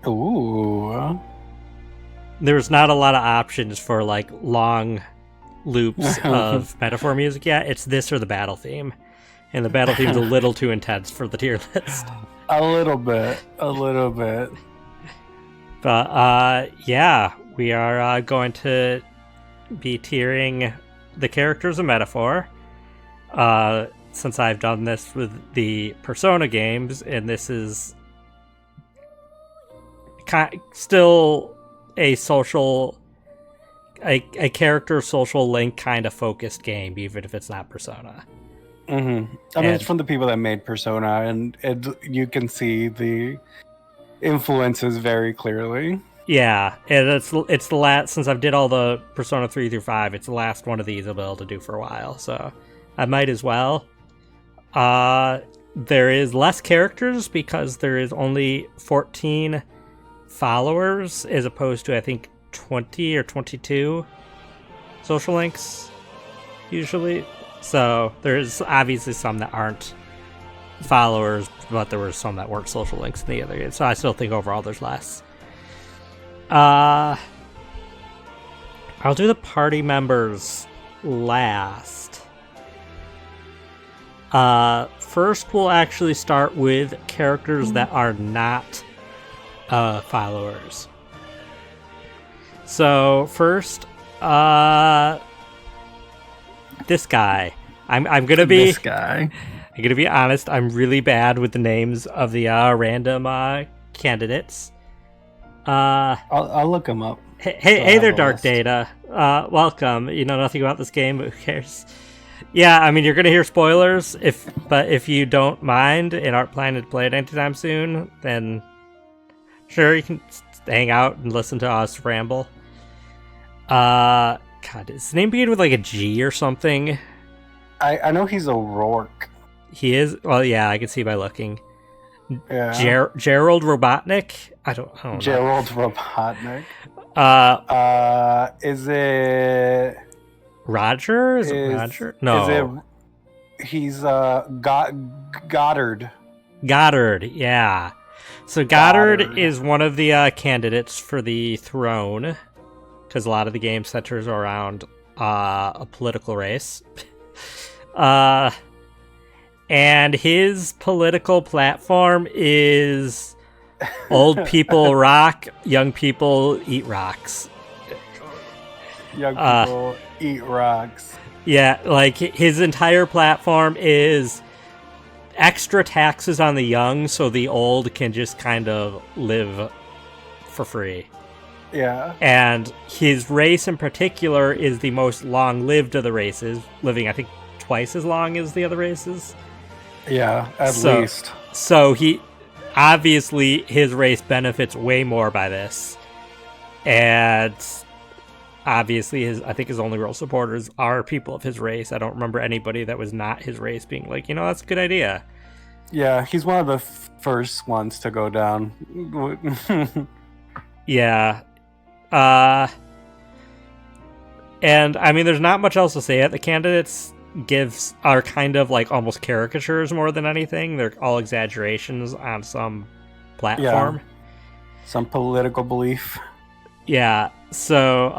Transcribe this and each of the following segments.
Ooh. There's not a lot of options for like long loops of metaphor music yet. It's this or the battle theme. And the battle theme's a little too intense for the tier list. A little bit. But yeah, we are going to be tiering the characters of metaphor. Since I've done this with the Persona games, and this is still a character social link kind of focused game, even if it's not Persona. Mm-hmm. I mean, it's from the people that made Persona, and you can see the influences very clearly. Yeah, and it's the last, since I've did all the Persona 3 through 5, it's the last one of these I'll be able to do for a while, so I might as well. There is less characters because there is only 14 followers as opposed to, I think, 20 or 22 social links usually. So there's obviously some that aren't followers, but there were some that weren't social links in the other game. So I still think overall there's less. I'll do the party members last. First, we'll actually start with characters that are not followers. So first, this guy. I'm gonna be this guy. I'm gonna be honest. I'm really bad with the names of the random candidates. I'll look them up. Hey there, Dark Data. Welcome. You know nothing about this game, but who cares? Yeah, I mean, you're going to hear spoilers, but if you don't mind and aren't planning to play it anytime soon, then sure, you can hang out and listen to us ramble. God, does his name begin with like a G or something? I know he's a Rourke. He is? Well, yeah, I can see by looking. Yeah. Gerald Robotnik? I don't know. Gerald Robotnik. Is it... Roger? Is it Roger? No. He's Goddard. Goddard, yeah. So Goddard is one of the candidates for the throne, because a lot of the game centers around a political race. And his political platform is old people rock, young people eat rocks. Young people eat rocks. Yeah, like his entire platform is extra taxes on the young so the old can just kind of live for free. Yeah. And his race in particular is the most long-lived of the races, living, I think, twice as long as the other races. Yeah, at least. So he, obviously, his race benefits way more by this. And obviously, I think his only real supporters are people of his race. I don't remember anybody that was not his race being like, that's a good idea. Yeah, he's one of the first ones to go down. Yeah. And, I mean, there's not much else to say yet. The candidates are kind of like almost caricatures more than anything. They're all exaggerations on some platform. Yeah. Some political belief. Yeah, so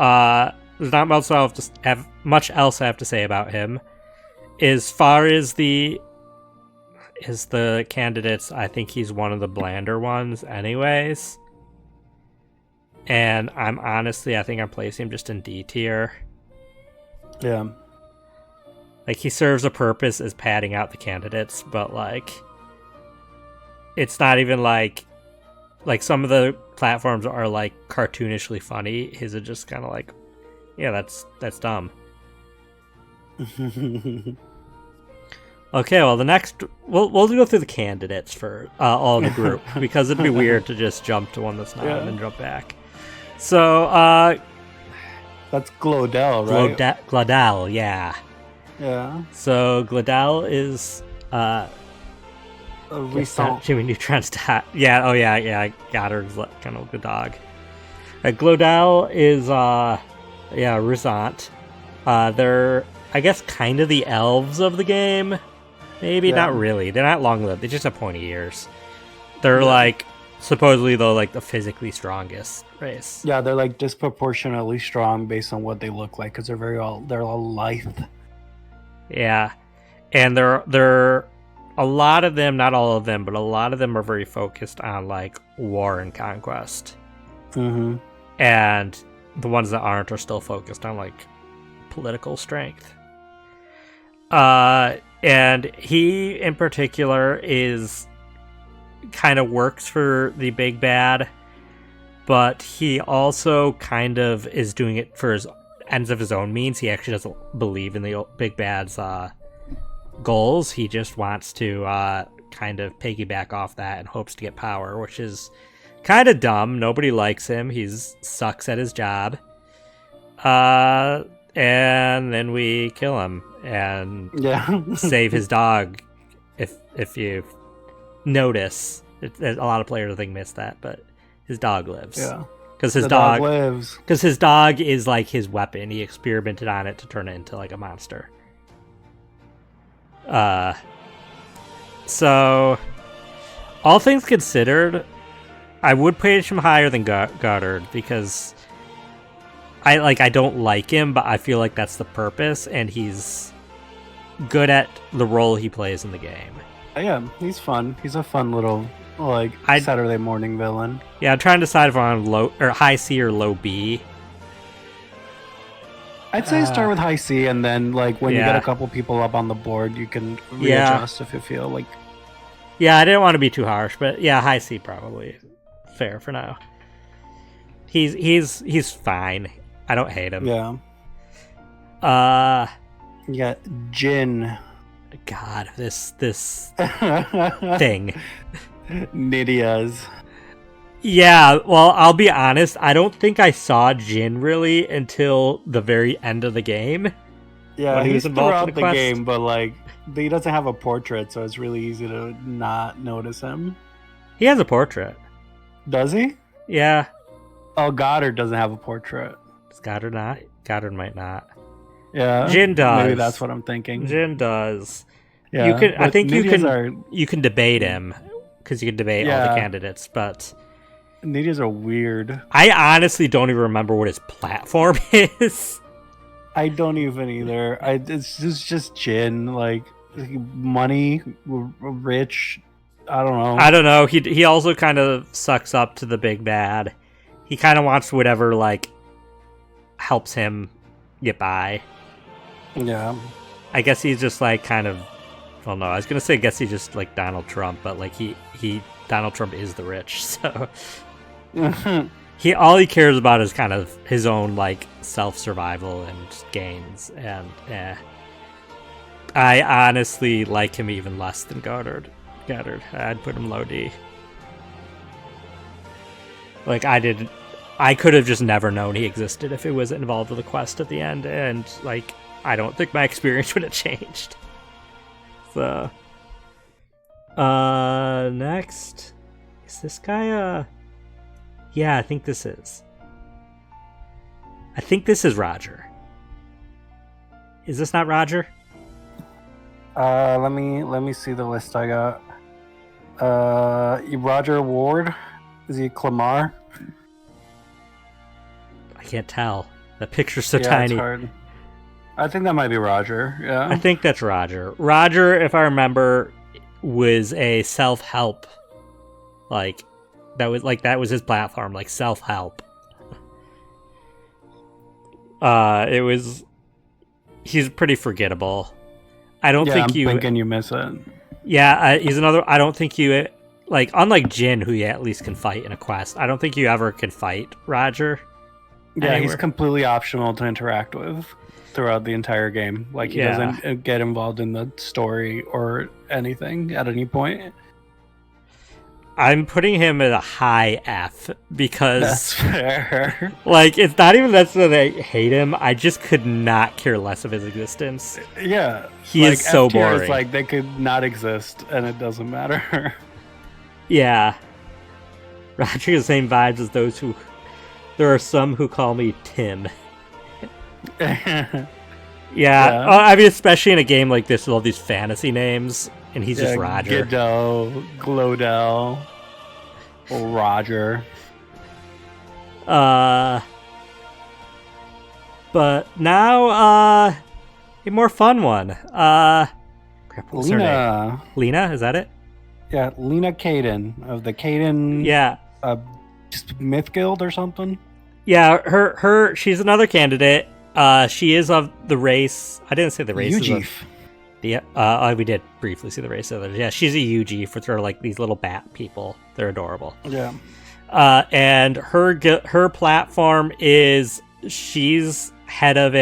there's not much else I have to say about him. As far as the candidates, I think he's one of the blander ones anyways. And I think I'm placing him just in D tier. Yeah. Like, he serves a purpose as padding out the candidates, but like it's not even like some of the platforms are like cartoonishly funny. His are just kind of like, yeah, that's dumb. Okay, well, the next we'll go through the candidates for all of the group because it'd be weird to just jump to one that's not and then jump back. So that's Glodell, right? Glodell, yeah. Yeah. So Glodell is Jimmy Neutron's dad. Yeah. Oh yeah. Goddard's kind of the dog. Glodell is Ruzant. They're, I guess, kind of the elves of the game. Maybe not really. They're not long lived. They just have pointy ears. They're like supposedly though like the physically strongest race. Yeah, they're like disproportionately strong based on what they look like because they're all lithe. Yeah, and they're a lot of them, not all of them, but a lot of them are very focused on like war and conquest. Mm-hmm. And the ones that aren't are still focused on like political strength. And he in particular is kind of works for the big bad, but he also kind of is doing it for his ends of his own means. He actually doesn't believe in the big bad's goals. He just wants to kind of piggyback off that and hopes to get power, which is kind of dumb. Nobody likes him. He sucks at his job. And then we kill him and save his dog. If you notice, a lot of players I think miss that, but his dog lives. Yeah, because his dog lives. Because his dog is like his weapon. He experimented on it to turn it into like a monster. So all things considered, I would page him higher than Goddard because I don't like him, but I feel like that's the purpose, and he's good at the role he plays in the game. Yeah, he's fun. He's a fun little Saturday morning villain. Yeah, I'm trying to decide if I'm low or high C or low B. I'd say start with high C, and then like when you get a couple people up on the board, you can readjust if you feel like. Yeah, I didn't want to be too harsh, but yeah, high C probably fair for now. He's fine. I don't hate him. Yeah. You got Jin. God, this thing. Nydia's. Yeah, well, I'll be honest. I don't think I saw Jin really until the very end of the game. Yeah, when he was involved in the game, but like he doesn't have a portrait, so it's really easy to not notice him. He has a portrait. Does he? Yeah. Oh, Goddard doesn't have a portrait. Does Goddard not? Goddard might not. Yeah, Jin does. Maybe that's what I'm thinking. Jin does. Yeah, you can. I think you can debate him because you can debate all the candidates, but Nydia's are weird. I honestly don't even remember what his platform is. I don't even either. It's just Jin, like money, rich. I don't know. He also kind of sucks up to the big bad. He kind of wants whatever like helps him get by. Yeah. I guess he's just like kind of. Well, no, I was gonna say I guess he's just like Donald Trump, but like he Donald Trump is the rich, so all he cares about is kind of his own like self survival and gains, and I honestly like him even less than Goddard. I'd put him low D. Like I could have just never known he existed if it was involved with a quest at the end, and like I don't think my experience would have changed. So, next is this guy. Yeah, I think this is Roger. Is this not Roger? Let me see the list I got. Roger Ward. Is he Clamar? I can't tell. The picture's so tiny. It's hard. I think that might be Roger. Yeah. I think that's Roger. Roger, if I remember, was a self-help. That was his platform, like self-help. He's pretty forgettable. I don't think I'm thinking you miss it. Yeah, he's another. I don't think you unlike Jin, who you at least can fight in a quest. I don't think you ever can fight Roger. Yeah, anywhere. He's completely optional to interact with throughout the entire game. Like he doesn't get involved in the story or anything at any point. I'm putting him at a high F because that's fair. Like it's not even that I hate him. I just could not care less of his existence. Yeah, he is so boring. It's like they could not exist and it doesn't matter. Yeah, Roger has the same vibes as those who. There are some who call me Tim. Yeah. I mean, especially in a game like this with all these fantasy names, and he's just Roger. Godot, Glodell. Roger. But now, a more fun one. Lena. Lena, is that it? Yeah, Lena Kaden of the Kaden. Yeah. Myth Guild or something. Yeah, she's another candidate. She is of the race. I didn't say the race. Yeah, we did briefly see the race of it. Yeah, she's a UG for sort of like these little bat people. They're adorable. Yeah. And her platform is she's head of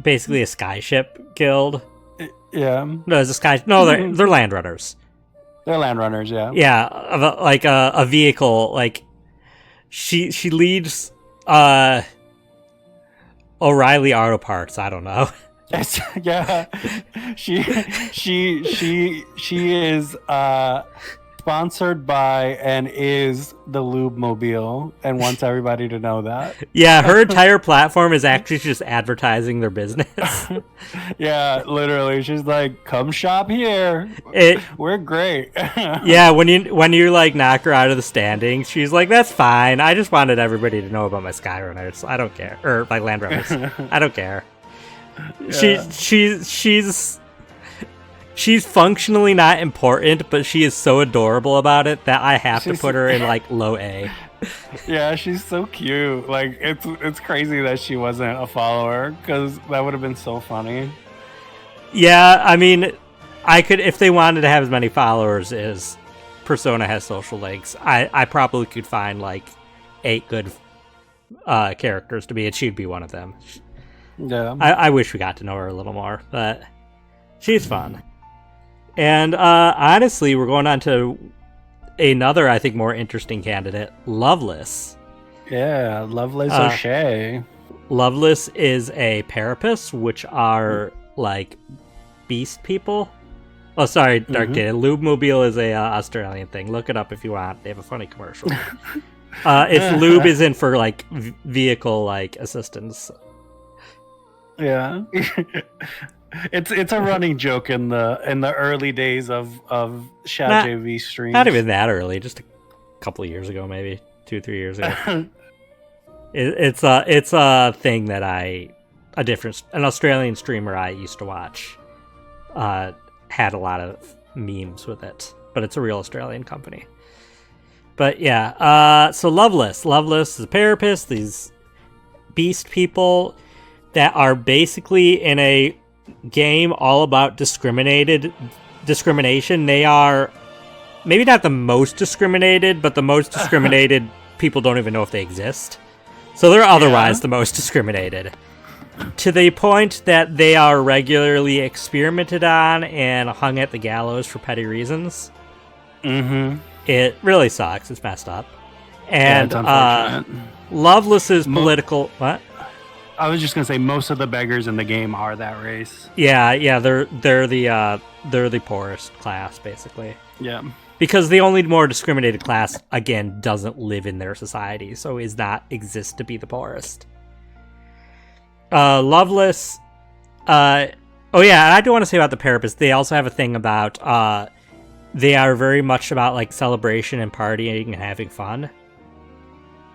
basically a skyship guild. Yeah. No, it's a sky. No, they're land runners. They're land runners. Yeah. Yeah, like a vehicle. Like she leads O'Reilly Auto Parts. I don't know. Yeah, she is sponsored by and is the Lube Mobile and wants everybody to know that. Yeah, her entire platform is actually just advertising their business. Yeah, literally, she's like, "Come shop here. We're great." Yeah, when you like knock her out of the standings, she's like, "That's fine. I just wanted everybody to know about my Skyrunners. I don't care, or my Land Runners. I don't care." Yeah. She's functionally not important, but she is so adorable about it that I have to put her in like low A. Yeah, she's so cute. Like it's crazy that she wasn't a follower because that would have been so funny. Yeah, I mean, I could if they wanted to have as many followers as Persona has social links. I probably could find like 8 good characters to be, and she'd be one of them. Yeah, I wish we got to know her a little more, but she's fun. And honestly, we're going on to another, I think, more interesting candidate, Loveless. Yeah, Loveless O'Shea. Loveless is a Parapus, which are like beast people. Oh, sorry, Dark Data. Lube Mobile is a Australian thing. Look it up if you want. They have a funny commercial. It's lube is in for like vehicle like assistance. Yeah. It's a running joke in the early days of Shad JV streams. Not even that early, just a couple of years ago, maybe 2-3 years ago. It's a thing that an Australian streamer I used to watch had a lot of memes with it, but it's a real Australian company. But yeah, so Loveless is a Parapus, these beast people that are basically in a game all about discrimination. They are maybe not the most discriminated, but the most discriminated people don't even know if they exist. So they're otherwise the most discriminated. To the point that they are regularly experimented on and hung at the gallows for petty reasons. Mm-hmm. It really sucks. It's messed up. And it's unfortunate. Loveless's political... What? I was just gonna say most of the beggars in the game are that race. Yeah, they're the poorest class basically. Yeah, because the only more discriminated class again doesn't live in their society, so is not exist to be the poorest. Loveless. Oh yeah, I do want to say about the Parapus. They also have a thing about they are very much about like celebration and partying and having fun.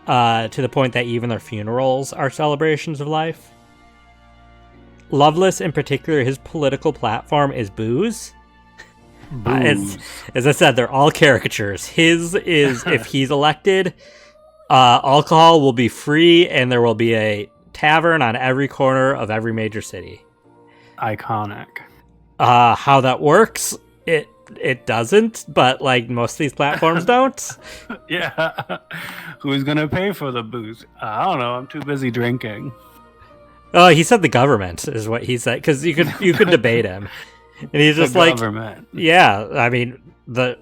To the point that even their funerals are celebrations of life. Loveless, in particular, his political platform is booze. As I said, they're all caricatures. His is, if he's elected, alcohol will be free and there will be a tavern on every corner of every major city. Iconic. How that works, it doesn't, but like most of these platforms don't. Yeah. Who's gonna pay for the booze? I don't know. I'm too busy drinking. Oh, he said the government is what he said, because you could debate him, and he's just like, government. Yeah, I mean the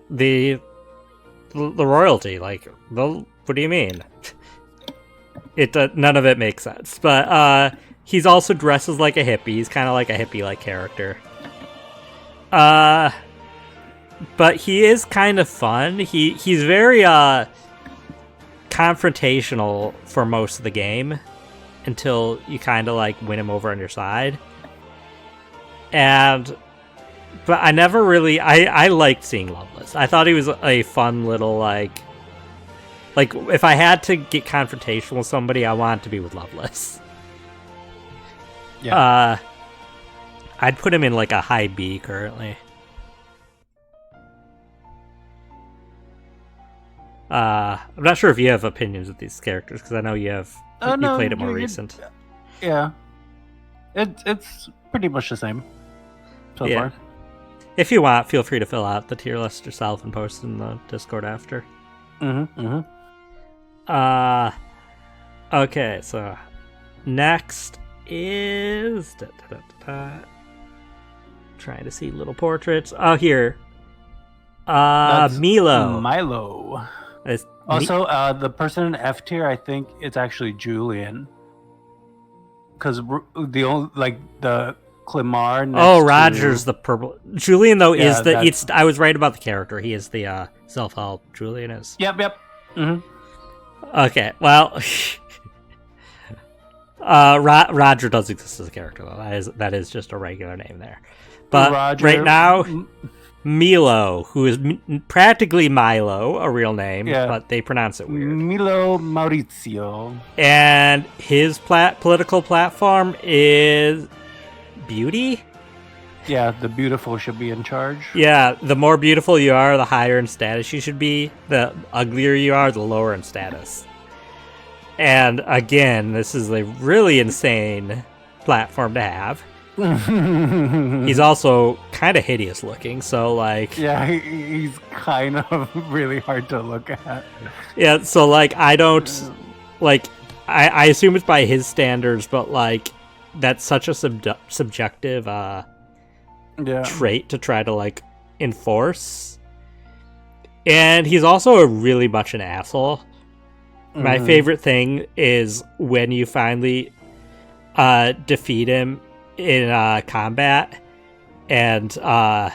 royalty. Like, what do you mean? None of it makes sense. But he's also dresses like a hippie. He's kind of like a hippie-like character. But he is kind of fun. He's very confrontational for most of the game until you kind of like win him over on your side. And But I never really... I liked seeing Loveless. I thought he was a fun little, like, if I had to get confrontational with somebody, I want it to be with Loveless. Yeah. I'd put him in, like, a high B currently. I'm not sure if you have opinions of these characters, because I know you have. You played it more recent. Yeah. It's pretty much the same so far. If you want, feel free to fill out the tier list yourself and post in the Discord after. Okay, so next is trying to see little portraits. Oh, here. That's Milo. Also, the person in F tier, I think it's actually Julian. Because the only, like, the Clemar next Roger's the purple. Julian, though, is the... that's... I was right about the character. He is the self-help. Julian is. Yep. Okay, well... Roger does exist as a character, though. That is just a regular name there. But Roger, right now... Milo, who is practically Milo, a real name, but they pronounce it weird. Milo Maurizio. And his political platform is beauty? Yeah, the beautiful should be in charge. Yeah, the more beautiful you are, the higher in status you should be. The uglier you are, the lower in status. And again, this is a really insane platform to have. He's also kind of hideous looking, so like... Yeah, he's kind of really hard to look at. Yeah, so like, I don't... Like, I assume it's by his standards, but like, that's such a subjective trait to try to like enforce. And he's also really much an asshole. My favorite thing is when you finally defeat him in combat, and or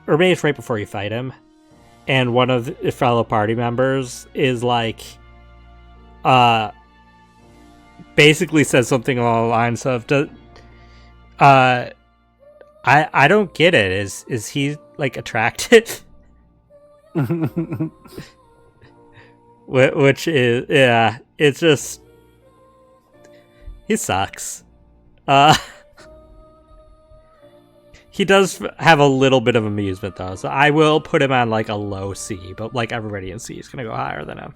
maybe it's right before you fight him, and one of the fellow party members is like basically says something along the lines of I don't get it, is he like attractive? Which is, it's just, he sucks. He does have a little bit of amusement, though, so I will put him on, like, a low C, but, like, everybody in C is going to go higher than him.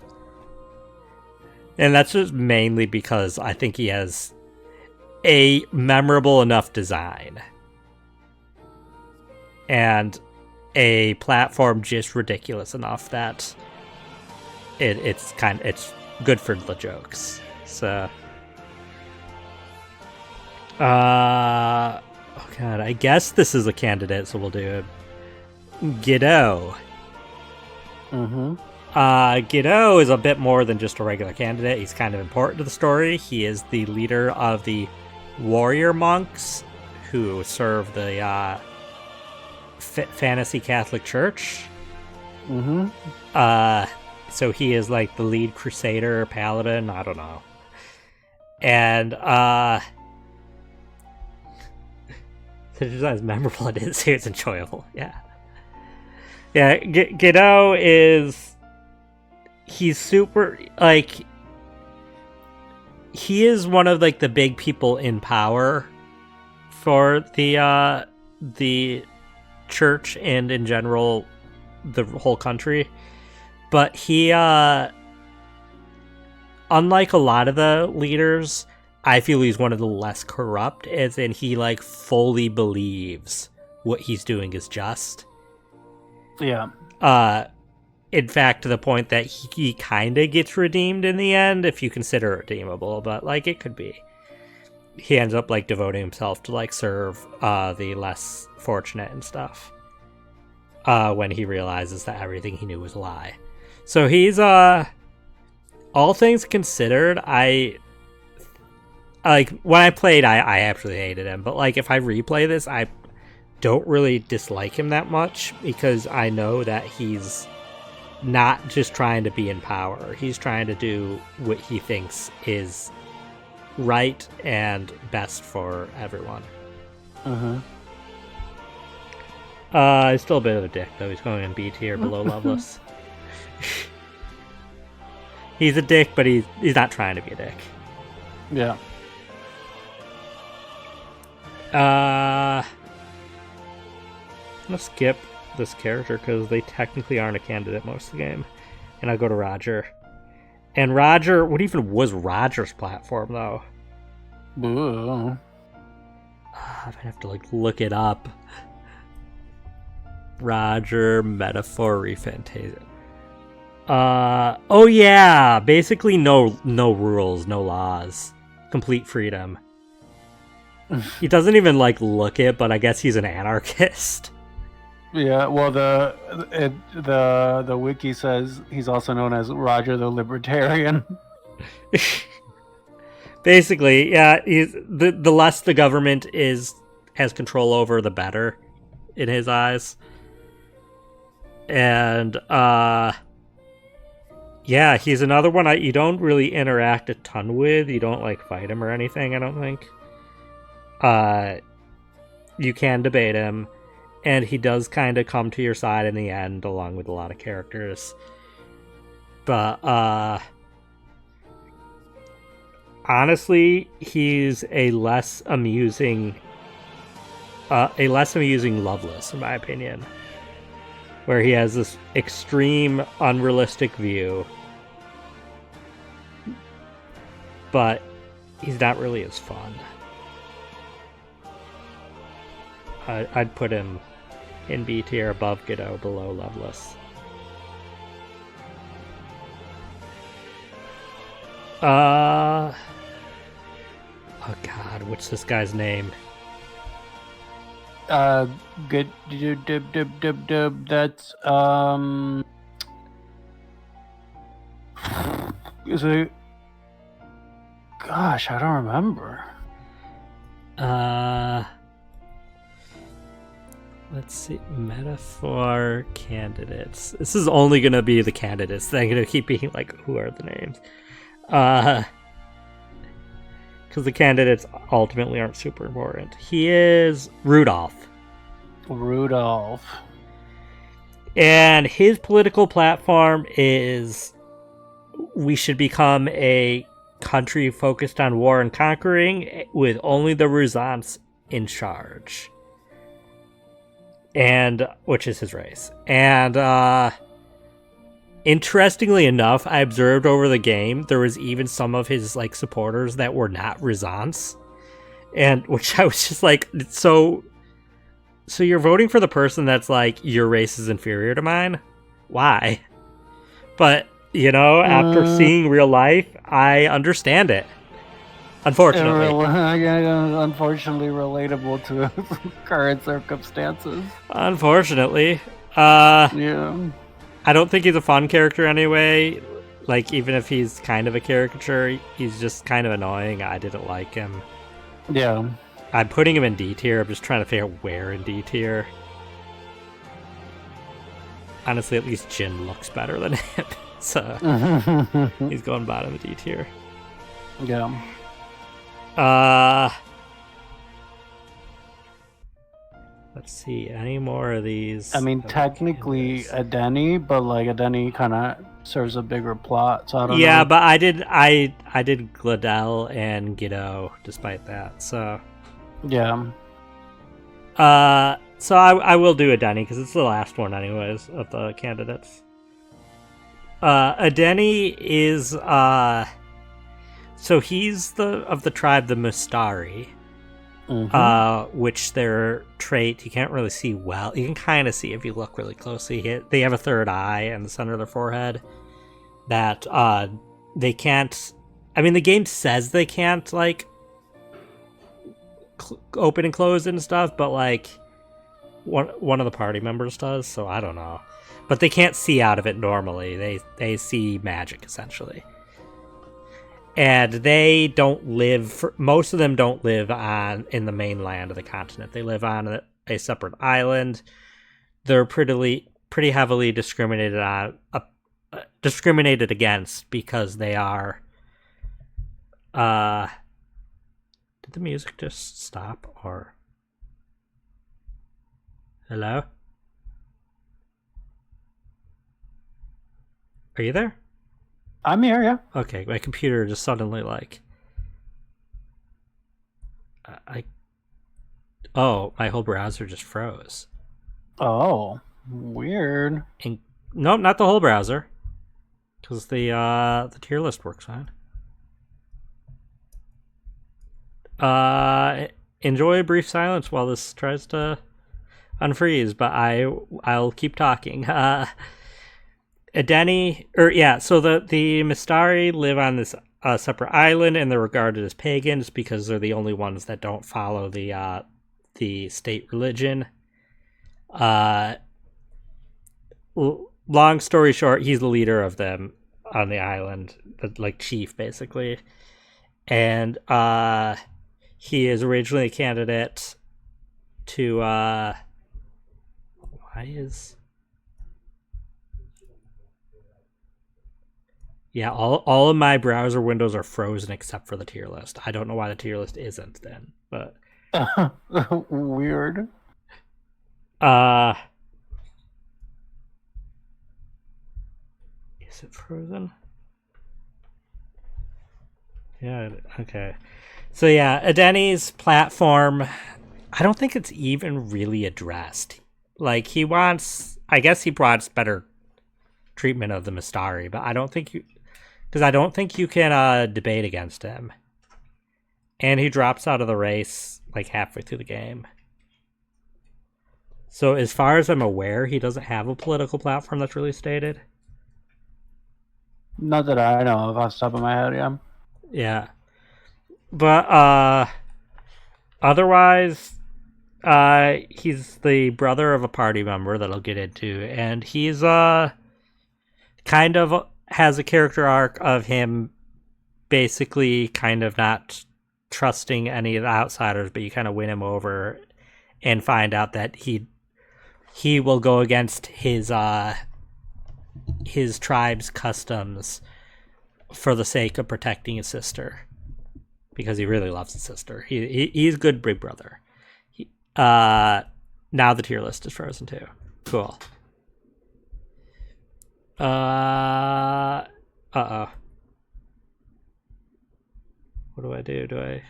And that's just mainly because I think he has a memorable enough design. And a platform just ridiculous enough that it's good for the jokes. So... oh god, I guess this is a candidate, so we'll do Godot. Godot is a bit more than just a regular candidate. He's kind of important to the story. He is the leader of the warrior monks who serve the fantasy Catholic Church. So he is like the lead crusader, paladin, I don't know. And it's not as memorable it is here, it's enjoyable. Yeah, Godot is... He's super, like... He is one of, like, the big people in power for the church and, in general, the whole country. But he, unlike a lot of the leaders... I feel he's one of the less corrupt, as in he, like, fully believes what he's doing is just. Yeah. In fact, to the point that he kind of gets redeemed in the end, if you consider it redeemable, but, like, it could be. He ends up, like, devoting himself to, like, serve the less fortunate and stuff. When he realizes that everything he knew was a lie. So he's, all things considered, like, when I played, I absolutely hated him. But, like, if I replay this, I don't really dislike him that much. Because I know that he's not just trying to be in power. He's trying to do what he thinks is right and best for everyone. He's still a bit of a dick, though. He's going in B tier below Loveless. He's a dick, but he's not trying to be a dick. Yeah. I'm gonna skip this character because they technically aren't a candidate most of the game. And I'll go to Roger. And Roger, what even was Roger's platform, though? Ooh. I might have to look it up. Roger Metaphor ReFantazio. Oh yeah, basically no rules, no laws, complete freedom. He doesn't even look it, but I guess he's an anarchist. Yeah, well, the wiki says he's also known as Roger the Libertarian. Basically, yeah, he's the less the government has control over, the better, in his eyes. And yeah, he's another one you don't really interact a ton with. You don't fight him or anything, I don't think. You can debate him, and he does kind of come to your side in the end, along with a lot of characters. But honestly, he's a less amusing Loveless, in my opinion, where he has this extreme unrealistic view, but he's not really as fun. I'd put him in B tier, above Godot, below Loveless. Oh god, what's this guy's name? Good. That's is it? Gosh, I don't remember. Let's see. Metaphor candidates. This is only gonna be the candidates. They're gonna keep being who are the names? Because the candidates ultimately aren't super important. He is Rudolph. And his political platform is we should become a country focused on war and conquering with only the Rusants in charge. And which is his race. And interestingly enough, I observed over the game there was even some of his supporters that were not Rusants. And which I was just so you're voting for the person that's your race is inferior to mine? Why? But after seeing real life, I understand it. Unfortunately. Unfortunately relatable to current circumstances. Unfortunately. Yeah. I don't think he's a fun character anyway. Even if he's kind of a caricature, he's just kind of annoying. I didn't like him. Yeah. I'm putting him in D tier. I'm just trying to figure out where in D tier. Honestly, at least Jin looks better than him. So he's going bottom of D tier. Yeah. Let's see, any more of these? I mean, technically a Denny, but a Denny kind of serves a bigger plot, so I don't know. Yeah, but I did Gladell and Godot despite that, so. Yeah. So I will do a Denny because it's the last one anyways of the candidates. A Denny is so he's of the tribe the Mustari. Which their trait you can't really see well. You can kind of see if you look really closely. They have a third eye in the center of their forehead that they can't. I mean, the game says they can't open and close it and stuff, but one of the party members does. So I don't know, but they can't see out of it normally. They see magic essentially. And they don't live. Most of them don't live in the mainland of the continent. They live on a separate island. They're pretty heavily discriminated against because they are. Did the music just stop or? Hello? Are you there? I'm here, yeah. Okay, my computer just suddenly oh, my whole browser just froze. Oh, weird. And no, not the whole browser, because the tier list works fine. Enjoy a brief silence while this tries to unfreeze, but I'll keep talking. Edeni, so the Mistari live on this separate island, and they're regarded as pagans because they're the only ones that don't follow the state religion. Long story short, he's the leader of them on the island, the chief basically, and he is originally a candidate to all of my browser windows are frozen except for the tier list. I don't know why the tier list isn't then, but weird. Is it frozen? Yeah, okay. So yeah, Edeni's platform, I don't think it's even really addressed. Like, he wants better treatment of the Mistari, but I don't think you can debate against him. And he drops out of the race like halfway through the game. So as far as I'm aware, he doesn't have a political platform that's really stated. Not that I know of off the top of my head, yeah. Yeah. But otherwise, he's the brother of a party member that I'll get into, and he's kind of has a character arc of him basically kind of not trusting any of the outsiders, but you kind of win him over and find out that he will go against his tribe's customs for the sake of protecting his sister, because he really loves his sister. He's a good big brother. Now the tier list is frozen too. Cool. Uh-oh. What do I do?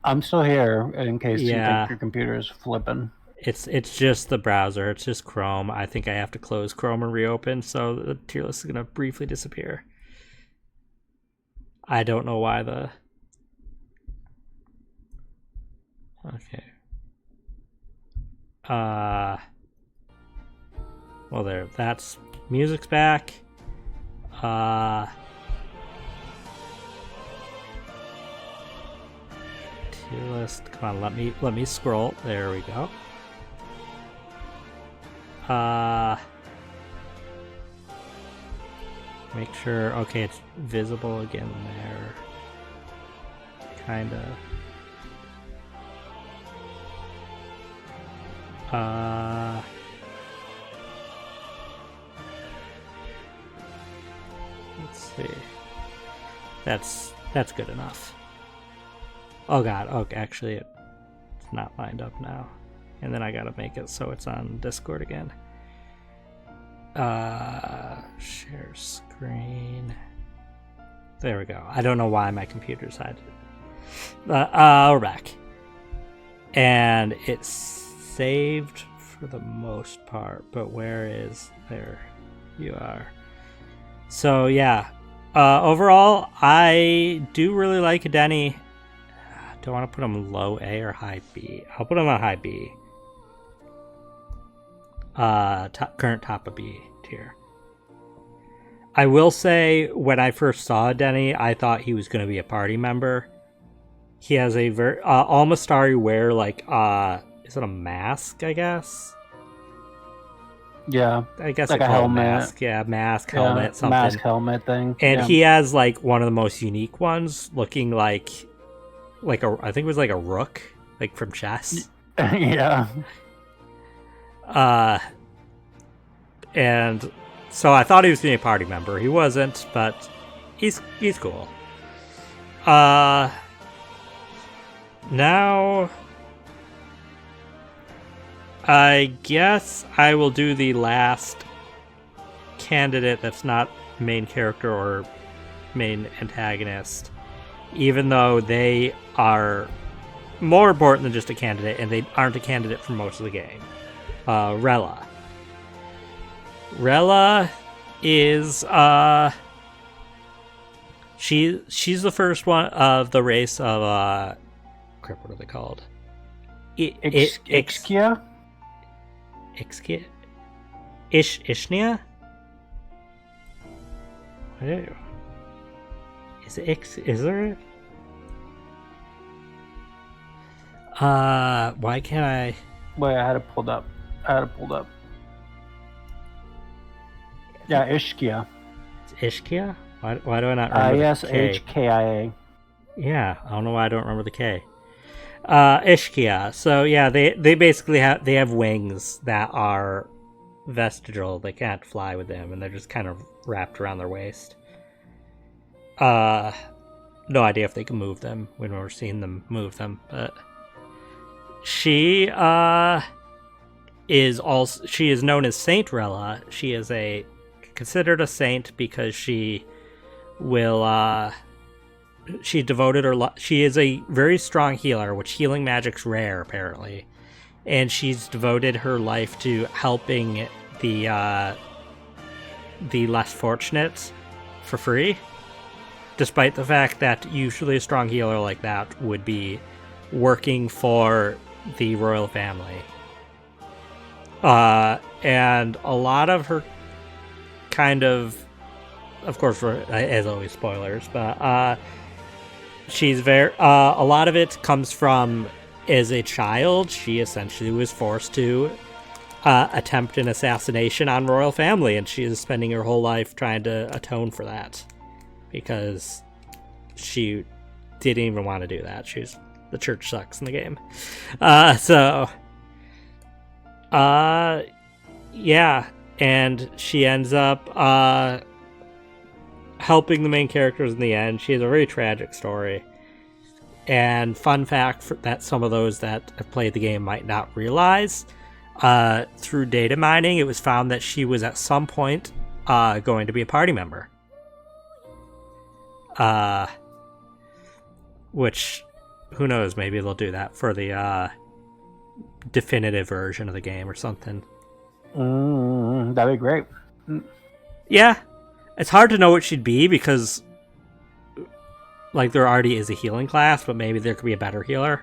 I'm still here in case you think your computer's flipping. It's just the browser. It's just Chrome. I think I have to close Chrome and reopen, so the tier list is going to briefly disappear. I don't know why Okay. Well, that's music's back. Tier list. Come on, let me scroll. There we go. Make sure. Okay, it's visible again there. Kinda. Let's see. That's good enough. Oh god. Okay, actually it's not lined up now. And then I gotta make it so it's on Discord again. Share screen. There we go. I don't know why my computer decided. We're back. And it's saved for the most part, but there you are. So yeah, overall, I do really like Edeni. Do I want to put him low A or high B? I'll put him on high B. Current top of B tier. I will say, when I first saw Edeni, I thought he was going to be a party member. He has a very all Mistari wear is it a mask? I guess. Yeah, I guess like a helmet. Mask. Yeah, mask, helmet, something. Mask, helmet thing. And he has one of the most unique ones, looking like I think it was like a rook, like from chess. Yeah. And so I thought he was being a party member. He wasn't, but he's cool. Now I guess I will do the last candidate that's not main character or main antagonist, even though they are more important than just a candidate, and they aren't a candidate for most of the game. Rella. Rella is she's the first one of the race of crap, what are they called? Ixkia? Ixkia? Ishnia? Is it is there? Why can't I? Wait, I had it pulled up. Yeah, Ishkia. It's Ishkia? Why do I not remember the K? Ishkia. Yeah, I don't know why I don't remember the K. Ishkia. So yeah, they basically have wings that are vestigial. They can't fly with them, and they're just kind of wrapped around their waist. No idea if they can move them. We've never seen them move them, but she is known as Saint Rella. She is considered a saint because she will she devoted her she is a very strong healer, which healing magic's rare apparently, and she's devoted her life to helping the less fortunate for free, despite the fact that usually a strong healer like that would be working for the royal family. And a lot of her kind of course, as always, spoilers, but she's very a lot of it comes from, as a child, she essentially was forced to attempt an assassination on royal family, and she is spending her whole life trying to atone for that because she didn't even want to do that. The church sucks in the game. Yeah, and she ends up helping the main characters in the end. She has a very tragic story. And fun fact that some of those that have played the game might not realize, through data mining, it was found that she was at some point going to be a party member. Which, who knows, maybe they'll do that for the definitive version of the game or something. That'd be great. Yeah. It's hard to know what she'd be because, like, there already is a healing class, but maybe there could be a better healer.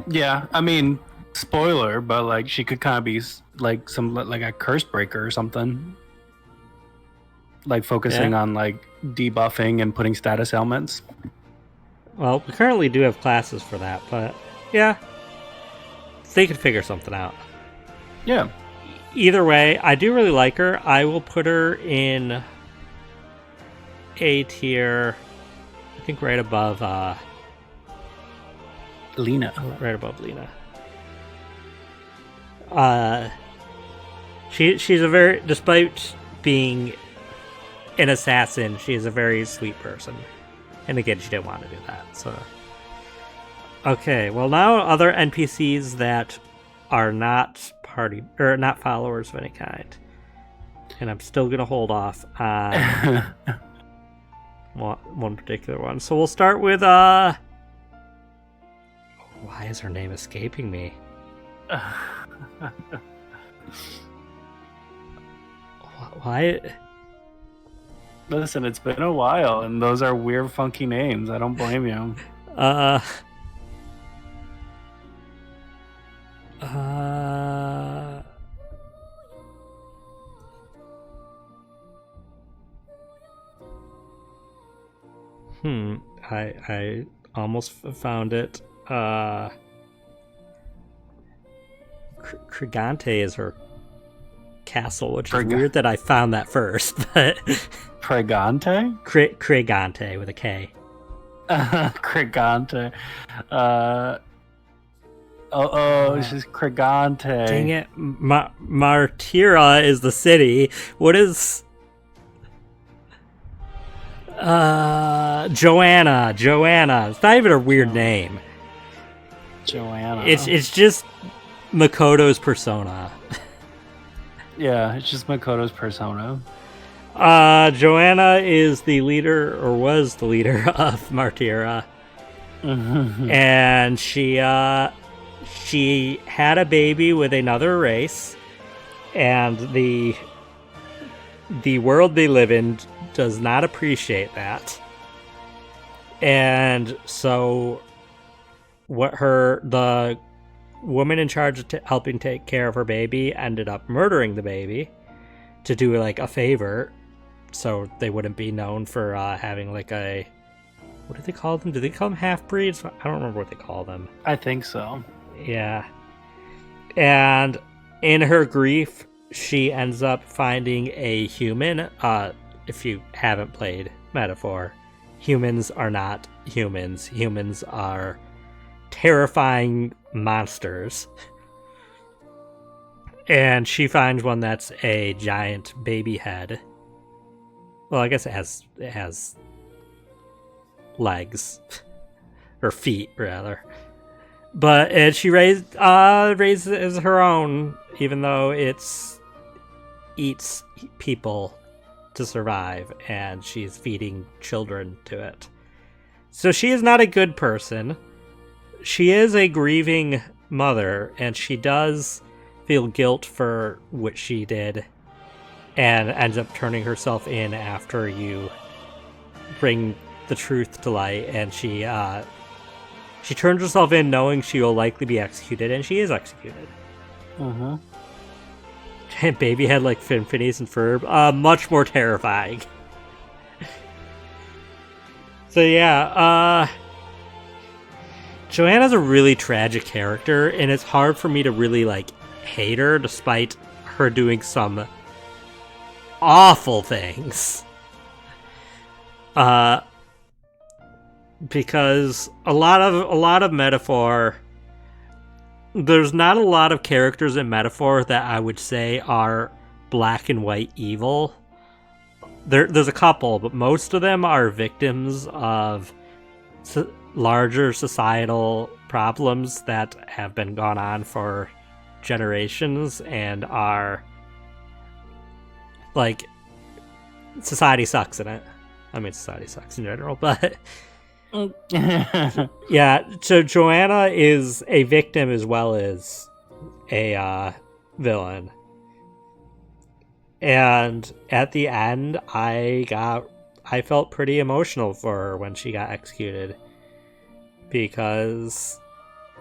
Yeah, I mean, spoiler, but like she could kind of be like a curse breaker or something, like focusing on like debuffing and putting status ailments. Well, we currently do have classes for that, but yeah, they could figure something out. Yeah. Either way, I do really like her. I will put her in A tier, I think right above Lena. Right above Lena. She's a very, despite being an assassin, she is a very sweet person. And again, she didn't want to do that. So, okay, well now other NPCs that are not not followers of any kind, and I'm still gonna hold off on one particular one. So we'll start with why is her name escaping me? Why? Listen, it's been a while, and those are weird, funky names. I don't blame you. I almost found it. Crigante is her castle, which is weird that I found that first. But Crigante? Crigante with a K. Crigante. She's Crigante. Dang it. Martira is the city. What is... Joanna. It's not even a weird name. Joanna. It's just Makoto's persona. Yeah, it's just Makoto's persona. Joanna is the leader, or was the leader of Martyra, and she had a baby with another race, and the world they live in does not appreciate that, and so the woman in charge of helping take care of her baby ended up murdering the baby to do like a favor, so they wouldn't be known for having like a, what do they call them? Do they call them half-breeds? I don't remember what they call them. I think so. Yeah. And in her grief, she ends up finding a human. If you haven't played Metaphor, humans are not humans. Humans are terrifying monsters. And she finds one that's a giant baby head. Well, I guess it has legs. Or feet, rather. And she raises it as her own, even though it's eats people to survive, and she's feeding children to it. So she is not a good person. She is a grieving mother, and she does feel guilt for what she did, and ends up turning herself in after you bring the truth to light, and she turns herself in knowing she will likely be executed, and she is executed. And baby head like Phineas and Ferb, much more terrifying. So yeah, Joanna's a really tragic character, and it's hard for me to really like hate her despite her doing some awful things. Because a lot of Metaphor, there's not a lot of characters in Metaphor that I would say are black and white evil. There's a couple, but most of them are victims of larger societal problems that have been gone on for generations, and are like, society sucks in it. I mean, society sucks in general, but yeah, so Joanna is a victim as well as a villain. And at the end, I felt pretty emotional for her when she got executed, because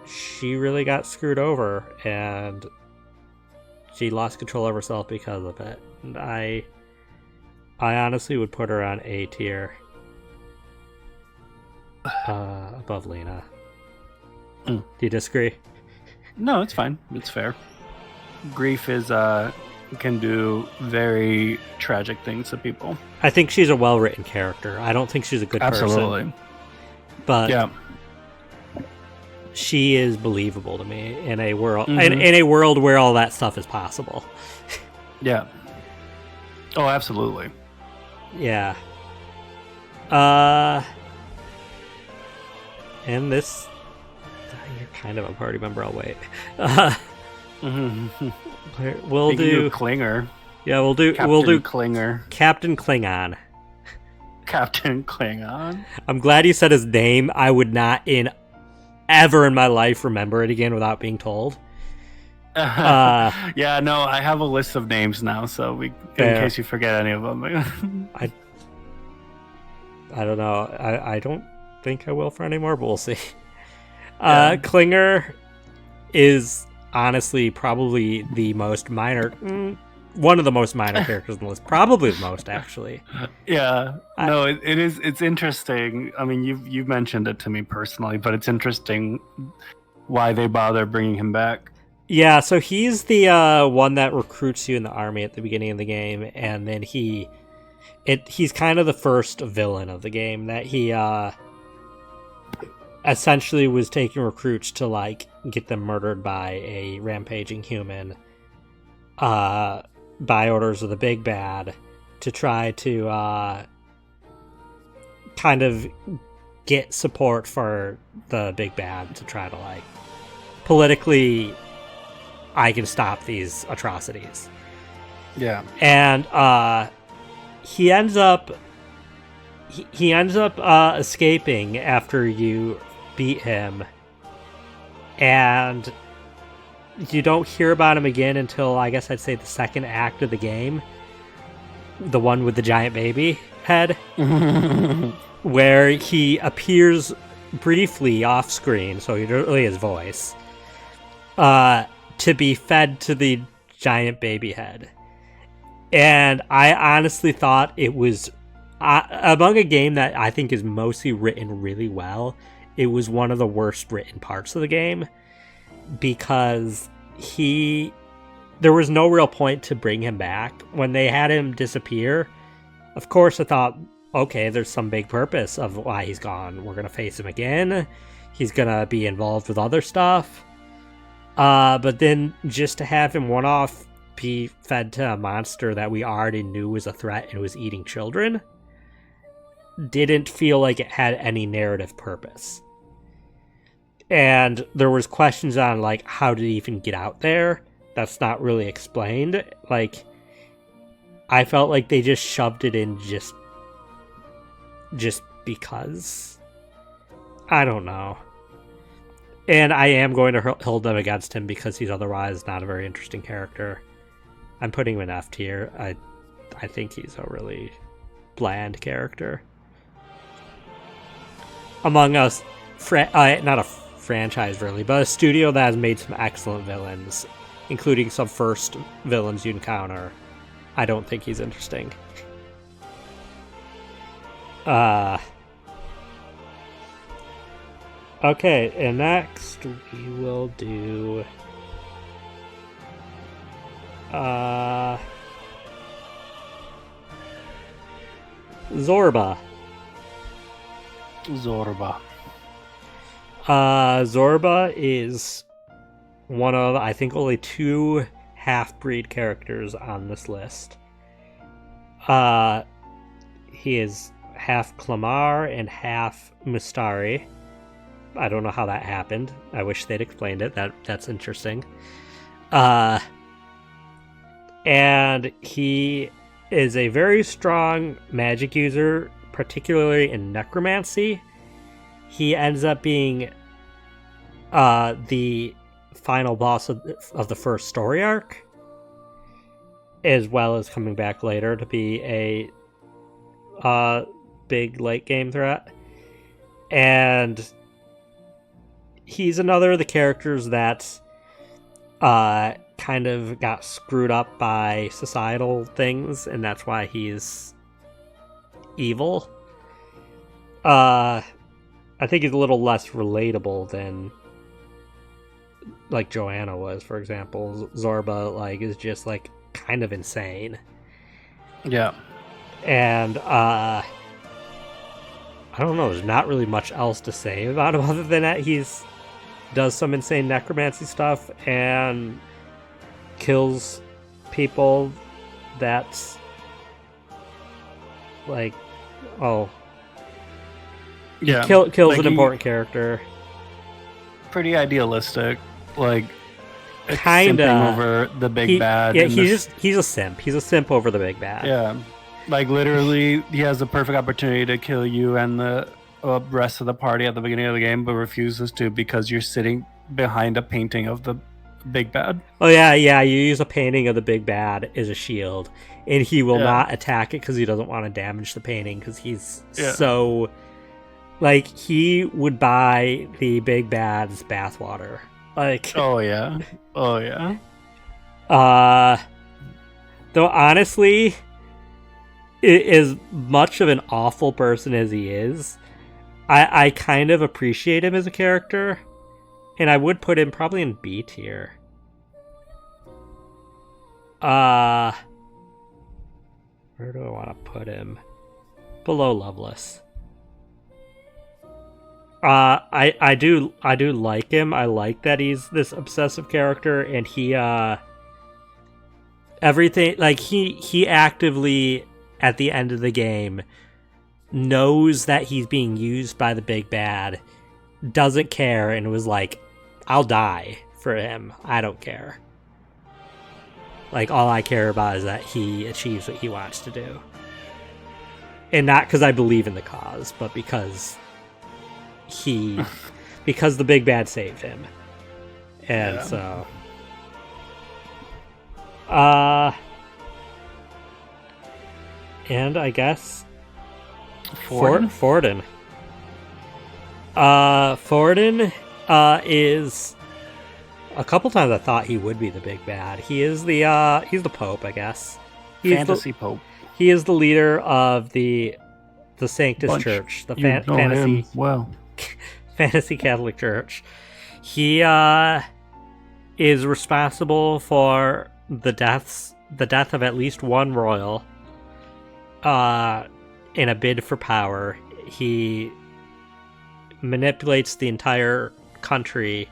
she really got screwed over, and she lost control of herself because of it. And I honestly would put her on A tier. Above Lena. Do you disagree? No, it's fine. It's fair. Grief is can do very tragic things to people. I think she's a well-written character. I don't think she's a good Absolutely. person. But yeah, she is believable to me in a world in a world where all that stuff is possible. Yeah. Oh, absolutely. Yeah. And this, you're kind of a party member. I'll wait. We'll do Klinger. Yeah, we'll do Klinger. Captain Klingon. Captain Klingon. I'm glad you said his name. I would not ever in my life remember it again without being told. Yeah, no, I have a list of names now, so in case you forget any of them. I don't know. I don't think I will for any more, but we'll see. Klinger is honestly probably the most minor, one of the most minor characters on the list. Probably the most, actually. Yeah. No, it is. It's interesting. I mean, you've mentioned it to me personally, but it's interesting why they bother bringing him back. Yeah, so he's the one that recruits you in the army at the beginning of the game, and then he's kind of the first villain of the game, that he essentially was taking recruits to like get them murdered by a rampaging human by orders of the big bad, to try to kind of get support for the big bad, to try to like politically, I can stop these atrocities. Yeah. And he ends up escaping after you beat him, and you don't hear about him again until, I guess I'd say, the second act of the game, the one with the giant baby head, where he appears briefly off screen, so you don't really his voice, to be fed to the giant baby head. And I honestly thought it was, among a game that I think is mostly written really well, it was one of the worst written parts of the game, because there was no real point to bring him back. When they had him disappear, of course I thought, okay, there's some big purpose of why he's gone. We're going to face him again. He's going to be involved with other stuff. But then just to have him one-off be fed to a monster that we already knew was a threat and was eating children didn't feel like it had any narrative purpose. And there was questions on, like, how did he even get out there? That's not really explained. Like, I felt like they just shoved it in just because. I don't know. And I am going to hold them against him because he's otherwise not a very interesting character. I'm putting him in F tier. I think he's a really bland character. Among us, not a franchise really, but a studio that has made some excellent villains, including some first villains you encounter, I don't think he's interesting. Okay, and next we will do Zorba. Zorba is one of, I think, only 2 half-breed characters on this list. He is half Clamar and half Mustari. I don't know how that happened. I wish they'd explained it. That's interesting. And he is a very strong magic user, particularly in necromancy. He ends up being the final boss of the first story arc, as well as coming back later to be a big late game threat. And he's another of the characters that kind of got screwed up by societal things, and that's why he's evil. I think he's a little less relatable than, like, Joanna was, for example. Zorba, like, is just, like, kind of insane. Yeah. And, I don't know, there's not really much else to say about him other than that he's does some insane necromancy stuff and kills people that's, like, yeah, kills like an important character. Pretty idealistic, like, Kinda simping over the big bad. Yeah, he's a simp. He's a simp over the big bad. Yeah, like, literally, he has the perfect opportunity to kill you and the rest of the party at the beginning of the game, but refuses to because you're sitting behind a painting of the big bad. Oh yeah, you use a painting of the big bad as a shield, and he will not attack it because he doesn't want to damage the painting, because he's so, like, he would buy the big bad's bathwater. Like, oh yeah. Though honestly, as much of an awful person as he is, I kind of appreciate him as a character, and I would put him probably in B tier. Where do I want to put him? Below Loveless. I do like him. I like that he's this obsessive character, and he everything, like, he actively at the end of the game knows that he's being used by the big bad, doesn't care, and was like, I'll die for him. I don't care. Like, all I care about is that he achieves what he wants to do. And not because I believe in the cause, but because because the big bad saved him. And so... and I guess... Forden? Forden. Forden is... A couple times I thought he would be the big bad. He's the Pope, I guess. Fantasy Pope. He is the leader of the Sanctus Church, the fantasy fantasy Catholic Church. He is responsible for the death of at least one royal in a bid for power. He manipulates the entire country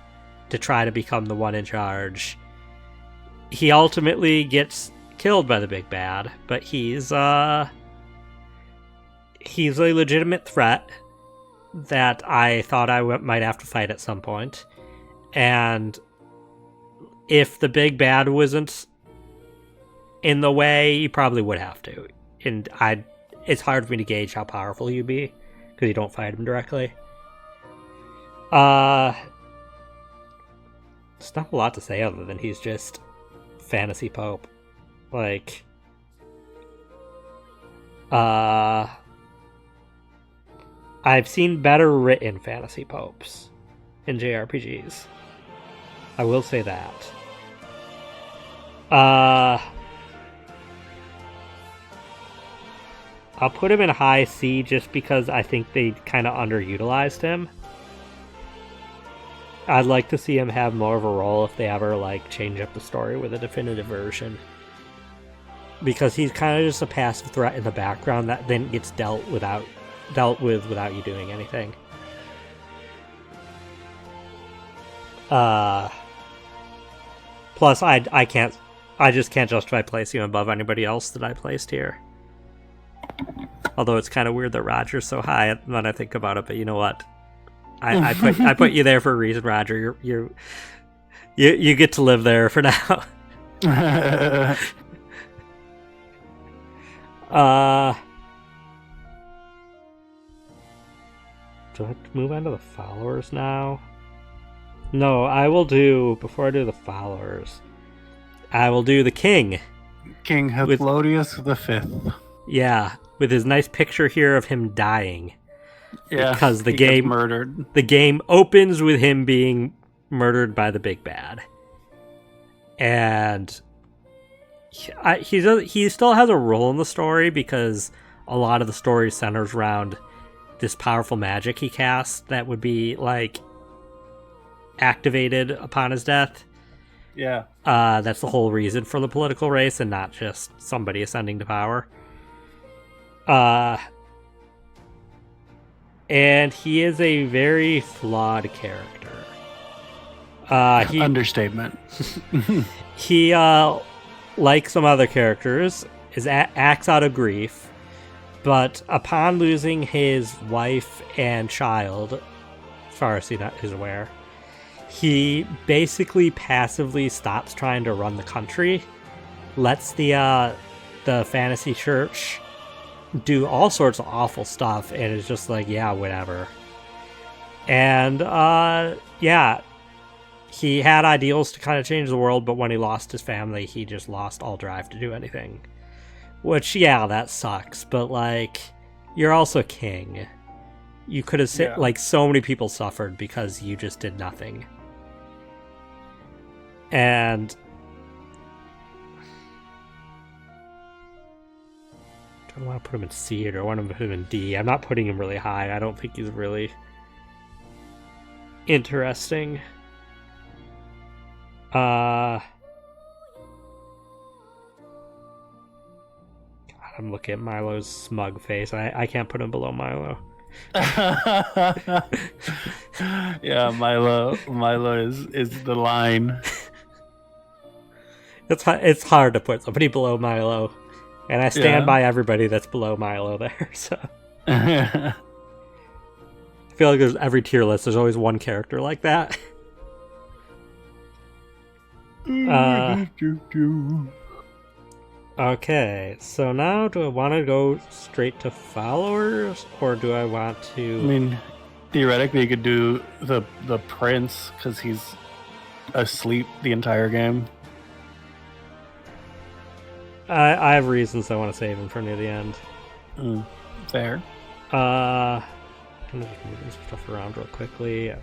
to try to become the one in charge. He ultimately gets killed by the big bad, but he's a legitimate threat that I thought I might have to fight at some point. And if the big bad wasn't in the way, you probably would have to. And it's hard for me to gauge how powerful you'd be because you don't fight him directly. There's not a lot to say other than he's just fantasy Pope. Like, I've seen better written fantasy popes in JRPGs. I will say that. I'll put him in high C just because I think they kind of underutilized him. I'd like to see him have more of a role if they ever like change up the story with a definitive version. Because he's kind of just a passive threat in the background that then gets dealt with without you doing anything. Plus, I just can't justify placing him above anybody else that I placed here. Although it's kind of weird that Roger's so high when I think about it, but you know what? I put you there for a reason, Roger. You get to live there for now. Do I have to move on to the followers now? No, before I do the followers, I will do the king. King Hypolodius V. Yeah, with his nice picture here of him dying. Yeah, because the game murdered. The game opens with him being murdered by the big bad, and he still has a role in the story because a lot of the story centers around this powerful magic he casts that would be like activated upon his death. Yeah, that's the whole reason for the political race, and not just somebody ascending to power. And he is a very flawed character. Understatement. He, like some other characters, acts out of grief, but upon losing his wife and child, as far as he is aware, he basically passively stops trying to run the country, lets the fantasy church do all sorts of awful stuff, and is just like, yeah, whatever. And yeah, he had ideals to kind of change the world, but when he lost his family, he just lost all drive to do anything. Which, yeah, that sucks, but like, you're also king. You could have like, so many people suffered because you just did nothing. And I don't want to put him in C, or I want to put him in D. I'm not putting him really high. I don't think he's really interesting. God, I'm looking at Milo's smug face. I can't put him below Milo. Yeah, Milo is the line. It's hard to put somebody below Milo. And I stand by everybody that's below Milo there, so. I feel like there's every tier list, there's always one character like that. Okay, so now do I want to go straight to followers, or do I want I to... mean, theoretically, you could do the prince because he's asleep the entire game. I have reasons I want to save him for near the end. Fair. I'm gonna just move some stuff around real quickly.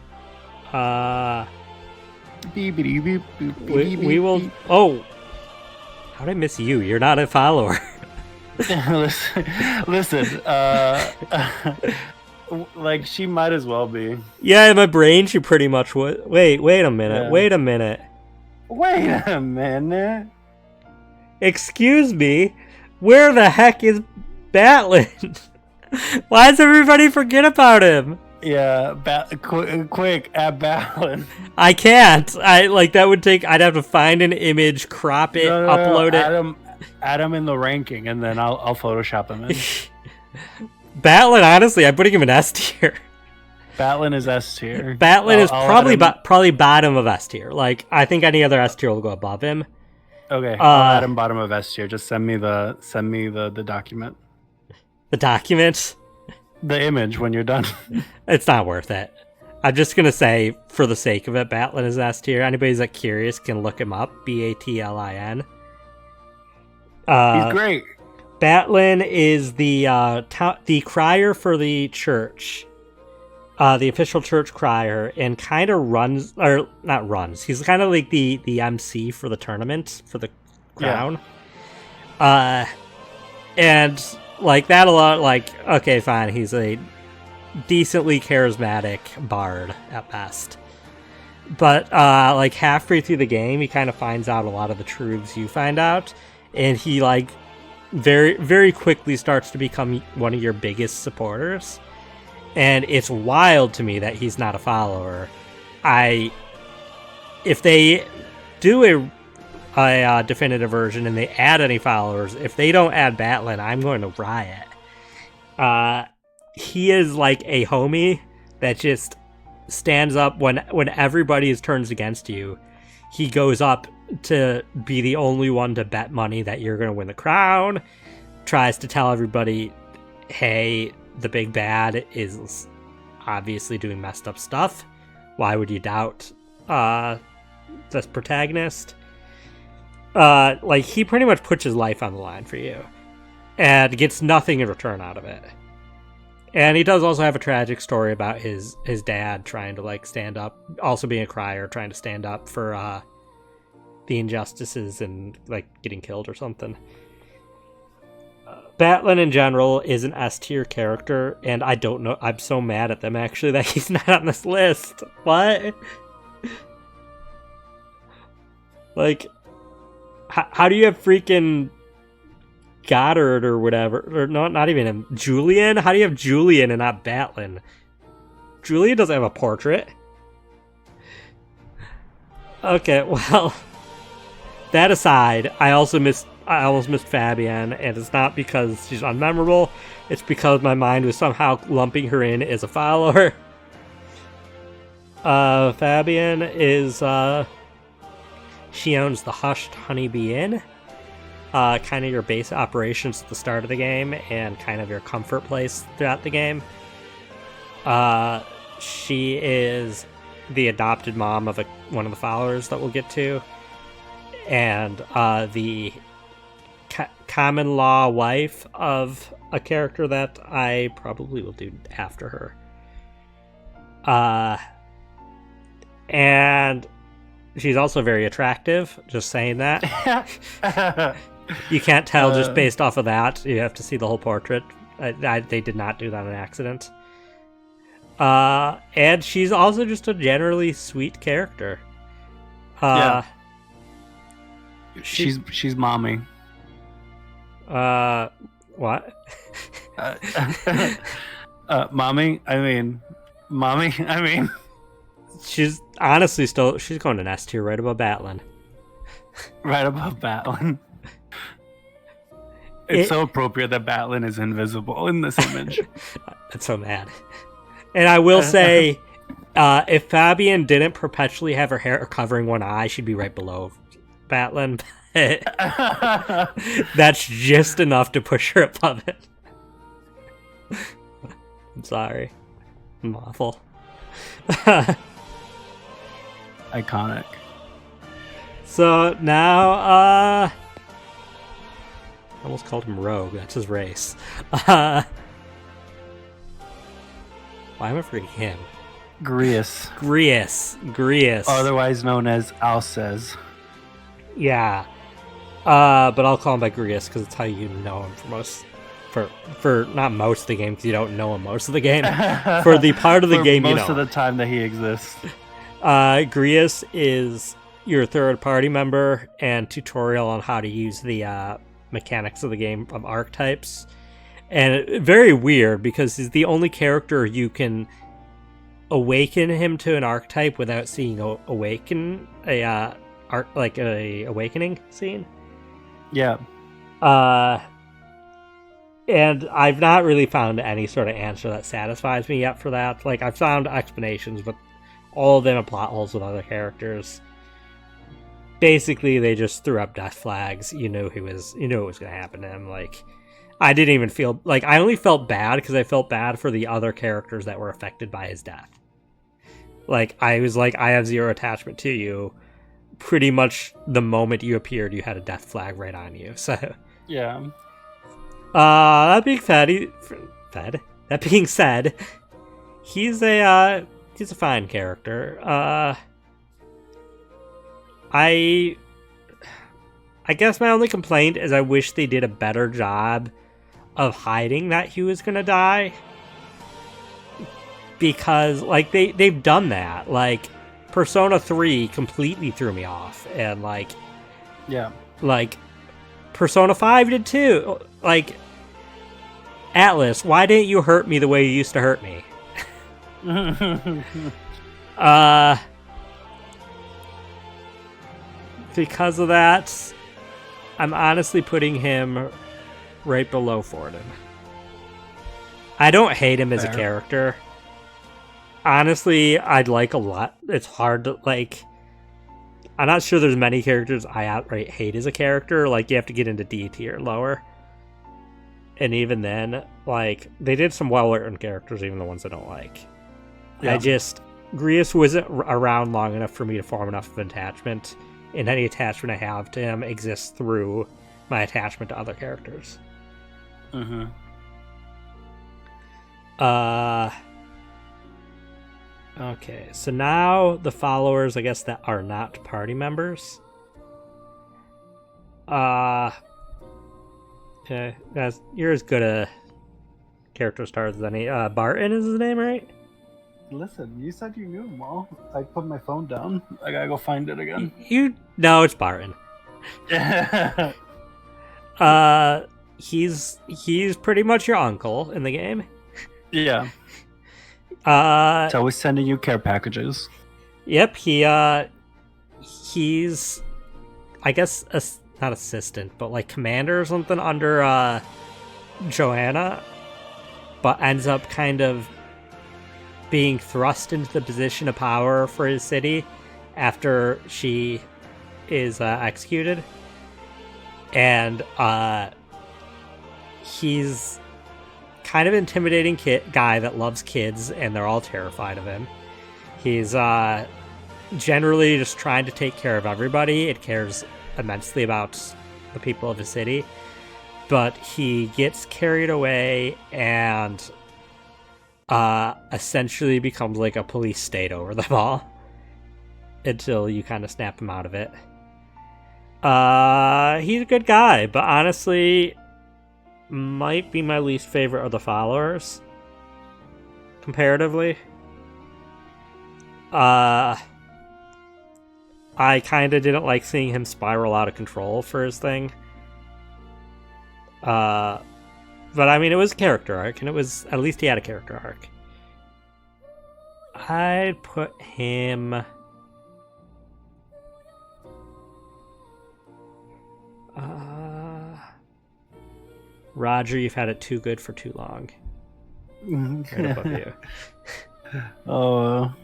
We will... Oh! How did I miss you? You're not a follower. listen, like, she might as well be. Yeah, in my brain, she pretty much would. Wait a minute. Yeah. Wait a minute. Wait a minute. Excuse me? Where the heck is Batlin? Why does everybody forget about him? Yeah, quick, add Batlin. I can't. That would take... I'd have to find an image, crop it, upload it. Add him in the ranking, and then I'll Photoshop him in. Batlin, honestly, I'm putting him in S tier. Batlin is S tier. Batlin is probably bottom of S tier. Like, I think any other S tier will go above him. Okay, I'll add him bottom of S tier. Just send me the document. The document? The image when you're done. It's not worth it. I'm just gonna say, for the sake of it, Batlin is S tier. Anybody that's curious can look him up. Batlin. He's great. Batlin is the crier for the church, the official church crier, and kind of runs, or not runs. He's kind of like the MC for the tournament for the crown. Yeah. And like that a lot. Like, okay, fine. He's a decently charismatic bard at best. But like halfway through the game, he kind of finds out a lot of the truths you find out. And he, like, very, very quickly starts to become one of your biggest supporters. And it's wild to me that he's not a follower. If they do a definitive version and they add any followers, if they don't add Batlin, I'm going to riot. He is like a homie that just stands up when everybody turns against you. He goes up to be the only one to bet money that you're going to win the crown, tries to tell everybody, hey, the big bad is obviously doing messed up stuff. Why would you doubt this protagonist? Like, he pretty much puts his life on the line for you and gets nothing in return out of it. And he does also have a tragic story about his dad trying to, like, stand up, also being a crier, trying to stand up for the injustices and, like, getting killed or something. Batlin in general is an S tier character, and I don't know. I'm so mad at them, actually, that he's not on this list. What? Like, how do you have freaking Goddard or whatever? Or not even him. Julian? How do you have Julian and not Batlin? Julian doesn't have a portrait. Okay, well, that aside, I almost missed Fabienne, and it's not because she's unmemorable. It's because my mind was somehow lumping her in as a follower. Fabienne is, she owns the Hushed Honeybee Inn. Kind of your base operations at the start of the game, and kind of your comfort place throughout the game. She is the adopted mom of one of the followers that we'll get to, and the common law wife of a character that I probably will do after her. And she's also very attractive, just saying that. You can't tell just based off of that. You have to see the whole portrait. They did not do that on accident. And she's also just a generally sweet character. Yeah. She's mommy. What? Mommy? I mean... She's honestly she's going to S tier right above Batlin. Right above Batlin. It's so appropriate that Batlin is invisible in this image. I'm so mad. And I will say, if Fabienne didn't perpetually have her hair covering one eye, she'd be right below Batlin. That's just enough to push her above it. I'm sorry. I'm awful. Iconic. So now, I almost called him Rogue. That's his race. Why am I forgetting him? Grius. Grius. Otherwise known as Alcez. Yeah. But I'll call him by Grius because it's how you know him for not most of the game, because you don't know him most of the game. For the part of the game you know. Most of the time that he exists. Grius is your third party member and tutorial on how to use the mechanics of the game of archetypes. And very weird because he's the only character you can awaken him to an archetype without seeing awakening scene. Yeah. And I've not really found any sort of answer that satisfies me yet for that. Like, I've found explanations, but all of them are plot holes with other characters. Basically, they just threw up death flags. You knew it was going to happen to him. Like, I didn't even feel like I only felt bad because I felt bad for the other characters that were affected by his death. Like, I was like, I have zero attachment to you. Pretty much the moment you appeared, you had a death flag right on you. So yeah. That being said, he's a fine character. I guess my only complaint is I wish they did a better job of hiding that he was gonna die. Because, like, they've done that. Like, Persona 3 completely threw me off. And, like... Yeah. Like, Persona 5 did too. Like, Atlas, why didn't you hurt me the way you used to hurt me? Because of that, I'm honestly putting him right below Fordham. I don't hate him as a character. Honestly, I'd like a lot. It's hard to, like... I'm not sure there's many characters I outright hate as a character. Like, you have to get into D tier lower. And even then, like, they did some well-written characters, even the ones I don't like. Yeah. Grius wasn't around long enough for me to form enough of an attachment. And any attachment I have to him exists through my attachment to other characters. Mm-hmm. Okay, so now the followers, I guess, that are not party members. Okay, guys, you're as good a character stars as any. Barton is his name, right? Listen, you said you knew him all. I put my phone down. I gotta go find it again. No, it's Barton. He's pretty much your uncle in the game. Yeah. It's always sending you care packages. Yep, he's, I guess, not assistant, but like commander or something under Joanna, but ends up kind of being thrust into the position of power for his city after she is executed. And he's kind of intimidating guy that loves kids, and they're all terrified of him. He's generally just trying to take care of everybody. It cares immensely about the people of the city, but he gets carried away and essentially becomes like a police state over them all until you kind of snap him out of it. He's a good guy, but honestly might be my least favorite of the followers comparatively. I kind of didn't like seeing him spiral out of control for his thing. But I mean, it was a character arc, and it was, at least he had a character arc. I'd put him... Roger, you've had it too good for too long. Right above you.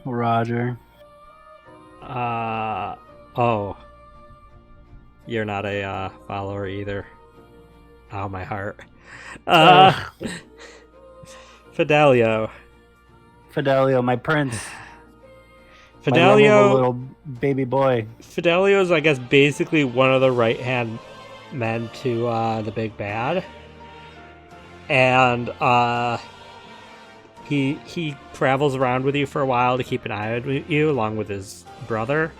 Roger. Oh. You're not a follower either. Oh, my heart. Fidelio. Fidelio, my prince. My Fidelio, little baby boy. Fidelio is, I guess, basically one of the right-hand men to the big bad. And he travels around with you for a while to keep an eye on you, along with his brother.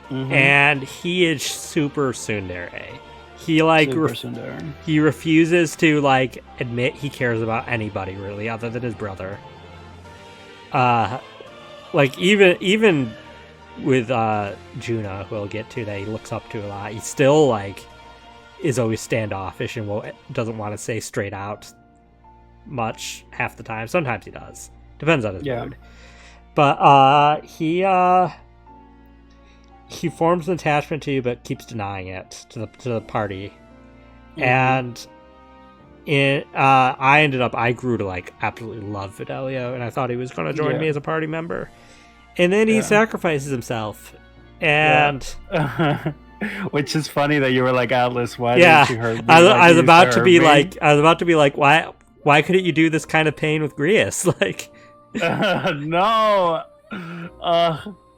Mm-hmm. And he is super tsundere. He he refuses to like admit he cares about anybody really other than his brother. Like even with Juna, who we'll get to, that he looks up to a lot, he still like is always standoffish and doesn't want to say straight out much half the time. Sometimes he does. Depends on his mood. But he forms an attachment to you, but keeps denying it to the party. Mm-hmm. And I grew to like absolutely love Fidelio, and I thought he was going to join me as a party member. And then he sacrifices himself, and which is funny that you were like, Atlas, why didn't you hurt me? I was about to be like, why couldn't you do this kind of pain with Grius? Like, no,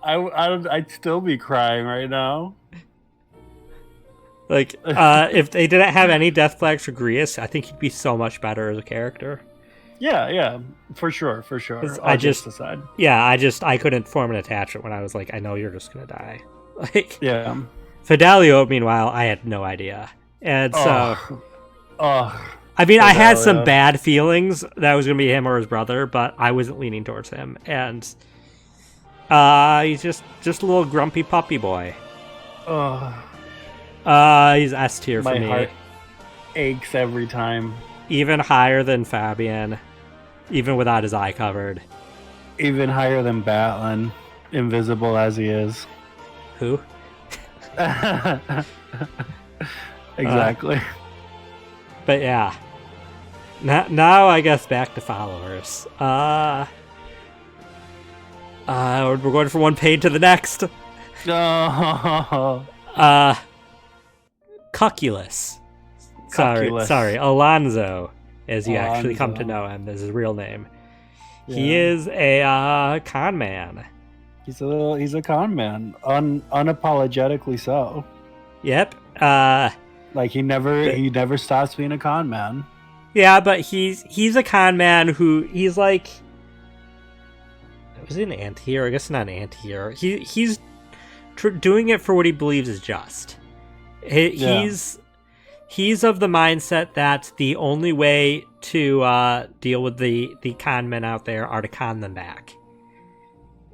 I'd still be crying right now. Like, if they didn't have any death flags for Grius, I think he'd be so much better as a character. Yeah, for sure. I couldn't form an attachment when I was like, I know you're just gonna die. Like, yeah. Fidelio, meanwhile, I had no idea, and so, I mean, Fidelio. I had some bad feelings that it was gonna be him or his brother, but I wasn't leaning towards him, and he's just a little grumpy puppy boy. He's S tier for me. My heart aches every time. Even higher than Fabian, even without his eye covered. Even higher than Batlin, invisible as he is. Who? Exactly. But yeah. Now I guess back to followers. We're going from one page to the next. Cuculus. Sorry, Alonso, as you actually come to know him, is his real name. Yeah. He is a con man. He's a con man, unapologetically so. Yep. Like he never stops being a con man. Yeah, but he's a con man who he's like. Was he an anti-hero? I guess not an anti-hero. He's doing it for what he believes is just. He's of the mindset that the only way to deal with the con men out there are to con them back.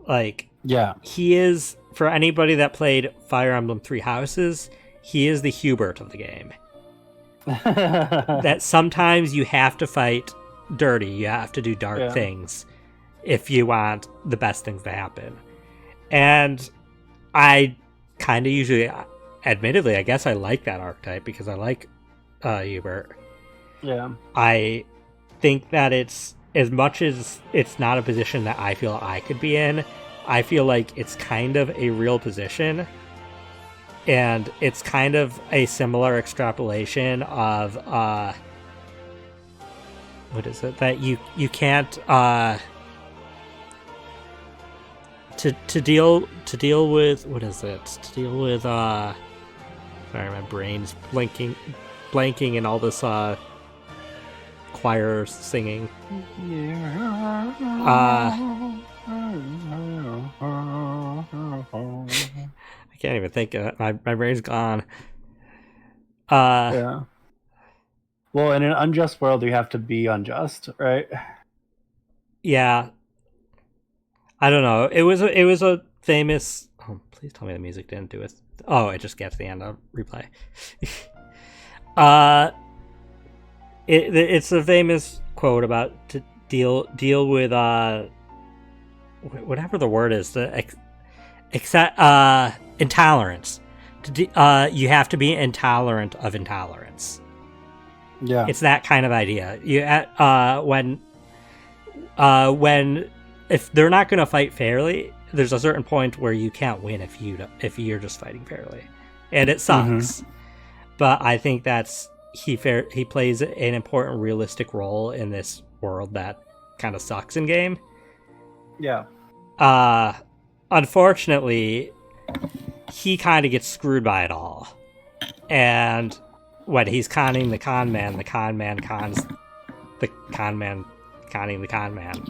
Like, yeah, he is, for anybody that played Fire Emblem Three Houses, he is the Hubert of the game. That sometimes you have to fight dirty, you have to do dark things if you want the best things to happen. And I kind of usually... Admittedly, I guess I like that archetype because I like Hubert. Yeah. I think that it's, as much as it's not a position that I feel I could be in, I feel like it's kind of a real position. And it's kind of a similar extrapolation of what is it? That you can't to deal with, what is it? To deal with sorry, my brain's blanking and all this choir singing. I can't even think of it. My brain's gone. Yeah. Well, in an unjust world, you have to be unjust, right? Yeah. I don't know. It was a famous. Oh, please tell me the music didn't do it. Oh, it just gets the end of replay. It's a famous quote about to deal with whatever the word is, intolerance. You have to be intolerant of intolerance. Yeah, it's that kind of idea. When if they're not going to fight fairly, there's a certain point where you can't win if you're just fighting fairly, and it sucks. But I think that's he plays an important realistic role in this world that kind of sucks in game. Yeah. Unfortunately, he kind of gets screwed by it all. And when he's conning the con man cons the con man conning the con man.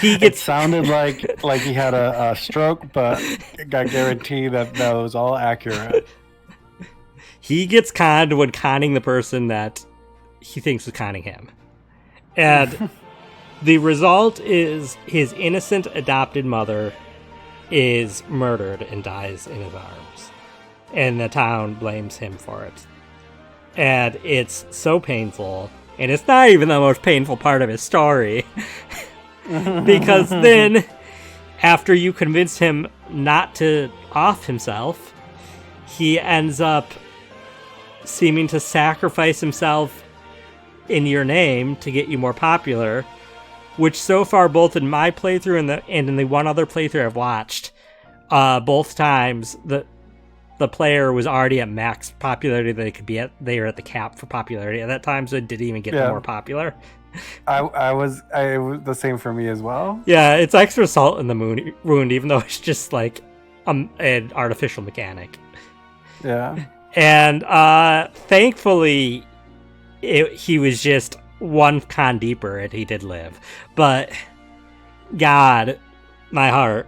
It sounded like he had a stroke, but I guarantee that was all accurate. He gets conned when conning the person that he thinks is conning him. And the result is his innocent adopted mother is murdered and dies in his arms. And the town blames him for it. And it's so painful. And it's not even the most painful part of his story. Because then, after you convince him not to off himself, he ends up seeming to sacrifice himself in your name to get you more popular. Which so far, both in my playthrough and in the one other playthrough I've watched, both times the player was already at max popularity that they could be at. They were at the cap for popularity at that time, so it didn't even get more popular. I was the same for me as well. Yeah, it's extra salt in the wound, even though it's just like an artificial mechanic. Yeah. And thankfully, he was just one con deeper and he did live. But God, my heart.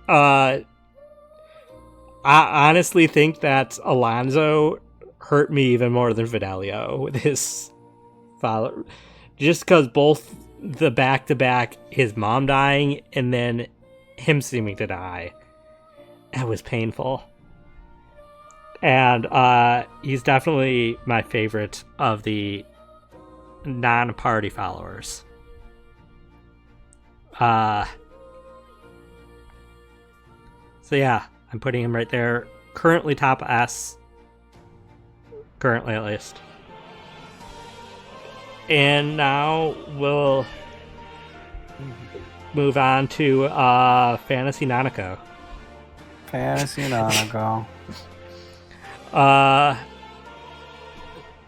I honestly think that Alonso hurt me even more than Fidelio with his father. Just because both the back-to-back, his mom dying, and then him seeming to die. That was painful. And he's definitely my favorite of the non-party followers. So yeah, I'm putting him right there. Currently top S. Currently, at least. And now we'll move on to Fantasy Nanako. Fantasy Nanako. I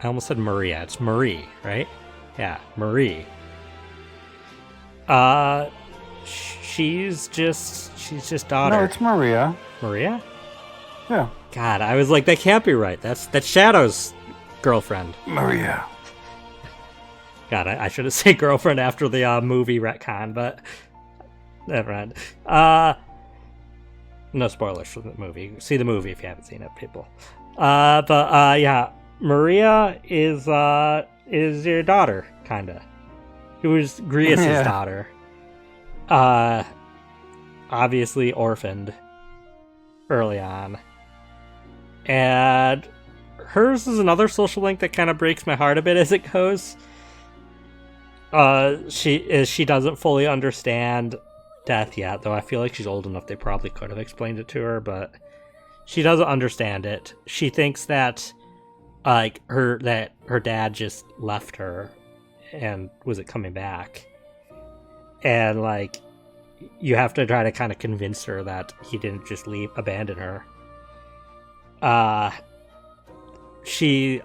almost said Maria. It's Marie, right? Yeah, Marie. She's just daughter. No, it's Maria. Maria? Yeah. God, I was like, that can't be right. That's Shadow's girlfriend. Maria. God, I should have said girlfriend after the movie retcon, but never mind. No spoilers for the movie. See the movie if you haven't seen it, people. Yeah, Maria is your daughter, kinda. It was Grius' daughter. Obviously orphaned early on. And hers is another social link that kind of breaks my heart a bit as it goes. She doesn't fully understand death yet, though I feel like she's old enough they probably could have explained it to her, but she doesn't understand it. She thinks that her dad just left her and wasn't coming back. And you have to try to kind of convince her that he didn't just abandon her. She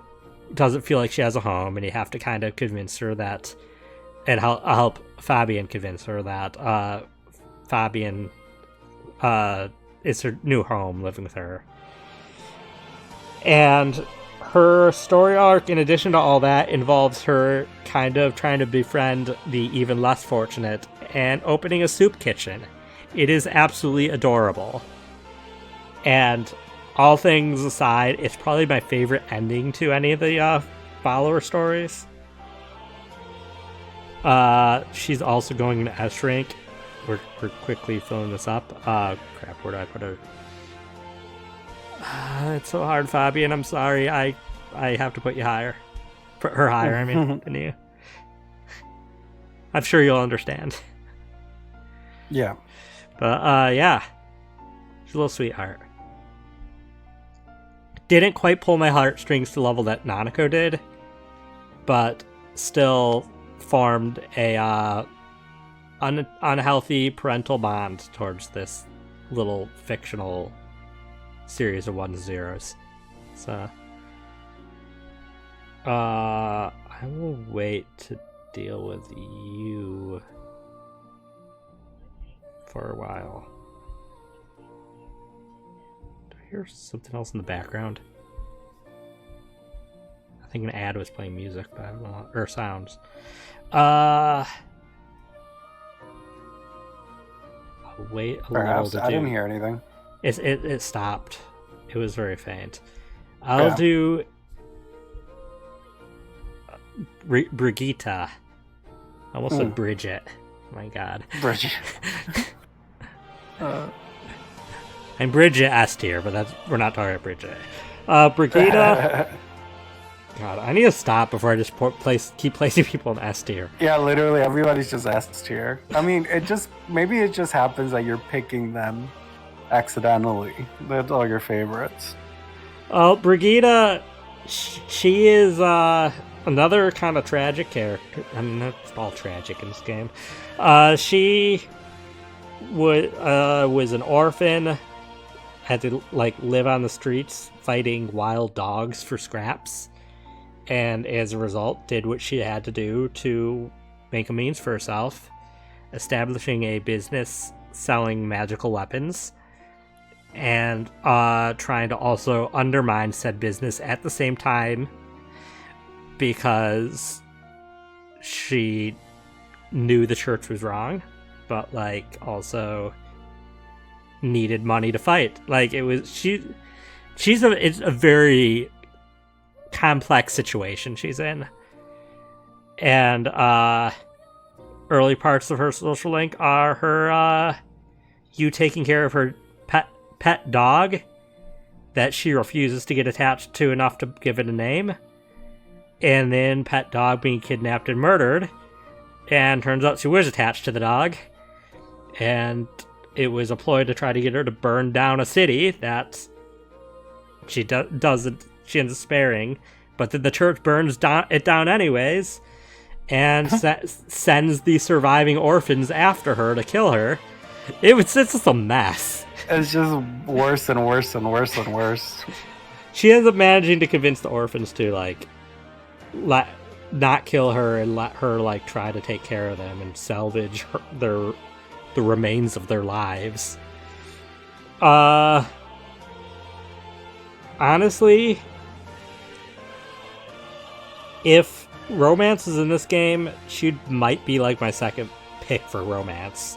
doesn't feel like she has a home, and you have to kind of convince her that, and I'll help Fabian convince her that Fabian is her new home, living with her. And her story arc, in addition to all that, involves her kind of trying to befriend the even less fortunate and opening a soup kitchen. It is absolutely adorable. And all things aside, it's probably my favorite ending to any of the follower stories. She's also going into S rank. We're quickly filling this up. Crap, where do I put her? It's so hard, Fabian. I'm sorry. I have to put you higher. Put her higher, I mean, than you. I'm sure you'll understand. Yeah. But, yeah. She's a little sweetheart. Didn't quite pull my heartstrings to the level that Nanako did, but still formed a unhealthy parental bond towards this little fictional series of 1-0s. So, I will wait to deal with you for a while. Do I hear something else in the background? I think an ad was playing music, but I don't know, or sounds. I'll wait a Perhaps. little to I didn't hear anything. It stopped. It was very faint. I'll do Brigitte. I almost said Bridget. My God. Bridget. I'm Bridget S tier, but we're not talking about Bridget. Brigitte. God, I need to stop before I just keep placing people in S tier. Yeah, literally everybody's just S tier. I mean, maybe it just happens that you're picking them accidentally. That's all your favorites. Oh, Brigitte, she is another kind of tragic character. I mean, it's all tragic in this game. She was an orphan, had to live on the streets fighting wild dogs for scraps, and as a result did what she had to do to make a means for herself, establishing a business selling magical weapons, and trying to also undermine said business at the same time because she knew the church was wrong, but also needed money to fight. It's a very complex situation she's in, and early parts of her social link are her you taking care of her pet dog that she refuses to get attached to enough to give it a name, and then pet dog being kidnapped and murdered, and turns out she was attached to the dog, and it was a ploy to try to get her to burn down a city that she doesn't. She ends up sparing, but then the church burns it down anyways, and sends the surviving orphans after her to kill her. It's just a mess. It's just worse and worse and worse and worse. She ends up managing to convince the orphans to not kill her and let her try to take care of them and salvage the remains of their lives. Honestly, if romance is in this game, she might be my second pick for romance.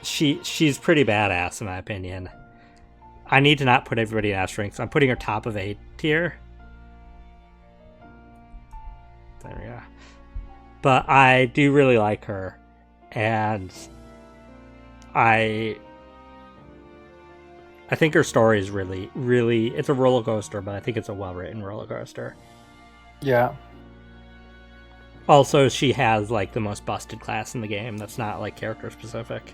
She's pretty badass in my opinion. I need to not put everybody in S ranks. I'm putting her top of A tier. There we go. But I do really like her, and I think her story is really, really, it's a roller coaster, but I think it's a well-written roller coaster. Yeah. Also, she has the most busted class in the game that's not character specific.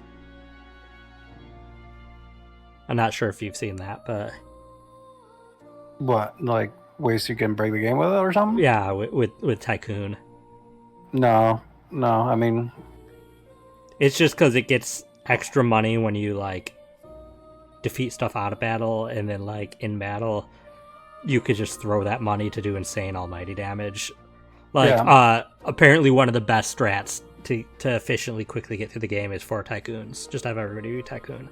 I'm not sure if you've seen that, but what, ways you can break the game with it or something? Yeah, with Tycoon. No. I mean, it's just because it gets extra money when you defeat stuff out of battle, and then in battle you could just throw that money to do insane almighty damage. Apparently one of the best strats to efficiently quickly get through the game is 4 Tycoons. Just have everybody do Tycoon.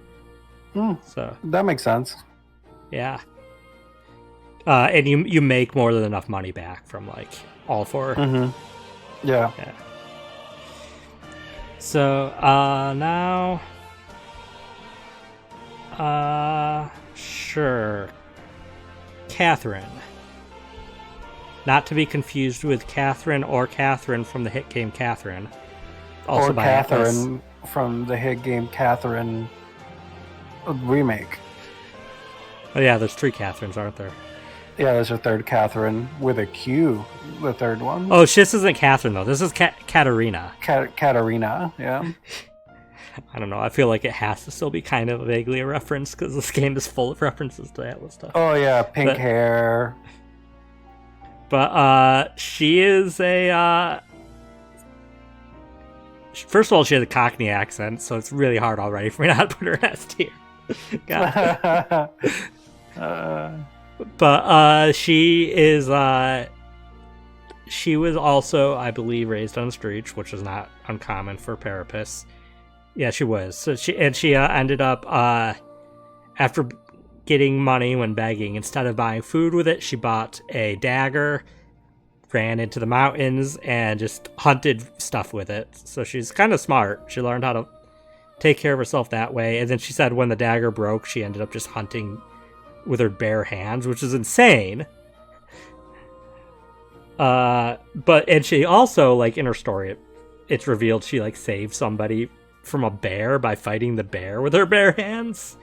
So that makes sense. Yeah. And you make more than enough money back from all 4. Mm-hmm. Yeah. So now sure. Catherine. Not to be confused with Catherine from the hit game Catherine. Also or by Catherine Atlas. From the hit game Catherine remake. Oh yeah, there's 3 Catherines, aren't there? Yeah, there's a third Catherine with a Q, the third one. Oh, this isn't Catherine though. This is Katarina. Katarina, yeah. I don't know. I feel like it has to still be kind of vaguely a reference because this game is full of references to Atlas stuff. Oh yeah, pink hair. But she is a. First of all, she has a Cockney accent, so it's really hard already for me not to put her in S tier. God. But she was also, I believe, raised on the streets, which is not uncommon for Parapus. Yeah, she was. So she ended up after getting money when begging, instead of buying food with it, she bought a dagger, ran into the mountains, and just hunted stuff with it. So she's kind of smart. She learned how to take care of herself that way. And then she said when the dagger broke, she ended up just hunting with her bare hands, which is insane. And she also, like, in her story, it's revealed she, like, saved somebody from a bear by fighting the bear with her bare hands.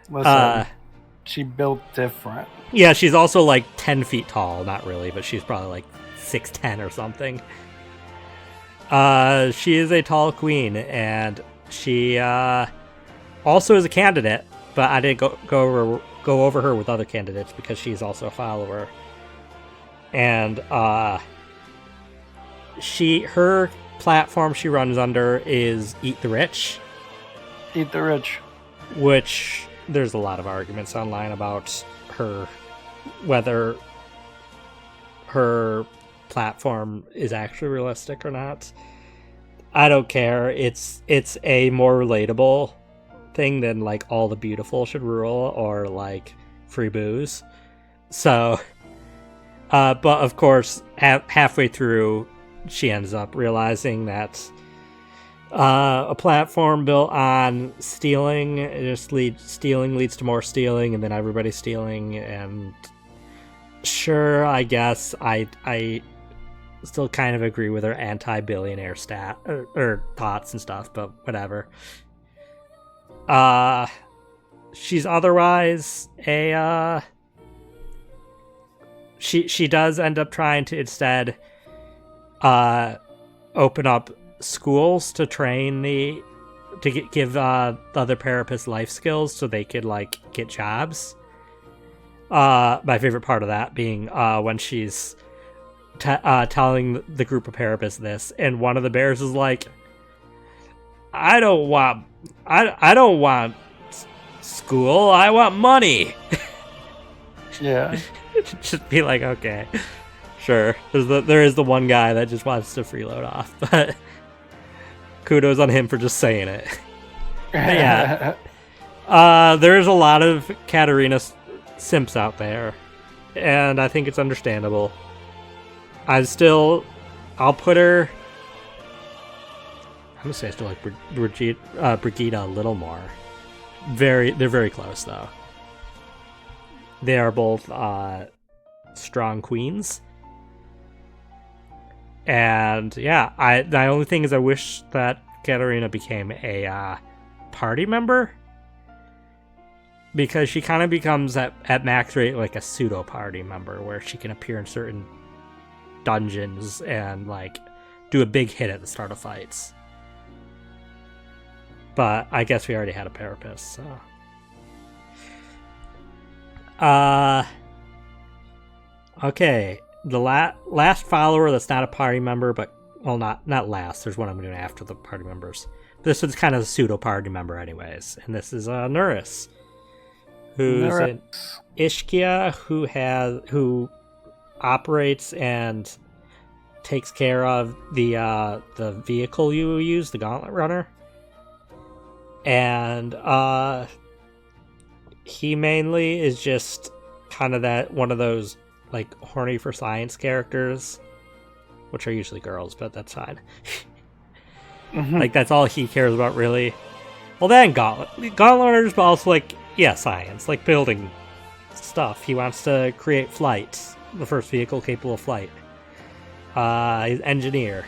Listen, she built different. Yeah, she's also like 10 feet tall. Not really, but she's probably like 6'10" or something. She is a tall queen, and she also is a candidate, but I didn't go over her with other candidates because she's also a follower. And her platform she runs under is Eat the Rich. Eat the Rich. Which there's a lot of arguments online about whether her platform is actually realistic or not. I don't care. It's a more relatable thing than like All the Beautiful Should Rule or like Free Booze. So, but of course, halfway through, she ends up realizing that a platform built on stealing leads to more stealing, and then everybody's stealing. And sure, I guess I still kind of agree with her anti-billionaire or thoughts and stuff, but whatever. She's otherwise she does end up trying to instead open up schools to train give the other Parapus life skills so they could like get jobs. My favorite part of that being when she's telling the group of Parapus this, and one of the bears is like, I don't want school, I want money. Yeah. Just be like, okay, sure. There is the one guy that just wants to freeload off, but kudos on him for just saying it. Yeah. There's a lot of Katarina simps out there, and I think it's understandable. I'll put her, I'm gonna say I still like Brigitte a little more. They're very close though. They are both strong queens. And yeah, the only thing is I wish that Katarina became a party member, because she kind of becomes at max rate like a pseudo party member where she can appear in certain dungeons and like do a big hit at the start of fights. But I guess we already had a Parapus, so okay, the last follower that's not a party member, but well, not last. There's one I'm doing after the party members. This one's kind of a pseudo party member, anyways, and this is Nuris, who's an Ishkia who operates and takes care of the vehicle you use, the Gauntlet Runner, and he mainly is just kind of that one of those like horny for science characters, which are usually girls, but that's fine. Mm-hmm. Like that's all he cares about, really. Well, then Gauntlet Runners, but also like science, like building stuff. He wants to create flights, the first vehicle capable of flight. He's an engineer,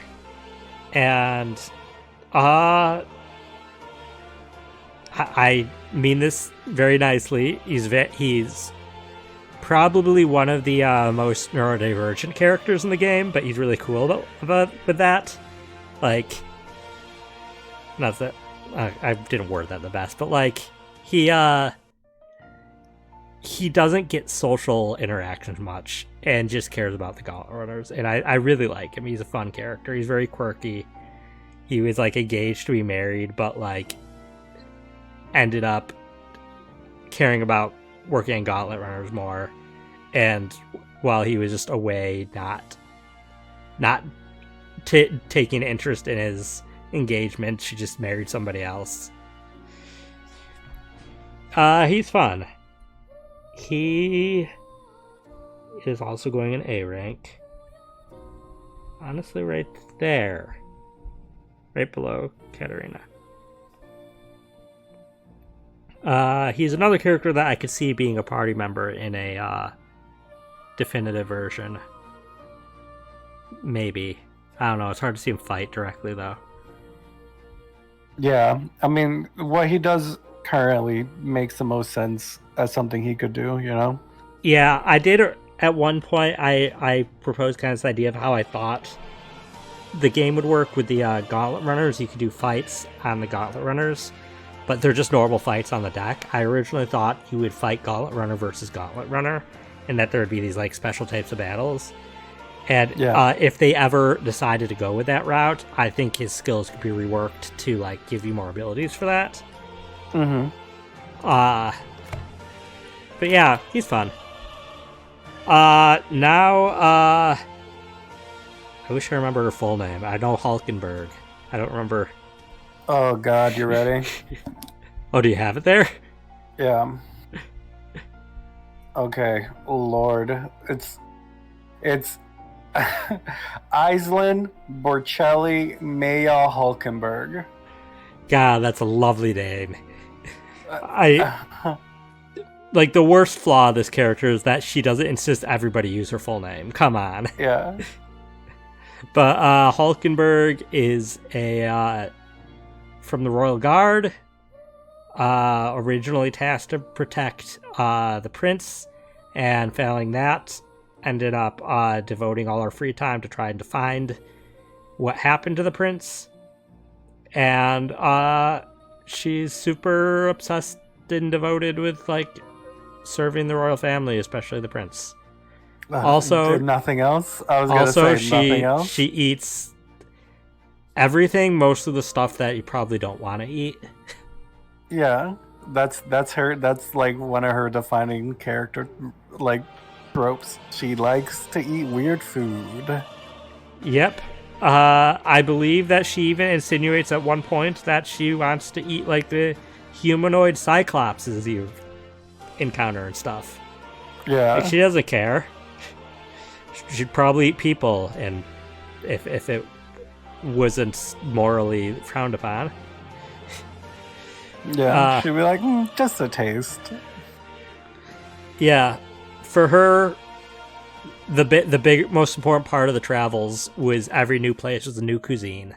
and I mean this very nicely. He's probably one of the most neurodivergent characters in the game, but he's really cool about with that. Like, not that I didn't word that the best, but like he doesn't get social interactions much and just cares about the Gauntlet Runners, and I really like him. He's a fun character. He's very quirky. He was like engaged to be married, but like ended up caring about working in Gauntlet Runners more, and while he was just away, not taking interest in his engagement, she just married somebody else. He's fun. He is also going in A rank. Honestly, right there. Right below Katarina. He's another character that I could see being a party member in a definitive version. Maybe. I don't know. It's hard to see him fight directly, though. Yeah, I mean, what he does currently makes the most sense as something he could do, you know? Yeah, I did at one point. I proposed kind of this idea of how I thought the game would work with the Gauntlet Runners. You could do fights on the Gauntlet Runners, but they're just normal fights on the deck. I originally thought you would fight Gauntlet Runner versus Gauntlet Runner, and that there would be these like special types of battles. And if they ever decided to go with that route, I think his skills could be reworked to like give you more abilities for that. Mm-hmm. But yeah, he's fun. Now, I wish I remember her full name. I know Hulkenberg. I don't remember. Oh God, you ready? Oh, do you have it there? Yeah. Okay, Lord, it's Iselin Borcelli Maya Hulkenberg. God, that's a lovely name. Like, the worst flaw of this character is that she doesn't insist everybody use her full name. Come on. Yeah. But Hulkenberg is from the Royal Guard, originally tasked to protect the prince, and failing that, ended up devoting all her free time to trying to find what happened to the prince. And she's super obsessed and devoted with like serving the royal family, especially the prince. Also, nothing else. I was gonna say nothing else. She eats everything, most of the stuff that you probably don't want to eat. Yeah, that's her. That's like one of her defining character like tropes. She likes to eat weird food. Yep. I believe that she even insinuates at one point that she wants to eat like the humanoid cyclopses you encounter and stuff. Yeah. Like, she doesn't care. She'd probably eat people, and if it wasn't morally frowned upon. Yeah, she'd be like, just a taste. Yeah, for her, the big most important part of the travels was every new place was a new cuisine,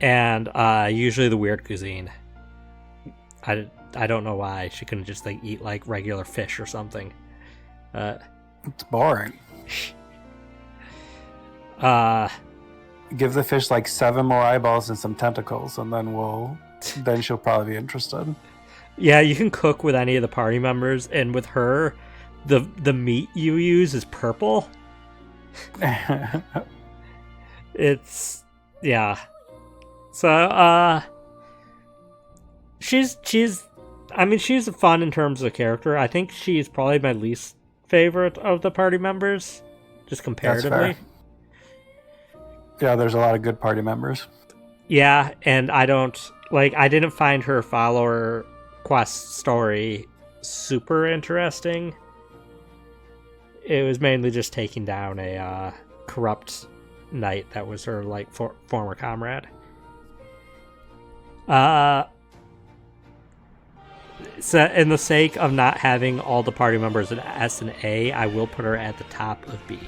and usually the weird cuisine. I don't know why she couldn't just like eat like regular fish or something. It's boring. Give the fish like 7 more eyeballs and some tentacles, and then she'll probably be interested. Yeah, you can cook with any of the party members, and with her, the meat you use is purple. It's yeah. So she's fun in terms of character. I think she's probably my least favorite of the party members, just comparatively. Yeah, there's a lot of good party members. Yeah, and I didn't find her follower quest story super interesting. It was mainly just taking down a corrupt knight that was her like former comrade. So, in the sake of not having all the party members in S and A, I will put her at the top of B.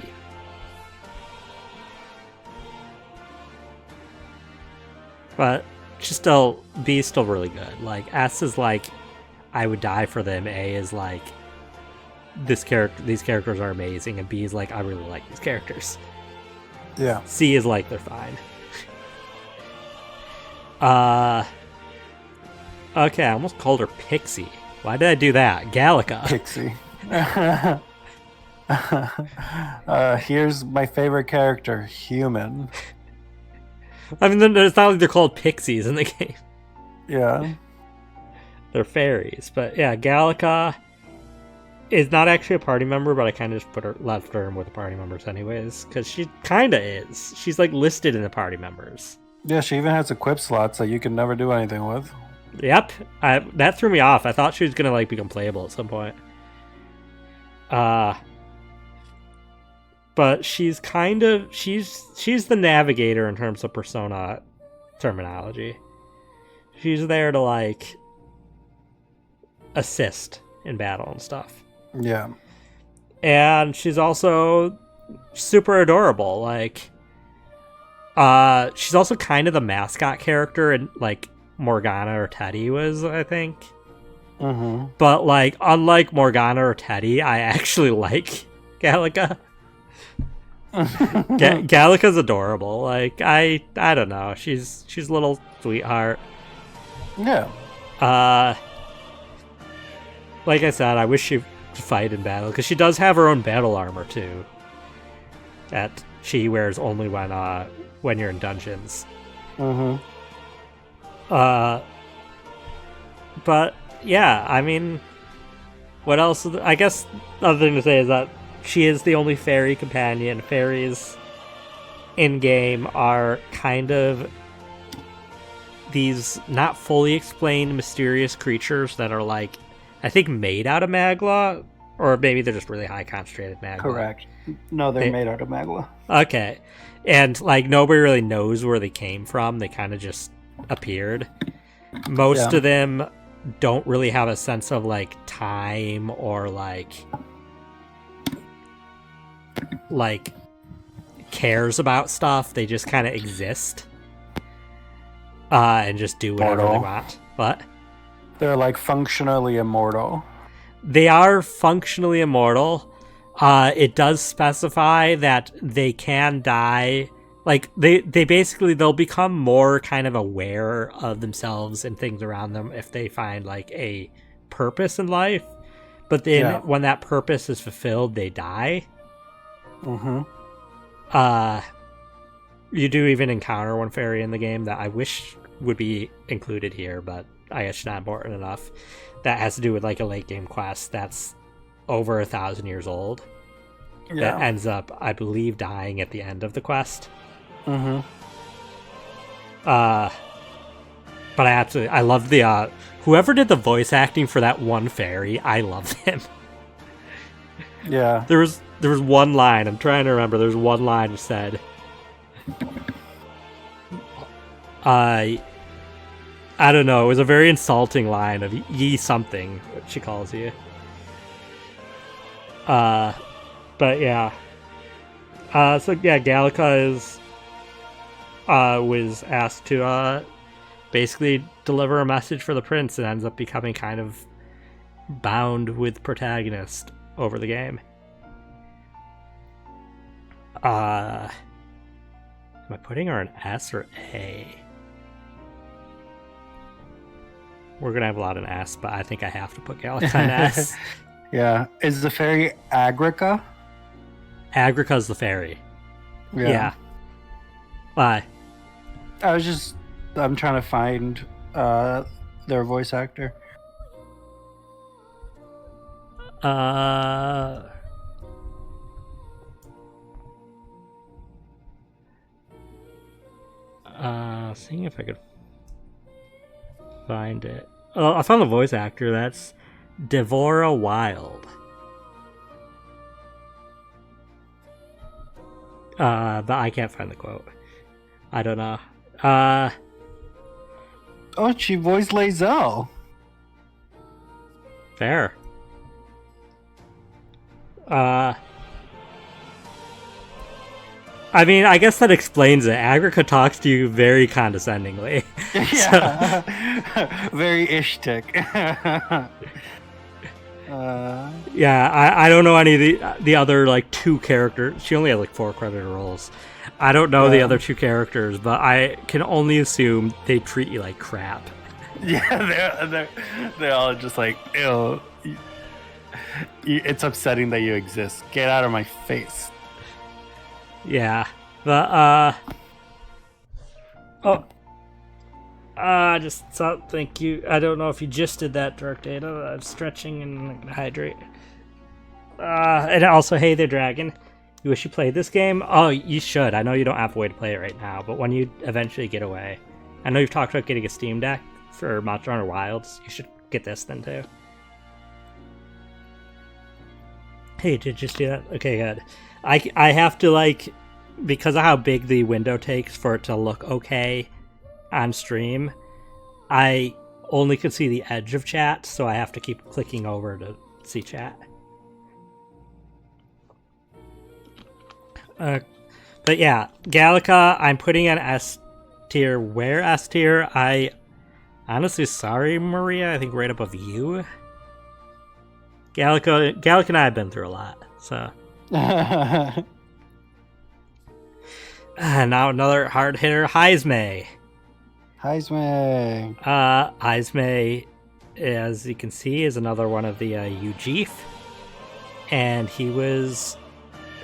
But B is still really good. Like, S is like, I would die for them. A is like, these characters are amazing, and B is like, I really like these characters. Yeah. C is like, they're fine. Okay, I almost called her Pixie. Why did I do that? Gallica. Pixie. Here's my favorite character, Human. I mean, it's not like they're called pixies in the game. Yeah. They're fairies. But yeah, Gallica is not actually a party member, but I kind of just left her in with the party members anyways, because she kind of is. She's like listed in the party members. Yeah, she even has equip slots that you can never do anything with. Yep, that threw me off. I thought she was gonna like become playable at some point. But she's she's the navigator in terms of Persona terminology. She's there to like assist in battle and stuff. Yeah. And she's also super adorable. Like, she's also kind of the mascot character in like Morgana or Teddy was, I think. Mm-hmm. But like, unlike Morgana or Teddy, I actually like Gallica. Gallica's adorable. Like, I don't know. She's a little sweetheart. Yeah. Like I said, I wish she fight in battle, because she does have her own battle armor too that she wears only when you're in dungeons. But yeah, I mean, what else? I guess the other thing to say is that she is the only fairy companion. Fairies in game are kind of these not fully explained mysterious creatures that are like, I think, made out of magla, or maybe they're just really high concentrated magla. Correct. No, they're made out of magla. Okay. And like nobody really knows where they came from. They kind of just appeared. Most of them don't really have a sense of like time or like cares about stuff. They just kind of exist. And just do whatever they want. What? They're like functionally immortal. They are functionally immortal. It does specify that they can die. Like they basically, they'll become more kind of aware of themselves and things around them if they find like a purpose in life. But then when that purpose is fulfilled, they die. You do even encounter one fairy in the game that I wish would be included here, but I guess it's not important enough. That has to do with like a late game quest that's over 1,000 years old. That ends up, I believe, dying at the end of the quest. But I love the whoever did the voice acting for that one fairy. I loved him. Yeah. There was one line, I'm trying to remember. There's one line that said, I don't know, it was a very insulting line of ye something, what she calls you. But yeah. So yeah, Gallica was asked to basically deliver a message for the prince, and ends up becoming kind of bound with protagonist over the game. Am I putting her an S or A? We're gonna have a lot of S, but I think I have to put Gallica an S. Yeah. Is the fairy Agrica? Agrica's the fairy. Yeah. Why? I'm trying to find their voice actor. Seeing if I could find it. Oh, I found the voice actor. That's Devora Wild. But I can't find the quote. I don't know. Oh, she voiced Lae'zel. Fair. I mean, I guess that explains it. Agrica talks to you very condescendingly. Yeah. Very Ishtik. Yeah, I don't know any of the other like two characters. She only had like 4 credited roles. I don't know the other 2 characters, but I can only assume they treat you like crap. Yeah, they're all just like, ew. It's upsetting that you exist. Get out of my face. Yeah, but Thank you. I don't know if you just did that, Dark Data. I'm stretching and hydrate. And also, hey there, Dragon. You wish you played this game? Oh, you should. I know you don't have a way to play it right now, but when you eventually get away, I know you've talked about getting a Steam Deck for Monster Hunter Wilds. You should get this then too. Hey, did you just do that? Okay, good. I have to, like, because of how big the window takes for it to look okay on stream, I only can see the edge of chat, so I have to keep clicking over to see chat. But yeah, Gallica, I'm putting an S tier. Where S tier? I honestly, sorry, Maria, I think right above you. Gallica and I have been through a lot, so. Now another hard hitter, Heismay. Heismay, as you can see, is another one of the UGF. And he was...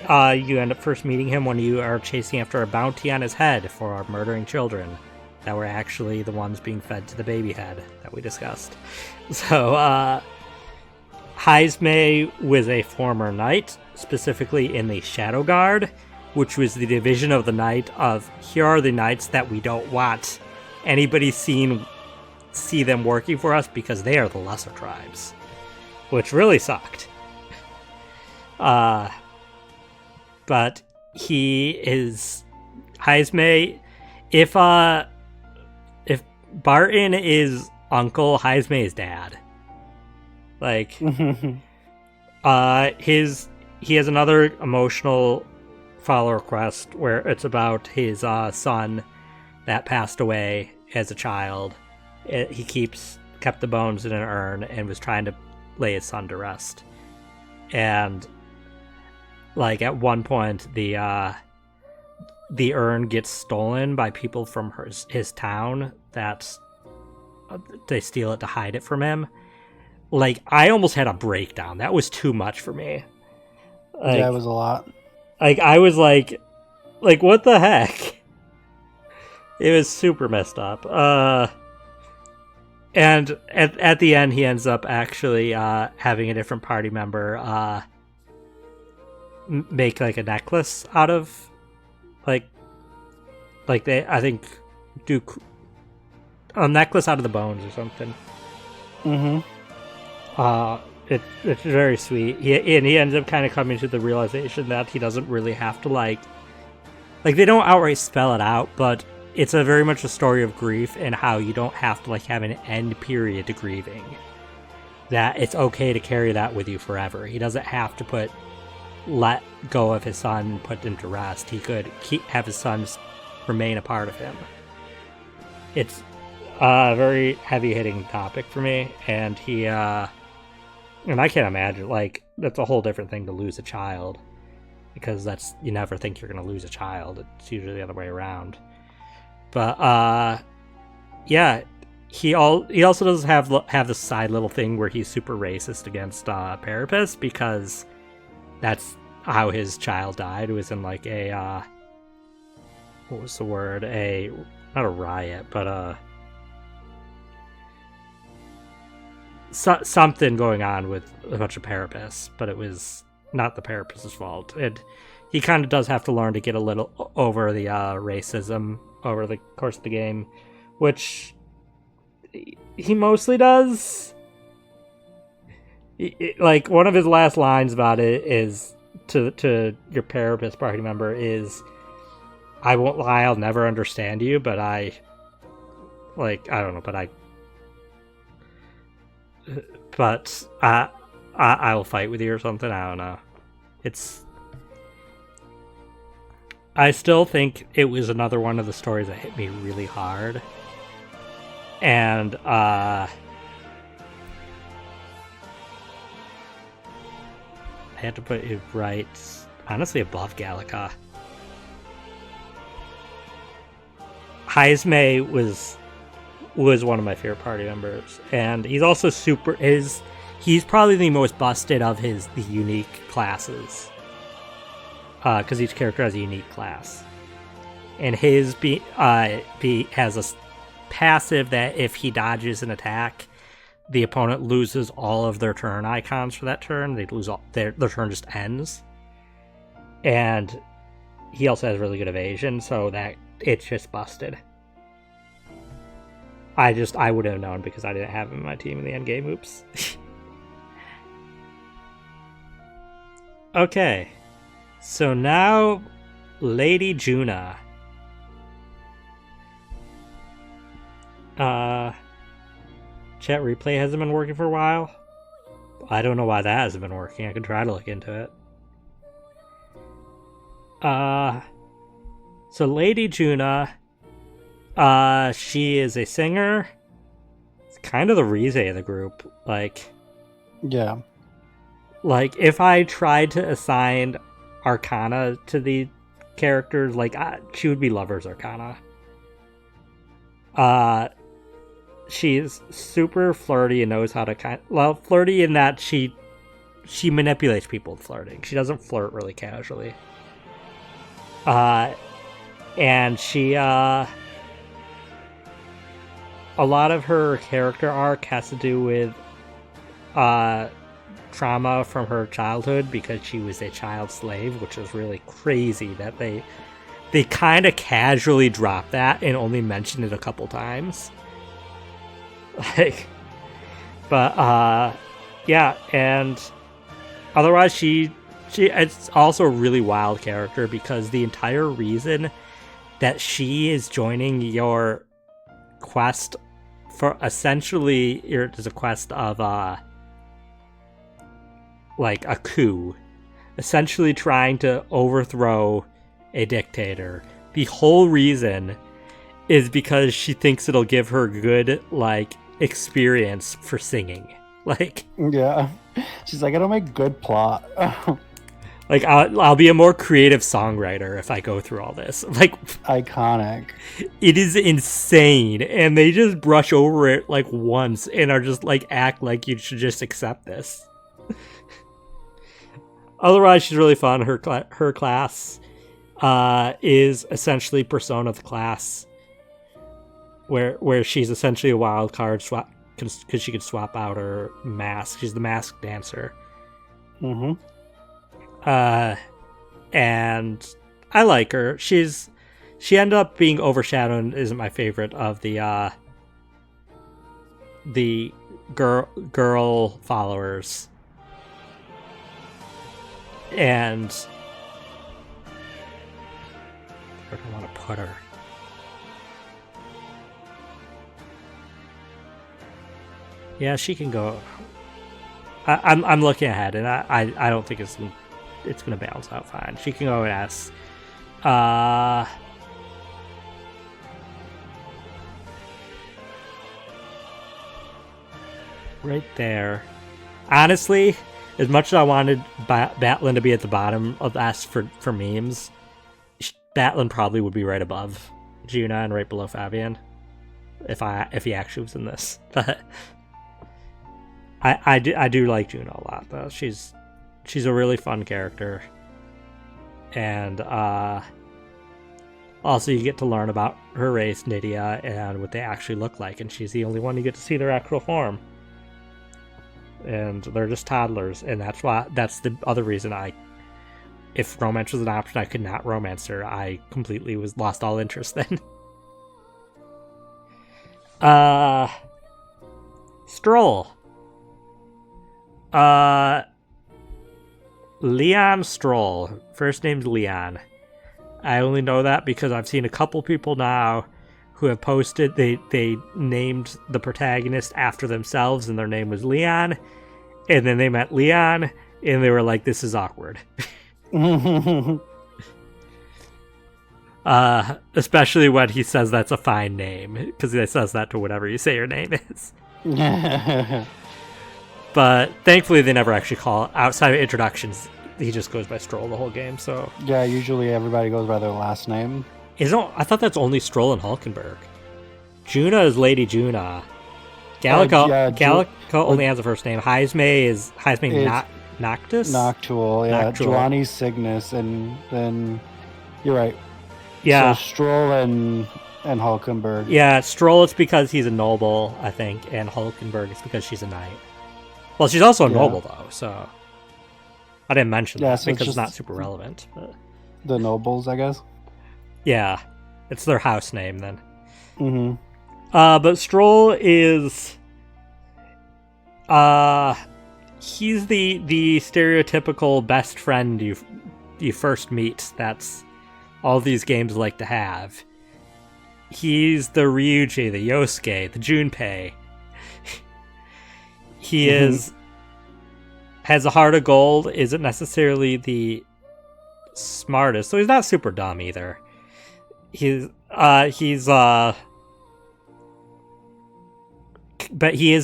you end up first meeting him when you are chasing after a bounty on his head for murdering children that were actually the ones being fed to the baby head that we discussed. So, Heismay was a former knight, specifically in the Shadow Guard, which was the division of the knight of, here are the knights that we don't want anybody see them working for us because they are the lesser tribes, which really sucked. But he is Heismay. If Barton is uncle, Heismay is dad. Like, he has another emotional follower quest where it's about his son that passed away as a child. He kept the bones in an urn and was trying to lay his son to rest. And like at one point, the urn gets stolen by people from his town. They steal it to hide it from him. Like, I almost had a breakdown. That was too much for me. Like, yeah, it was a lot. Like, I was like, what the heck? It was super messed up. And at the end, he ends up actually having a different party member make like a necklace out of, like they, I think, do a necklace out of the bones or something. Mm-hmm. It's very sweet. He ends up kind of coming to the realization that he doesn't really have to like they don't outright spell it out, but it's a very much a story of grief and how you don't have to like have an end period to grieving. That it's okay to carry that with you forever. He doesn't have to let go of his son, put him to rest. He could have his son remain a part of him. It's a very heavy-hitting topic for me, and he and I can't imagine, like, that's a whole different thing to lose a child, because you never think you're going to lose a child. It's usually the other way around. But yeah, he also does have this side little thing where he's super racist against Parapus, because that's how his child died. It was in like a what was the word? Not a riot, but something going on with a bunch of Parapus, but it was not the Parapus' fault. He kind of does have to learn to get a little over the racism over the course of the game, which he mostly does. Like, one of his last lines about it is to your Parapus party member is, "I won't lie, I'll never understand you, but I don't know, but I will fight with you," or something. I don't know. I still think it was another one of the stories that hit me really hard. And I had to put it right, honestly, above Gallica. Heismay was one of my favorite party members, and he's also he's probably the most busted of the unique classes, because each character has a unique class, and his has passive that if he dodges an attack, the opponent loses all of their turn icons for that turn. They lose all their turn just ends. And he also has really good evasion, so that it's just busted. I would have known because I didn't have him in my team in the end game. Oops. Okay. So now Lady Juna. Chat replay hasn't been working for a while. I don't know why that hasn't been working. I could try to look into it. So Lady Juna, she is a singer. It's kind of the Rize of the group. Yeah. Like, if I tried to assign Arcana to the characters, she would be Lover's Arcana. She's super flirty and knows how to flirty in that she manipulates people with flirting. She doesn't flirt really casually. And she, a lot of her character arc has to do with, trauma from her childhood because she was a child slave, which is really crazy that they kind of casually dropped that and only mentioned it a couple times. Yeah, and otherwise it's also a really wild character because the entire reason that she is joining your quest for essentially there's a quest of a coup, essentially trying to overthrow a dictator. The whole reason is because she thinks it'll give her good experience for singing. Yeah, she's like, it'll make good plot. I'll be a more creative songwriter if I go through all this. Iconic. It is insane, and they just brush over it once and are just act like you should just accept this. Otherwise, she's really fun. Her class is essentially Persona the class, where she's essentially a wild card swap because she could swap out her mask. She's the mask dancer. Mm-hmm. And I like her. She ended up being overshadowed and isn't my favorite of the girl followers. And where do I want to put her? Yeah, she can go. I'm looking ahead, and I don't think it's gonna balance out fine. She can go and S. Right there. Honestly, as much as I wanted Batlin to be at the bottom of S for memes, Batlin probably would be right above Juna and right below Fabian if he actually was in this. But I do like Juna a lot though. She's a really fun character, and also you get to learn about her race, Nydia, and what they actually look like, and she's the only one you get to see their actual form. And they're just toddlers, and that's the other reason if romance was an option, I could not romance her. I completely lost all interest then. Stroll. Leon Stroll. First name's Leon. I only know that because I've seen a couple people now who have posted they named the protagonist after themselves and their name was Leon, and then they met Leon and they were like, this is awkward. Especially when he says that's a fine name, because he says that to whatever you say your name is. But thankfully they never actually call, outside of introductions, he just goes by Stroll the whole game. So yeah, usually everybody goes by their last name. I thought that's only Stroll and Hulkenberg. Juna is Lady Juna. Gallico only has a first name. Heisme is Noctis? Noctual, yeah. Juani's Cygnus, and then you're right. Yeah. So Stroll and And Hulkenberg. Yeah, Stroll is because he's a noble, I think, and Hulkenberg is because she's a knight. Well, she's also a noble, though, so... I didn't mention that so because it's not super relevant. But... The nobles, I guess? Yeah, it's their house name, then. Mm-hmm. But Stroll is... he's the stereotypical best friend you first meet. That's all these games like to have. He's the Ryuji, the Yosuke, the Junpei. He has a heart of gold, isn't necessarily the smartest, so he's not super dumb either. But he is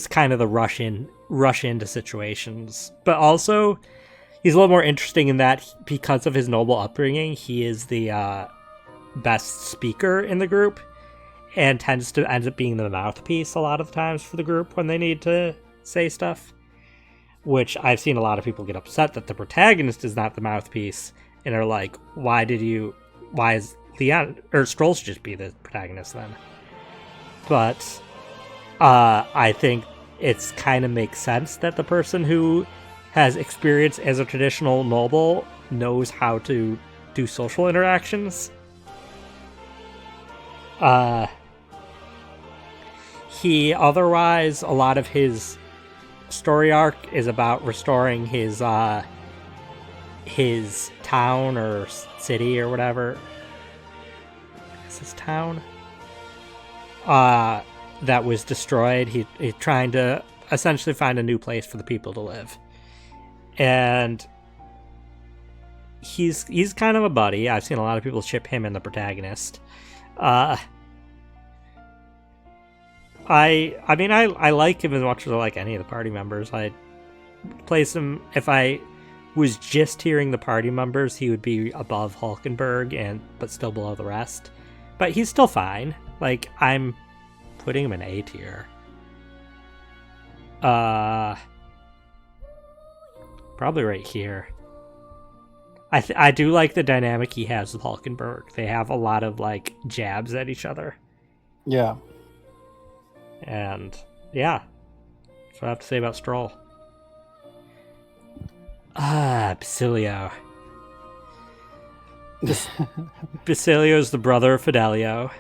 kind of the rush into situations. But also, he's a little more interesting in that because of his noble upbringing, he is the best speaker in the group and tends to end up being the mouthpiece a lot of the times for the group when they need to say stuff. Which I've seen a lot of people get upset that the protagonist is not the mouthpiece and are like, why is Leon or Stroll should just be the protagonist then? But I think it's kind of makes sense that the person who has experience as a traditional noble knows how to do social interactions. He otherwise, a lot of his story arc is about restoring his town or city or whatever. Is his town? That was destroyed. He's trying to essentially find a new place for the people to live. And he's kind of a buddy. I've seen a lot of people ship him and the protagonist. I mean, I like him as much as I like any of the party members. I'd place him, if I was just hearing the party members, he would be above Hulkenberg, but still below the rest. But he's still fine. Like, I'm putting him in A tier. Probably right here. I do like the dynamic he has with Hulkenberg. They have a lot of, like, jabs at each other. Yeah. And, yeah. That's what I have to say about Stroll. Basilio. Basilio's the brother of Fidelio.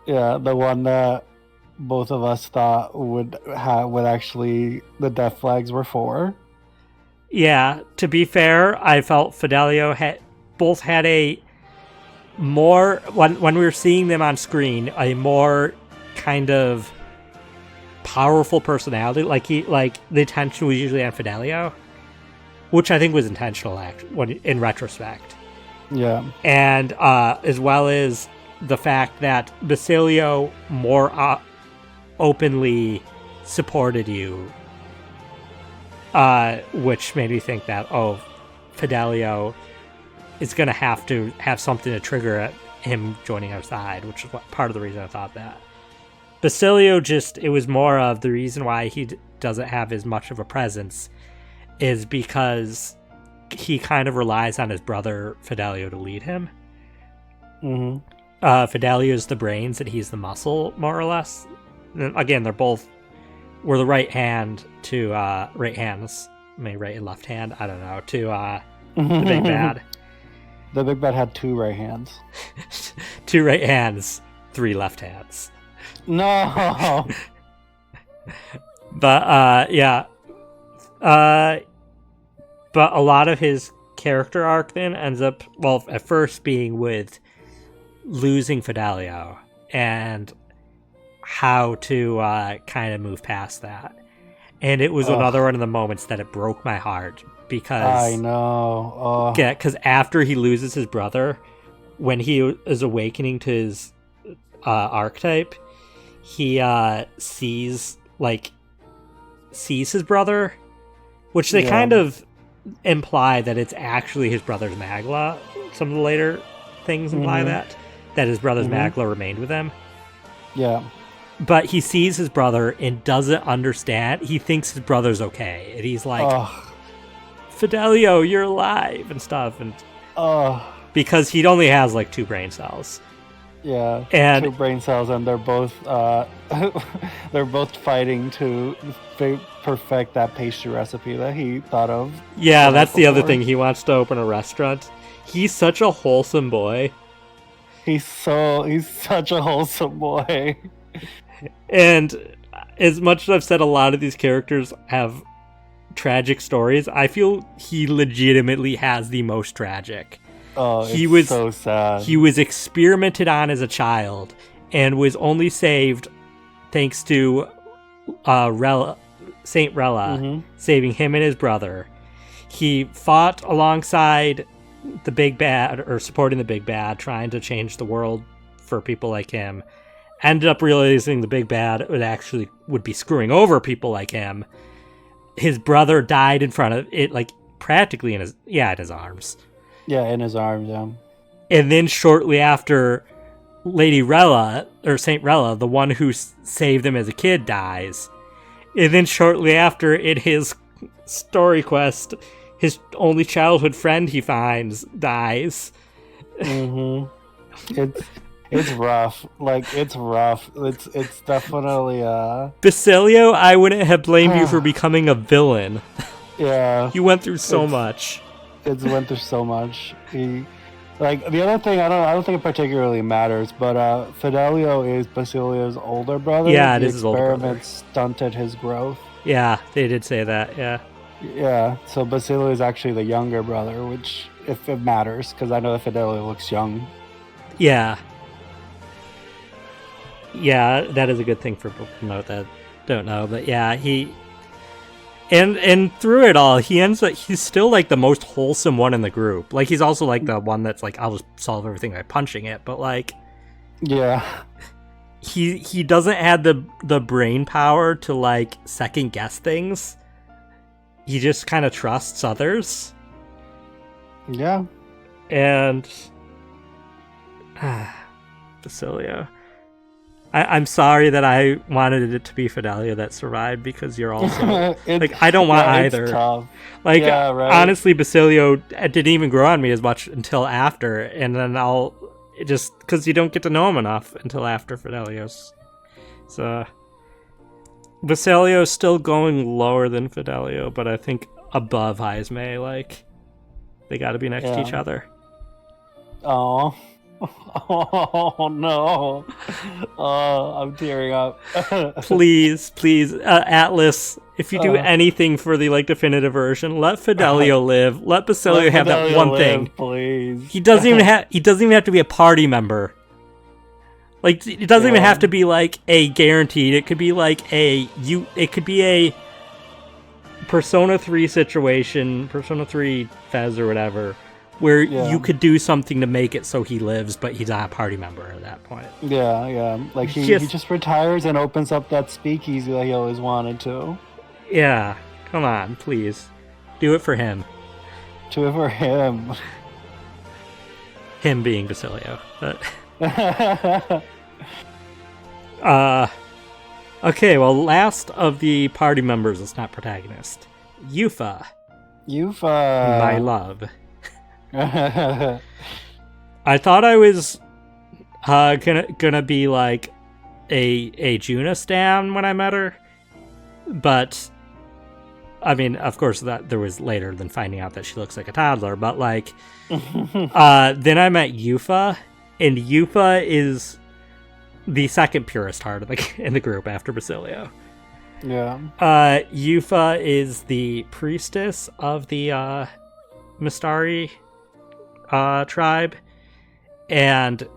Yeah, the one that both of us thought would actually the death flags were for. Yeah, to be fair, I felt Fidelio had a more, when we were seeing them on screen, a more kind of powerful personality. Like the attention was usually on Fidelio, which I think was intentional in retrospect. Yeah. And as well as the fact that Basilio more openly supported you, which made me think that, Fidelio is going to have something to trigger at him joining our side, which is part of the reason I thought that. Basilio it was more of the reason why he doesn't have as much of a presence is because he kind of relies on his brother Fidelio to lead him. Mm-hmm. Fidelio is the brains and he's the muscle, more or less. And again, we're the right hands, right and left hand, I don't know, to the big bad. The big bad had 2 right hands. 2 right hands, 3 left hands. No. But yeah. But a lot of his character arc then ends up, at first being with losing Fidelio and how to kind of move past that. And it was another one of the moments that it broke my heart because I know. Yeah, because after he loses his brother, when he is awakening to his archetype, he sees his brother, which they kind of imply that it's actually his brother's Magla. Some of the later things imply that his brother's Magla remained with him. Yeah. But he sees his brother and doesn't understand. He thinks his brother's okay. And he's like, Fidelio, you're alive and stuff. And because he only has 2 brain cells. Yeah, And 2 brain cells, and they're both they're both fighting to perfect that pastry recipe that he thought of. yeah, the night that's the other before. thing. He wants to open a restaurant. He's such a wholesome boy. He's such a wholesome boy. And as much as I've said a lot of these characters have tragic stories, I feel he legitimately has the most tragic. Oh, He it's was so sad. He was experimented on as a child and was only saved thanks to Saint Rella saving him and his brother. He fought alongside the big bad, or supporting the big bad, trying to change the world for people like him. Ended up realizing the big bad would be screwing over people like him. His brother died in front of it, like practically in his arms. Yeah, in his arms, yeah. And then shortly after, Lady Rella, or Saint Rella, the one who saved him as a kid, dies. And then shortly after, in his story quest, his only childhood friend he finds dies. It's rough. Like, it's rough. It's definitely Basilio, I wouldn't have blamed you for becoming a villain. Yeah. You went through so much. It's went through so much. Like, the other thing, I don't think it particularly matters, but Fidelio is Basilio's older brother. Yeah, it is his older brother. The experiment stunted his growth. Yeah, they did say that, yeah. Yeah, so Basilio is actually the younger brother, which, if it matters, because I know that Fidelio looks young. Yeah. Yeah, that is a good thing for people to note that don't know, but yeah, he... And through it all, he's still like the most wholesome one in the group. Like, he's also like the one that's like, I'll just solve everything by punching it, but like... Yeah. He doesn't have the brain power to like second guess things. He just kind of trusts others. Yeah. And Basilio. I'm sorry that I wanted it to be Fidelio that survived, because you're also like, I don't want either. Tough. Like, yeah, right. Honestly, Basilio didn't even grow on me as much until after, and then just because you don't get to know him enough until after Fidelio's. So Basilio's still going lower than Fidelio, but I think above Jaime. Like, they got to be next to each other. Oh. Oh no! I'm tearing up. please, Atlas, if you do anything for the like definitive version, let Fidelio live. Let Basilio have that one thing, please. He doesn't even have to be a party member. Like, it doesn't even have to be like a guaranteed. It could be like it could be a Persona 3 situation, Persona 3 Fez or whatever, where you could do something to make it so he lives, but he's not a party member at that point. Yeah. Like, he just retires and opens up that speakeasy that he always wanted to. Yeah, come on, please. Do it for him. Do it for him. Him being Basilio. But... okay, well, last of the party members that's not protagonist. Yufa. My love. I thought I was gonna be like a Juna stan when I met her, but I mean, of course, that there was later than finding out that she looks like a toddler. But like, then I met Yufa, and Yufa is the second purest heart in the group after Basilio. Yeah. Yufa is the priestess of the Mistari tribe, and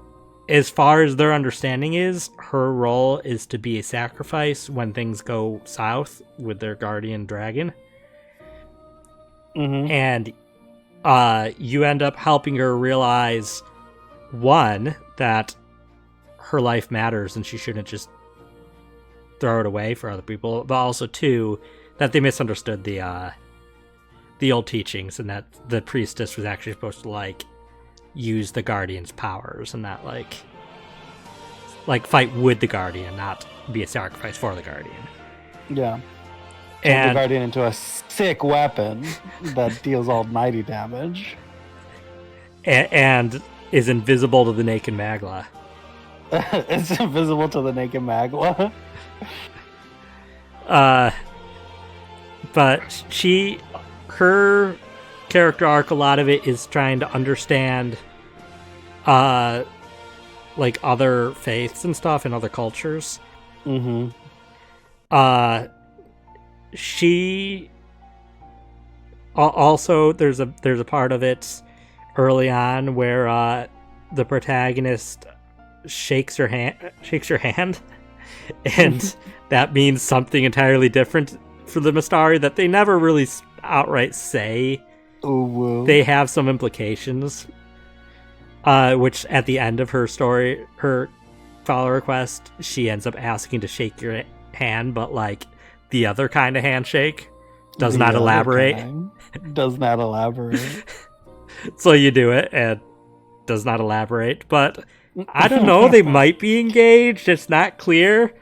as far as their understanding is, her role is to be a sacrifice when things go south with their guardian dragon. And you end up helping her realize, one, that her life matters and she shouldn't just throw it away for other people, but also two, that they misunderstood the old teachings, and that the priestess was actually supposed to like use the guardian's powers and not like fight with the guardian, not be a sacrifice for the guardian. Yeah. Turn the guardian into a sick weapon that deals almighty damage. And is invisible to the naked Magla. It's invisible to the naked magma. But her character arc, a lot of it is trying to understand, like other faiths and stuff and other cultures. Mm-hmm. She also there's a part of it early on where the protagonist shakes her hand, and that means something entirely different for the Mistari that they never really outright say. Oh, whoa. They have some implications, which at the end of her story, her follow quest, she ends up asking to shake your hand, but like the other kind of handshake. Does not elaborate. So you do it and does not elaborate, but I don't know, they might be engaged. It's not clear.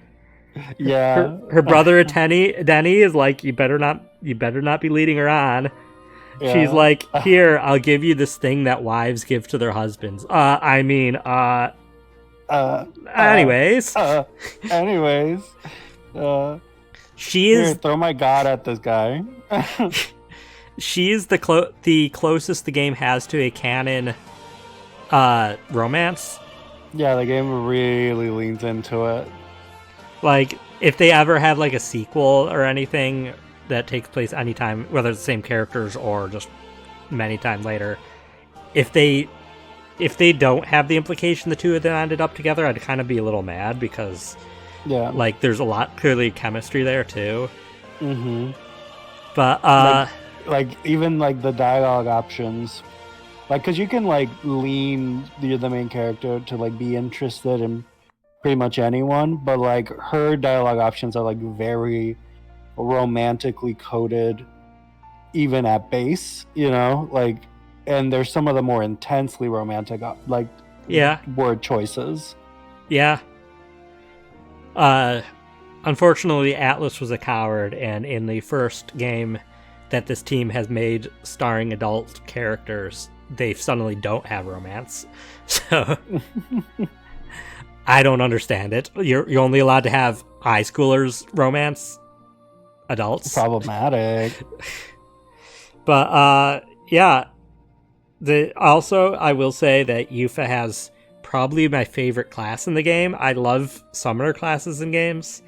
Yeah. Her brother Denny is like, you better not be leading her on. Yeah. She's like, here, I'll give you this thing that wives give to their husbands. Anyways. She is. Here, throw my god at this guy. She is the closest the game has to a canon romance. Yeah, the game really leans into it. Like, if they ever have like a sequel or anything that takes place anytime, whether it's the same characters or just many times later, if they don't have the implication the two of them ended up together, I'd kind of be a little mad because, yeah, like there's a lot clearly chemistry there too. Mm-hmm. But like even like the dialogue options, like because you can like lean the main character to like be interested in pretty much anyone, but like her dialogue options are like very romantically coded, even at base, you know, like, and there's some of the more intensely romantic like word choices. Yeah. Unfortunately, Atlas was a coward, and in the first game that this team has made starring adult characters, they suddenly don't have romance. So I don't understand it. You're only allowed to have high schoolers romance adults. Problematic. But yeah. Also, I will say that Yufa has probably my favorite class in the game. I love summoner classes in games.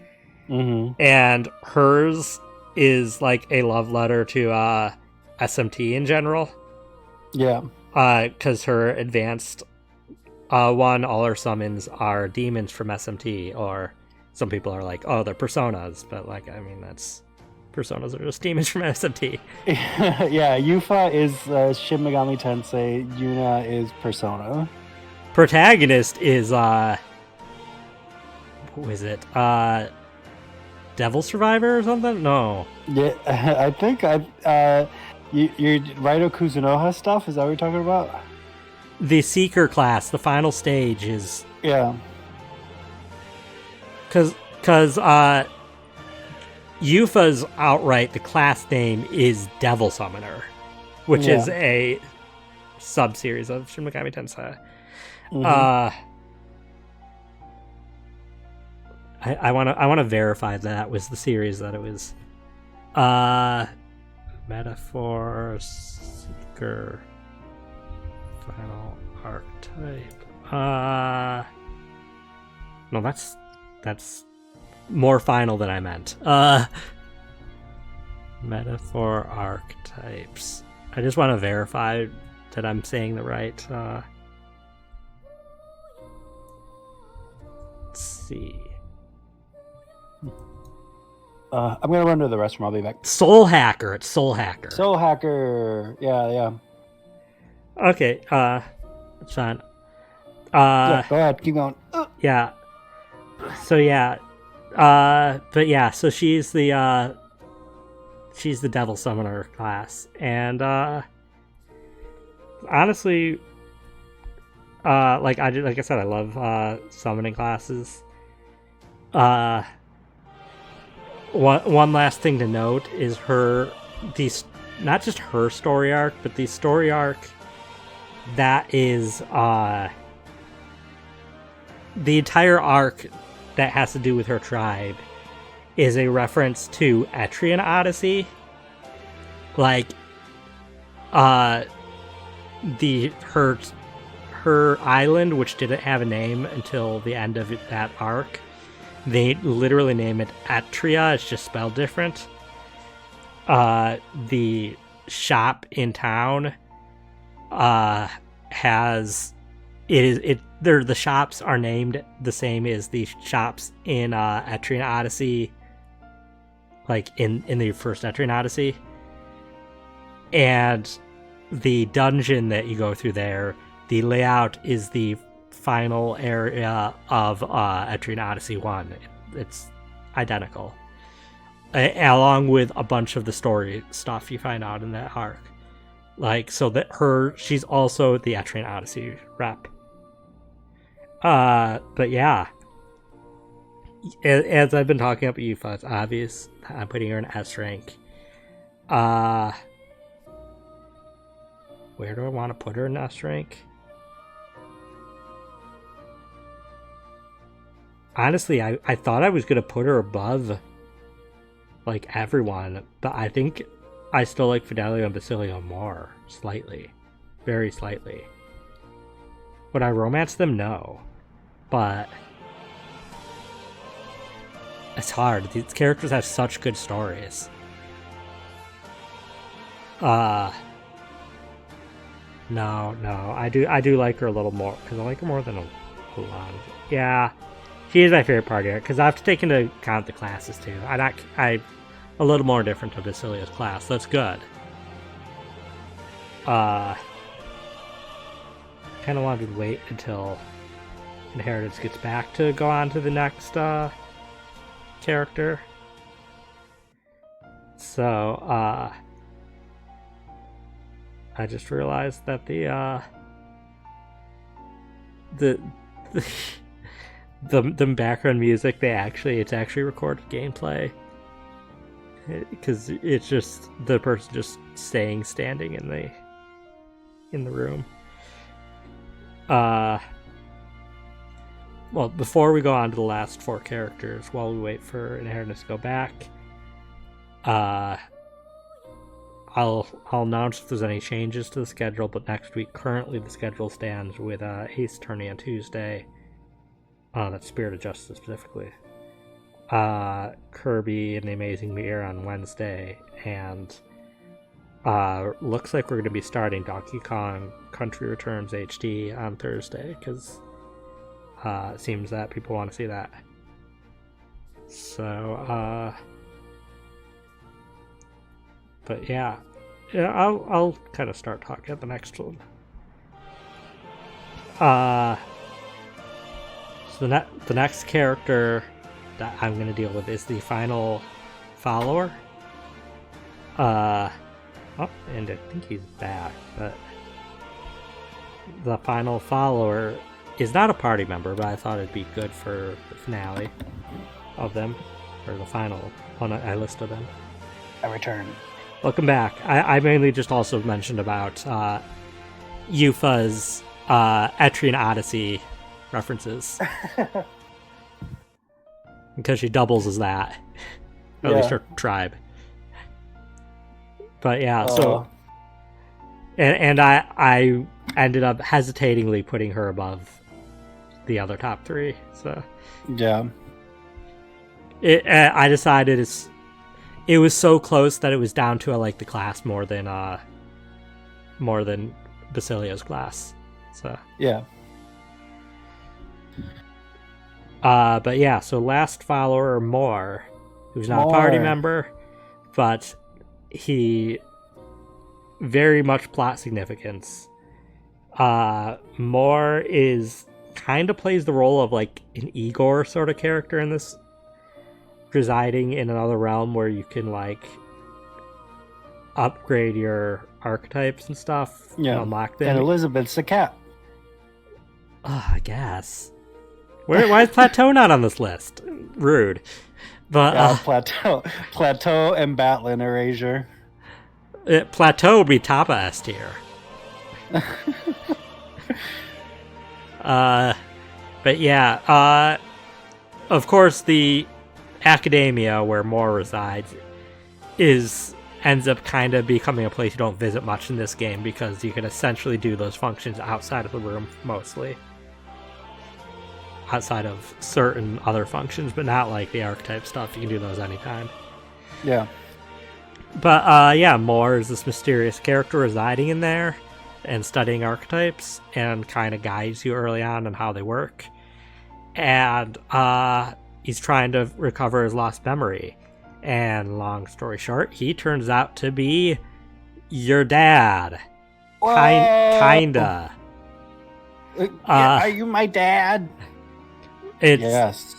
Mm-hmm. And hers is like a love letter to SMT in general. Yeah. Because her advanced one, all her summons are demons from SMT, or some people are like, oh, they're personas, but like, I mean, personas are just demons from SMT. Yeah, Yufa is Shin Megami Tensei, Yuna is Persona. Protagonist is who is it? Devil Survivor or something? No. Yeah, I think your Raito Kuzunoha stuff, is that what you're talking about? The Seeker class, the final stage is... Yeah. Because Yufa's outright, the class name is Devil Summoner, which is a sub-series of Shin Megami Tensei. Mm-hmm. I want to verify that was the series that it was. Metaphor Seeker Final Archetype. No, that's more final than I meant. Metaphor archetypes. I just want to verify that I'm saying the right. Let's see. I'm gonna run to the restroom. I'll be back. Soul Hacker. It's Soul Hacker. Soul Hacker. Yeah. Okay. It's fine. Yeah, go ahead. Keep going. Yeah. So yeah. But yeah. So she's the Devil Summoner class, and honestly, like I said, I love summoning classes. One last thing to note is not just her story arc, but the story arc that is the entire arc that has to do with her tribe is a reference to Etrian Odyssey. Like, her island, which didn't have a name until the end of that arc, they literally name it Etria. It's just spelled different. The shop in town has the shops are named the same as the shops in Etrian Odyssey, like in the first Etrian Odyssey. And the dungeon that you go through there, the layout is the final area of Etrian Odyssey 1. It's identical. Along with a bunch of the story stuff you find out in that arc. Like, so that she's also the Etrian Odyssey rep. But yeah. As I've been talking about Yufa, it's obvious I'm putting her in S rank. Where do I want to put her in S rank? Honestly, I thought I was going to put her above, like, everyone, but I think I still like Fidelio and Basilio more. Slightly. Very slightly. Would I romance them? No. But it's hard. These characters have such good stories. No. I do like her a little more, because I like her more than a lot of it. Yeah. She is my favorite part here, because I have to take into account the classes, too. I'm a little more different to Basilio's class. That's good. Kind of wanted to wait until Inheritance gets back to go on to the next character. So, I just realized that the background music, it's actually recorded gameplay, because it's just the person just standing in the room. Well, before we go on to the last 4 characters, while we wait for Inheritance to go back, I'll announce if there's any changes to the schedule, but next week, currently the schedule stands with Ace turning on Tuesday. That's Spirit of Justice specifically. Kirby and the Amazing Mirror on Wednesday, and looks like we're going to be starting Donkey Kong Country Returns HD on Thursday, because it seems that people want to see that. So, but yeah, I'll kind of start talking at the next one. So the next character that I'm going to deal with is the final follower. And I think he's back, but the final follower is not a party member, but I thought it'd be good for the finale of them, or the final one I listed them. I return. Welcome back. I mainly just also mentioned about Yufa's Etrian Odyssey references. Because she doubles as that. Or at least her tribe. But yeah, so... And I ended up hesitatingly putting her above the other top 3, so... Yeah. I decided it was so close that it was down to I like the class more than Basilio's class. So yeah. But yeah, so last follower Moore, who's not a party member, but he very much plot significance. Moore is kind of plays the role of like an Igor sort of character in this, residing in another realm where you can like upgrade your archetypes and stuff, and unlock them. And Elizabeth's a cat. I guess. Why is Plateau not on this list? Rude. But Plateau and Batlin Erasure. Plateau would be top of S tier. But But yeah, of course, the academia where Moore resides ends up kind of becoming a place you don't visit much in this game because you can essentially do those functions outside of the room mostly. Outside of certain other functions, but not like the archetype stuff. You can do those anytime. Yeah. But yeah, Moore is this mysterious character residing in there and studying archetypes and kind of guides you early on how they work. And he's trying to recover his lost memory. And long story short, he turns out to be your dad. Kinda. Are you my dad? Yes.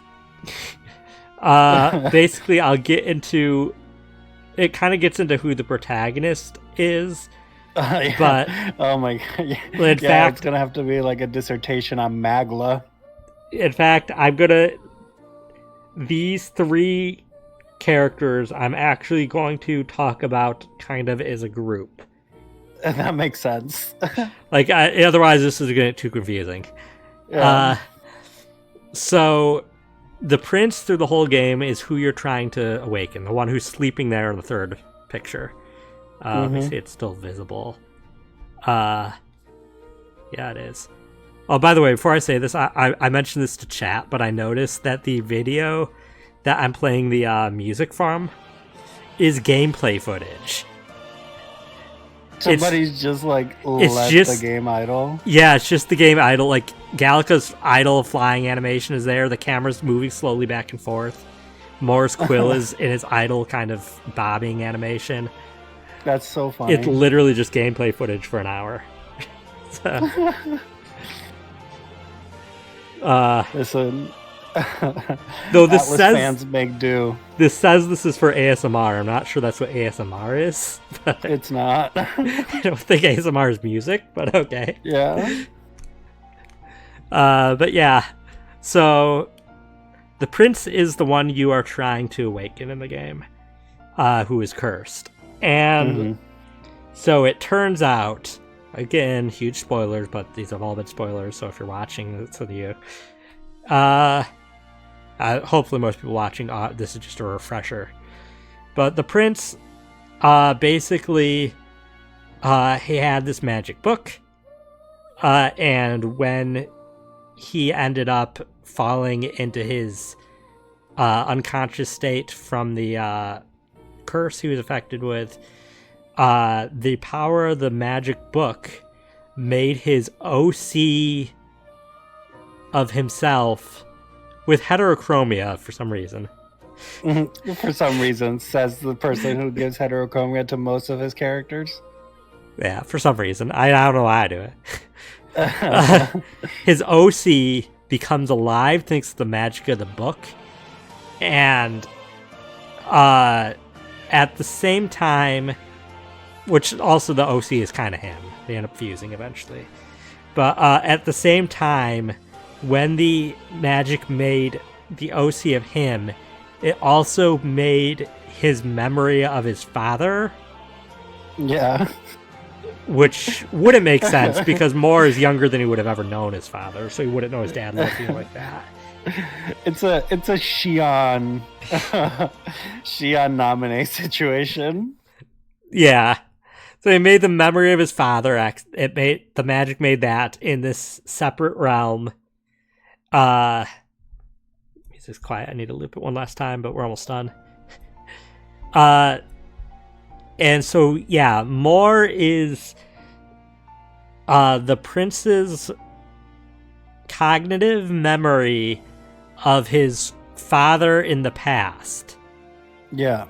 Basically, I'll get into... It kind of gets into who the protagonist is. Yeah. But... Oh my god. Yeah, in fact, it's going to have to be like a dissertation on Magla. In fact, I'm going to... These three characters I'm actually going to talk about kind of as a group. That makes sense. Like, otherwise this is going to get too confusing. Yeah. So, the prince through the whole game is who you're trying to awaken. The one who's sleeping there in the third picture. You see it's still visible. Yeah, it is. Oh, by the way, before I say this, I mentioned this to chat, but I noticed that the video that I'm playing the music from is gameplay footage. Somebody's just like let the game idle. Yeah, it's just the game idle. Like Gallica's idle flying animation is there. The camera's moving slowly back and forth. Moore's quill is in his idle kind of bobbing animation. That's so funny. It's literally just gameplay footage for an hour. So, listen. Though this Atlas says fans make do. This says this is for ASMR. I'm not sure that's what ASMR is. But it's not. I don't think ASMR is music, but okay. Yeah. But yeah. So the prince is the one you are trying to awaken in the game, who is cursed. And so it turns out, again, huge spoilers, but these have all been spoilers, so if you're watching, it's with you. Hopefully most people watching, this is just a refresher. But the prince, basically, he had this magic book, and when he ended up falling into his unconscious state from the curse he was affected with, the power of the magic book made his OC of himself with heterochromia for some reason. For some reason, says the person who gives heterochromia to most of his characters. Yeah, for some reason. I don't know why I do it. His OC becomes alive thanks to the magic of the book. And at the same time, which also the OC is kind of him. They end up fusing eventually. But at the same time, when the magic made the OC of him, it also made his memory of his father. Yeah. Which wouldn't make sense because Moore is younger than he would have ever known his father, so he wouldn't know his dad looking like that. It's a Shion Shion nominee situation. Yeah. So he made the memory of his father. The magic made that in this separate realm. Music's quiet. I need to loop it one last time, but we're almost done. And so yeah, Moore is the prince's cognitive memory of his father in the past. Yeah.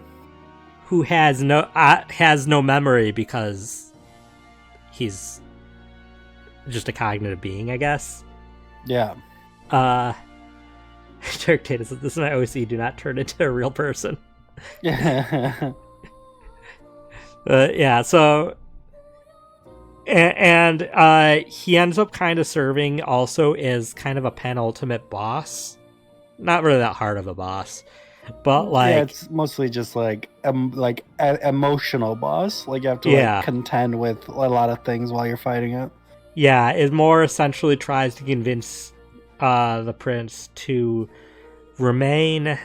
Who has no memory because he's just a cognitive being, I guess. Yeah. Derek Data says, "This is my OC. Do not turn into a real person." Yeah. Yeah. So, and he ends up kind of serving also as kind of a penultimate boss. Not really that hard of a boss. But like, yeah, it's mostly just like emotional boss. Like you have to like contend with a lot of things while you're fighting it. Yeah, it more essentially tries to convince the prince to remain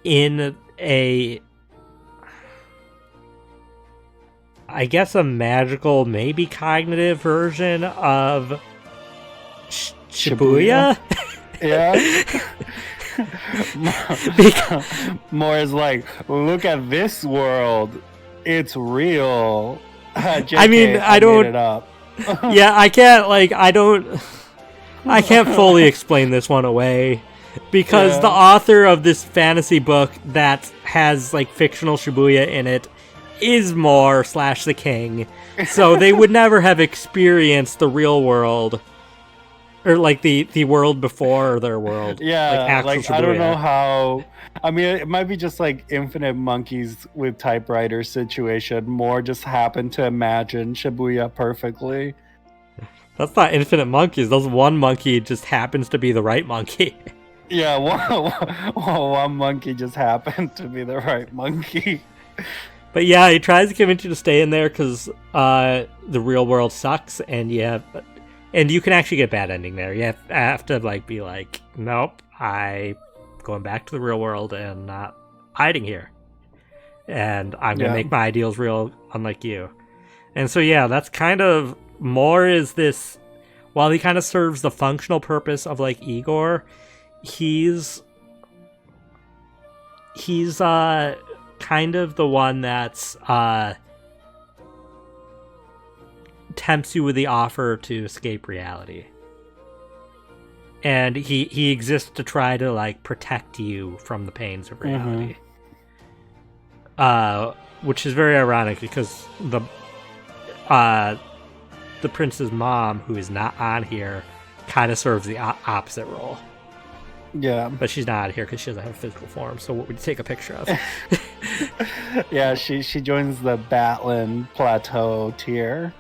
in a, I guess, a magical, maybe cognitive version of Shibuya? Yeah. More is like, look at this world. It's real. JK, I mean, I don't. made it up. Yeah, I can't. I can't fully explain this one away because the author of this fantasy book that has like fictional Shibuya in it is Moore / the king, so they would never have experienced the real world. Or like the world before their world. Yeah, like I don't know how. I mean, it might be just like Infinite Monkeys with typewriter situation. More just happened to imagine Shibuya perfectly. That's not Infinite Monkeys. Those one monkey just happens to be the right monkey. Yeah, one monkey just happened to be the right monkey. But yeah, he tries to convince you to stay in there because the real world sucks, and you can actually get a bad ending there. You have to be like, nope, I'm going back to the real world and not hiding here. And I'm going to make my ideals real, unlike you. And so, yeah, that's kind of, Moore is this, while he kind of serves the functional purpose of Igor, he's kind of the one that's tempts you with the offer to escape reality. And he exists to try to protect you from the pains of reality. Which is very ironic because the prince's mom, who is not on here, kind of serves the opposite role. Yeah. But she's not here because she doesn't have a physical form, so what would you take a picture of? Yeah, she joins the Batlin Plateau tier.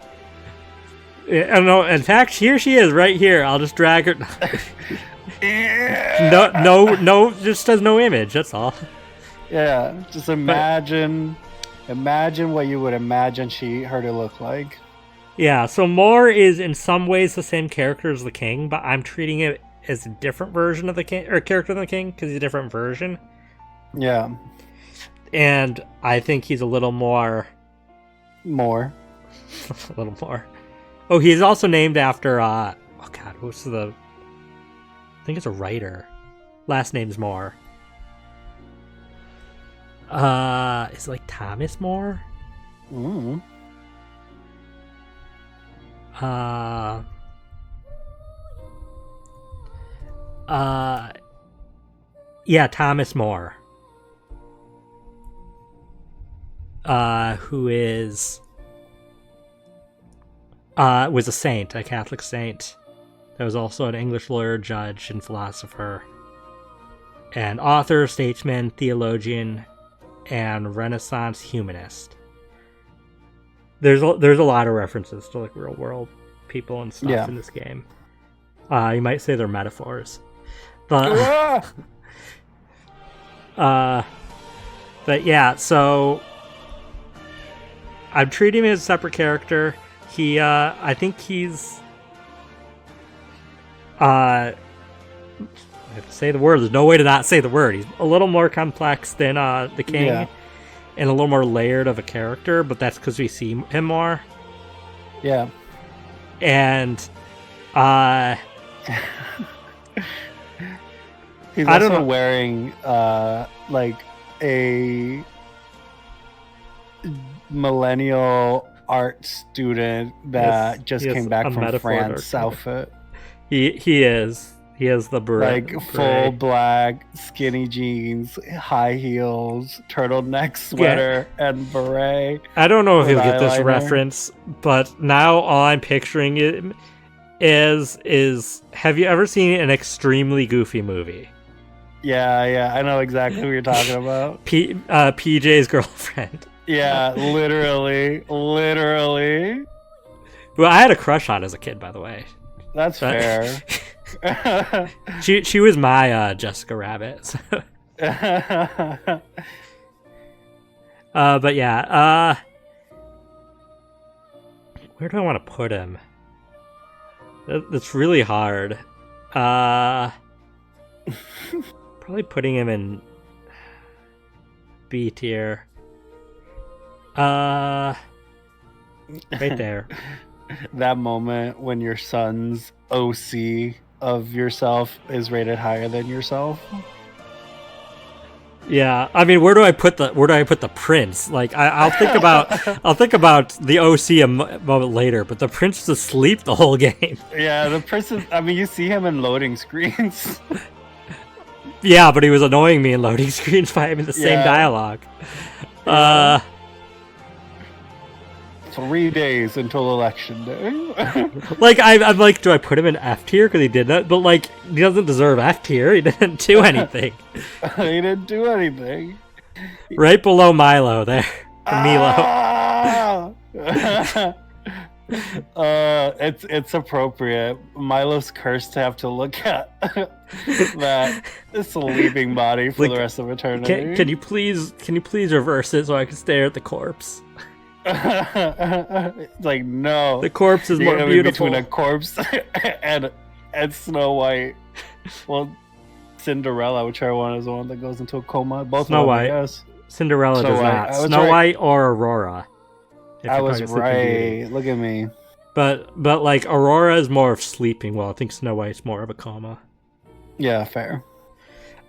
I don't know. In fact, here she is, right here. I'll just drag her. No, just does no image. That's all. Yeah, just imagine what you would imagine her to look like. Yeah, so Moore is in some ways the same character as the king, but I'm treating it as a different version of the king, or character than the king, because he's a different version. Yeah. And I think he's a little more. A little more. Oh, he's also named after, I think it's a writer. Last name's Moore. Is it Thomas More? Mm. Yeah, Thomas More. Who is was a saint, a Catholic saint. That was also an English lawyer, judge, and philosopher, and author, statesman, theologian, and Renaissance humanist. There's a lot of references to real world people and stuff in this game. You might say they're metaphors, but but yeah. So I'm treating him as a separate character. I think he's. I have to say the word. There's no way to not say the word. He's a little more complex than the king, and a little more layered of a character. But that's because we see him more. Yeah. And he's also wearing a millennial art student that just came back from France outfit. He is the beret. Full black, skinny jeans, high heels, turtleneck sweater, and beret. I don't know if you'll get this reference, but now all I'm picturing it is have you ever seen an extremely goofy movie? Yeah, I know exactly what you're talking about. PJ's girlfriend. Yeah, literally. Well, I had a crush on as a kid, by the way. That's fair. She was my Jessica Rabbit. So. But yeah, where do I want to put him? That's really hard. Probably putting him in B tier. Right there. That moment when your son's OC of yourself is rated higher than yourself. Yeah, I mean, where do I put the prince? Like, I'll think about the OC a moment later, but the prince is asleep the whole game. Yeah, the prince is. I mean, you see him in loading screens. Yeah, but he was annoying me in loading screens by having the same dialogue. Yeah. 3 days until election day. Like, I'm like, do I put him in F tier because he did that? But like, he doesn't deserve F tier. He didn't do anything. He didn't do anything. Right below Milo there. Milo. It's appropriate. Milo's cursed to have to look at that sleeping body for the rest of eternity. Can you please reverse it so I can stare at the corpse? Like, no, the corpse is more beautiful. Between a corpse and Snow White. Well, Cinderella, whichever one is the one that goes into a coma. Both Snow White. Yes. Cinderella does not. Snow White or Aurora. I was right. Look at me. But like, Aurora is more of sleeping. Well, I think Snow White's more of a coma. Yeah, fair.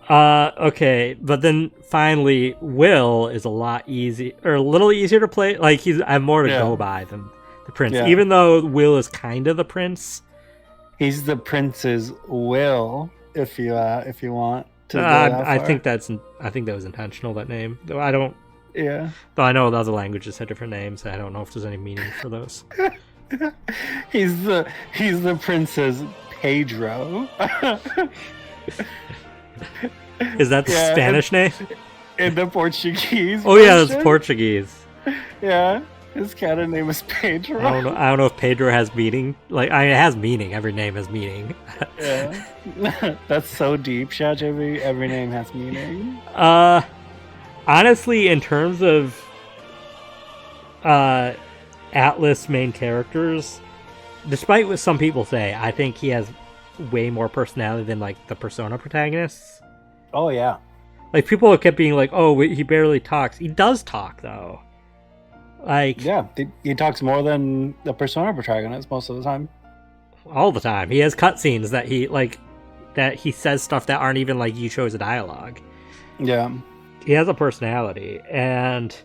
Okay, but then finally, Will is a little easier to play. Like, I have more to go by than the prince. Yeah. Even though Will is kind of the prince, he's the prince's Will. If you want to. I think that was intentional. That name, though I don't. Yeah. Though I know other languages have different names. I don't know if there's any meaning for those. He's the prince's Pedro. Is that the Spanish name? In the Portuguese. Oh yeah, that's Portuguese. Yeah, his canon name is Pedro. I don't know if Pedro has meaning. Like, it has meaning. Every name has meaning. Yeah, that's so deep, Shajavi. Every name has meaning. Honestly, in terms of Atlas main characters, despite what some people say, I think he has way more personality than like the Persona protagonists. Oh yeah, like people kept being like, "Oh, he barely talks." He does talk though. Like, yeah, he talks more than the Persona protagonist most of the time. All the time, he has cutscenes that he says stuff that aren't even like you chose a dialogue. Yeah, he has a personality, and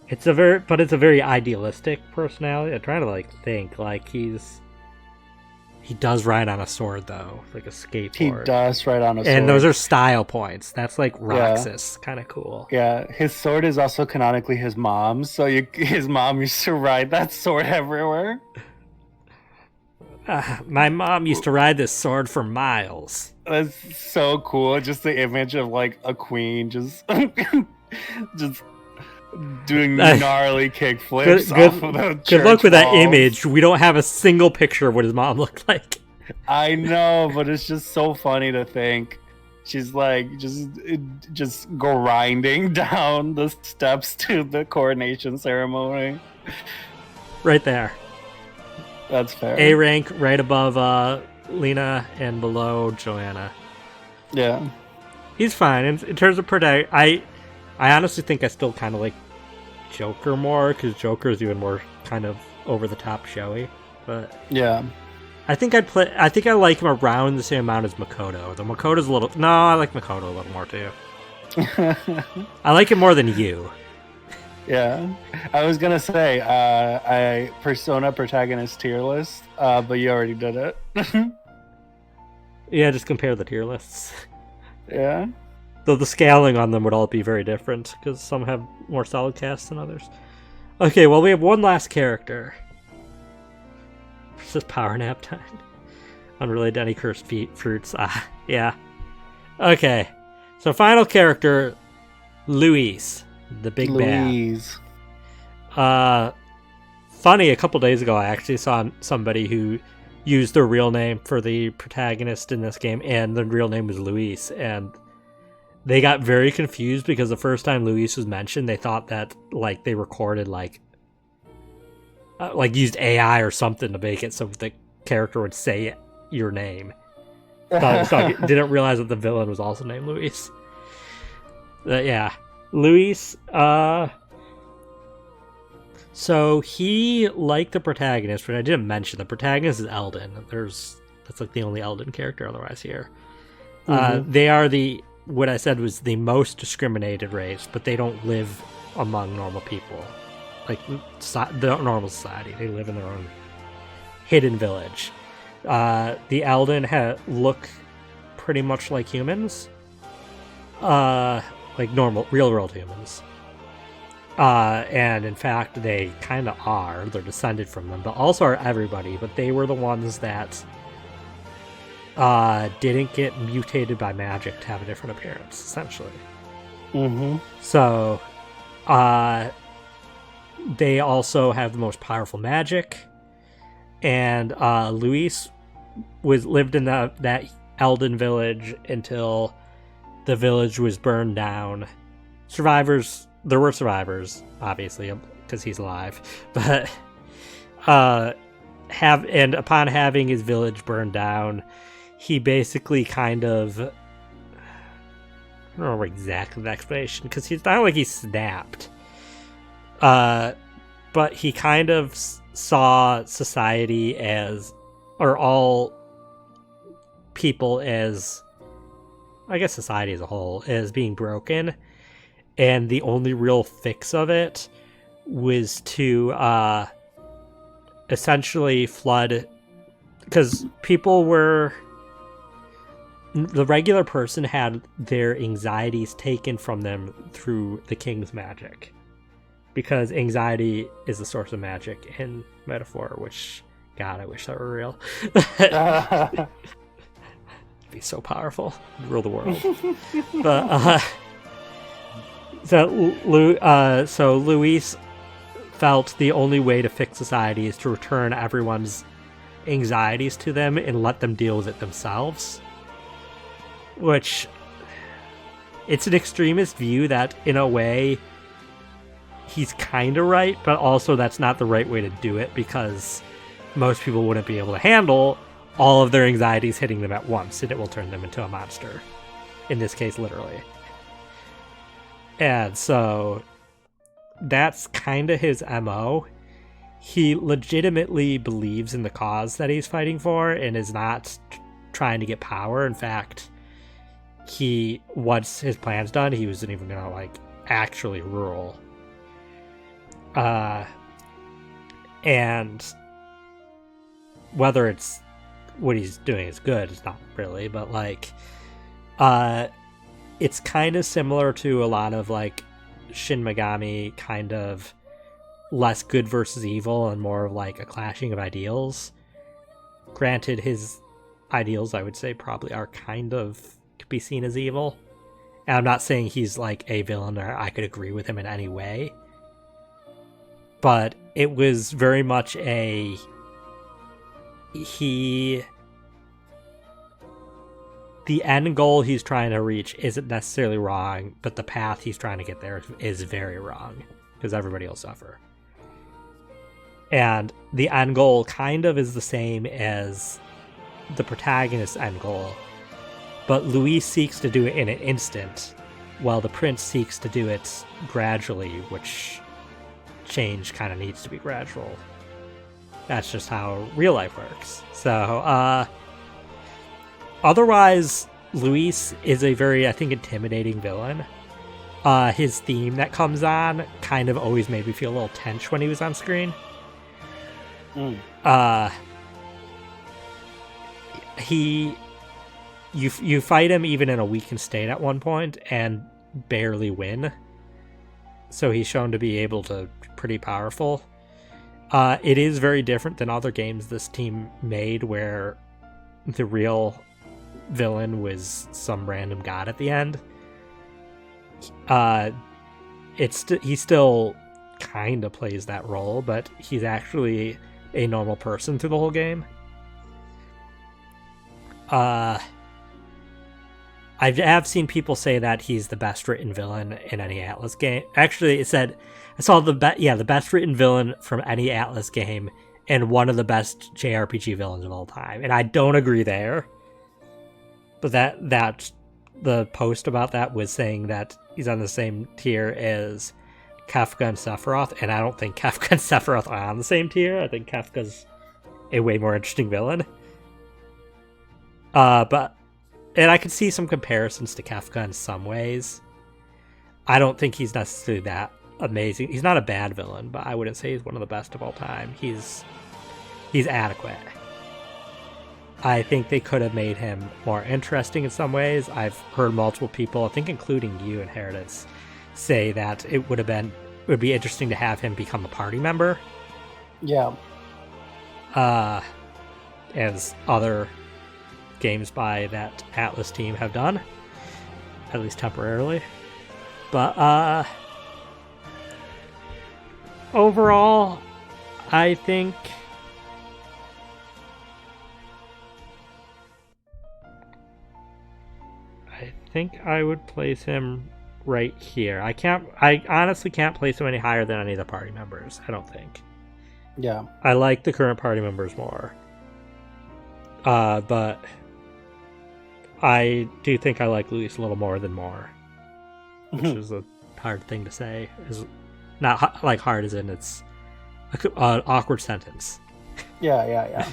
it's a very idealistic personality. I'm trying to like think like he does ride on a sword, though, like a skateboard. He does ride on a sword. And those are style points. That's like Roxas. Yeah. Kind of cool. Yeah, his sword is also canonically his mom's, so his mom used to ride that sword everywhere. My mom used to ride this sword for miles. That's so cool. Just the image of like a queen just doing gnarly kick flips off of the church Good luck with walls. That image. We don't have a single picture of what his mom looked like. I know, but it's just so funny to think she's like just grinding down the steps to the coronation ceremony. Right there. That's fair. A rank right above Lena and below Joanna. Yeah. He's fine. In terms of protect, I honestly think I still kind of like Joker more, because Joker is even more kind of over the top showy. But yeah, I think I like him around the same amount as Makoto. The Makoto's a little. No, I like Makoto a little more too. I like him more than you. Yeah, I was gonna say I Persona protagonist tier list, but you already did it. Yeah, just compare the tier lists. Yeah. Though the scaling on them would all be very different, because some have more solid casts than others. Okay, well, we have one last character. It's just power nap time. Unrelated to any cursed fruits. Yeah. Okay. So final character, Luis, the big Luis. bad. Funny, a couple days ago I actually saw somebody who used their real name for the protagonist in this game, and the real name was Luis, and they got very confused because the first time Luis was mentioned, they thought that like they recorded like used AI or something to make it so the character would say your name. Didn't realize that the villain was also named Luis. Yeah, Luis. So he, like the protagonist, but I didn't mention the protagonist is Eldon. That's like the only Eldon character otherwise here. They are what I said was the most discriminated race, but they don't live among normal people, like the normal society. They live in their own hidden village. The Eldon look pretty much like humans, like normal real world humans. And in fact, they kind of are. They're descended from them, but also are everybody. But they were the ones that didn't get mutated by magic to have a different appearance, essentially. So, they also have the most powerful magic. And Luis lived in that Eldon village until the village was burned down. There were survivors, obviously, because he's alive. But upon having his village burned down, he basically kind of, I don't know exactly the explanation, because it's not like he snapped. But he kind of saw society or all people as, I guess society as a whole, as being broken. And the only real fix of it was to essentially flood, because the regular person had their anxieties taken from them through the king's magic. Because anxiety is the source of magic in metaphor, which, God, I wish that were real. It'd be so powerful. It'd rule the world. But, So Luis felt the only way to fix society is to return everyone's anxieties to them and let them deal with it themselves. Which, it's an extremist view that, in a way, he's kind of right, but also that's not the right way to do it, because most people wouldn't be able to handle all of their anxieties hitting them at once, and it will turn them into a monster. In this case, literally. And so that's kind of his MO. He legitimately believes in the cause that he's fighting for and is not trying to get power. In fact, once his plan's done, he wasn't even gonna actually rule. And whether it's what he's doing is good, it's not really, but it's kind of similar to a lot of Shin Megami, kind of less good versus evil and more of a clashing of ideals. Granted, his ideals, I would say, probably are kind of could be seen as evil. And I'm not saying he's a villain or I could agree with him in any way. But it was very much the end goal he's trying to reach isn't necessarily wrong, but the path he's trying to get there is very wrong, because everybody will suffer. And the end goal kind of is the same as the protagonist's end goal, but Luis seeks to do it in an instant, while the prince seeks to do it gradually, which change kind of needs to be gradual. That's just how real life works. So, otherwise, Luis is a very, I think, intimidating villain. His theme that comes on kind of always made me feel a little tense when he was on screen. You fight him even in a weakened state at one point and barely win. So he's shown to be able to pretty powerful. It is very different than other games this team made, where the real villain was some random god at the end. He still kind of plays that role, but he's actually a normal person through the whole game. I have seen people say that he's the best written villain in any Atlas game. Actually, it said I saw the best written villain from any Atlas game and one of the best JRPG villains of all time. And I don't agree there. But that the post about that was saying that he's on the same tier as Kafka and Sephiroth, and I don't think Kafka and Sephiroth are on the same tier. I think Kafka's a way more interesting villain. And I could see some comparisons to Kafka in some ways. I don't think he's necessarily that amazing. He's not a bad villain, but I wouldn't say he's one of the best of all time. He's adequate. I think they could have made him more interesting in some ways. I've heard multiple people, I think including you, Inheritance, say that it would be interesting to have him become a party member. Yeah. As other games by that Atlas team have done, at least temporarily. But overall, I think I would place him right here. I honestly can't place him any higher than any of the party members, I don't think. Yeah. I like the current party members more. But I do think I like Luis a little more than more. Which is a hard thing to say. Is not like hard as in it's an awkward sentence. Yeah.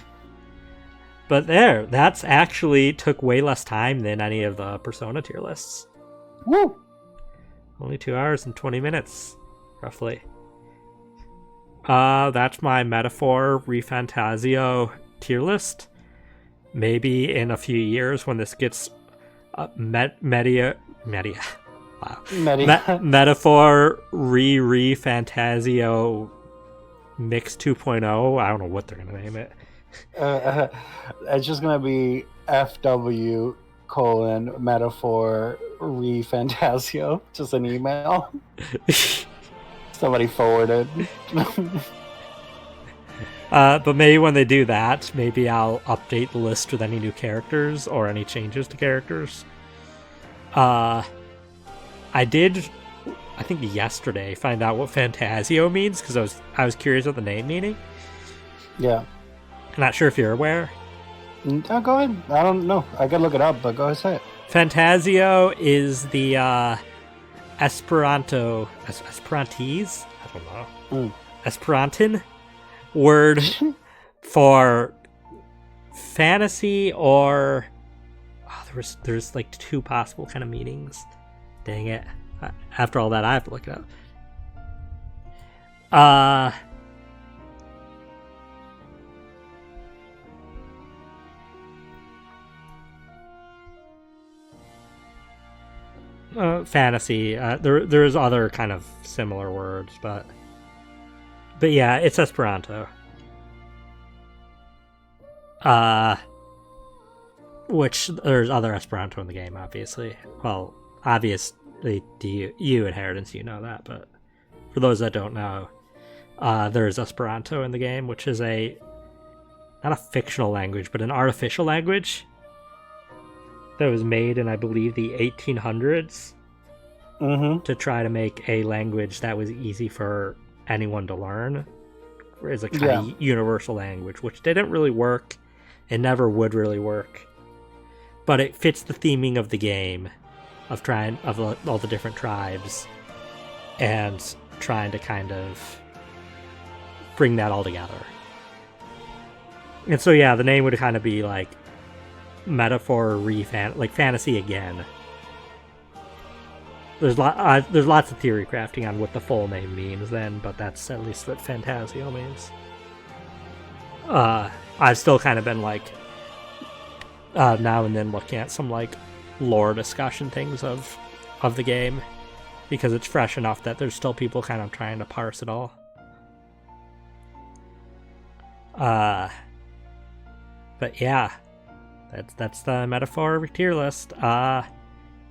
But that's actually took way less time than any of the Persona tier lists. Woo! Only 2 hours and 20 minutes, roughly. That's my Metaphor ReFantazio tier list. Maybe in a few years when this gets Metaphor ReFantazio Mix 2.0. I don't know what they're gonna name it. It's just gonna be FW Metaphor ReFantazio. Just an email. Somebody forwarded. But maybe when they do that, maybe I'll update the list with any new characters or any changes to characters. I did, I think yesterday, find out what Fantasio means because I was curious what the name meaning. Yeah. I'm not sure if you're aware. Oh, go ahead. I don't know. I gotta look it up, but go ahead, say it. Fantasio is the Esperantese? I don't know. Esperantin word for fantasy, or there's like 2 possible kind of meanings. Dang it. After all that, I have to look it up. Fantasy. There's other kind of similar words, but yeah, it's Esperanto. Which there's other Esperanto in the game, obviously. Well, obviously, you Inheritance, you know that, but for those that don't know, there's Esperanto in the game, which is not a fictional language, but an artificial language that was made in, I believe, the 1800s to try to make a language that was easy for anyone to learn as a kind of universal language, which didn't really work and never would really work. But it fits the theming of the game of all the different tribes and trying to kind of bring that all together. And so yeah, the name would kind of be like Metaphor like fantasy again. There's lots of theory crafting on what the full name means then, but that's at least what Fantasio means. I've still kind of been like now and then looking at some like lore discussion things of the game because it's fresh enough that there's still people kind of trying to parse it all. But yeah, that's the Metaphor tier list.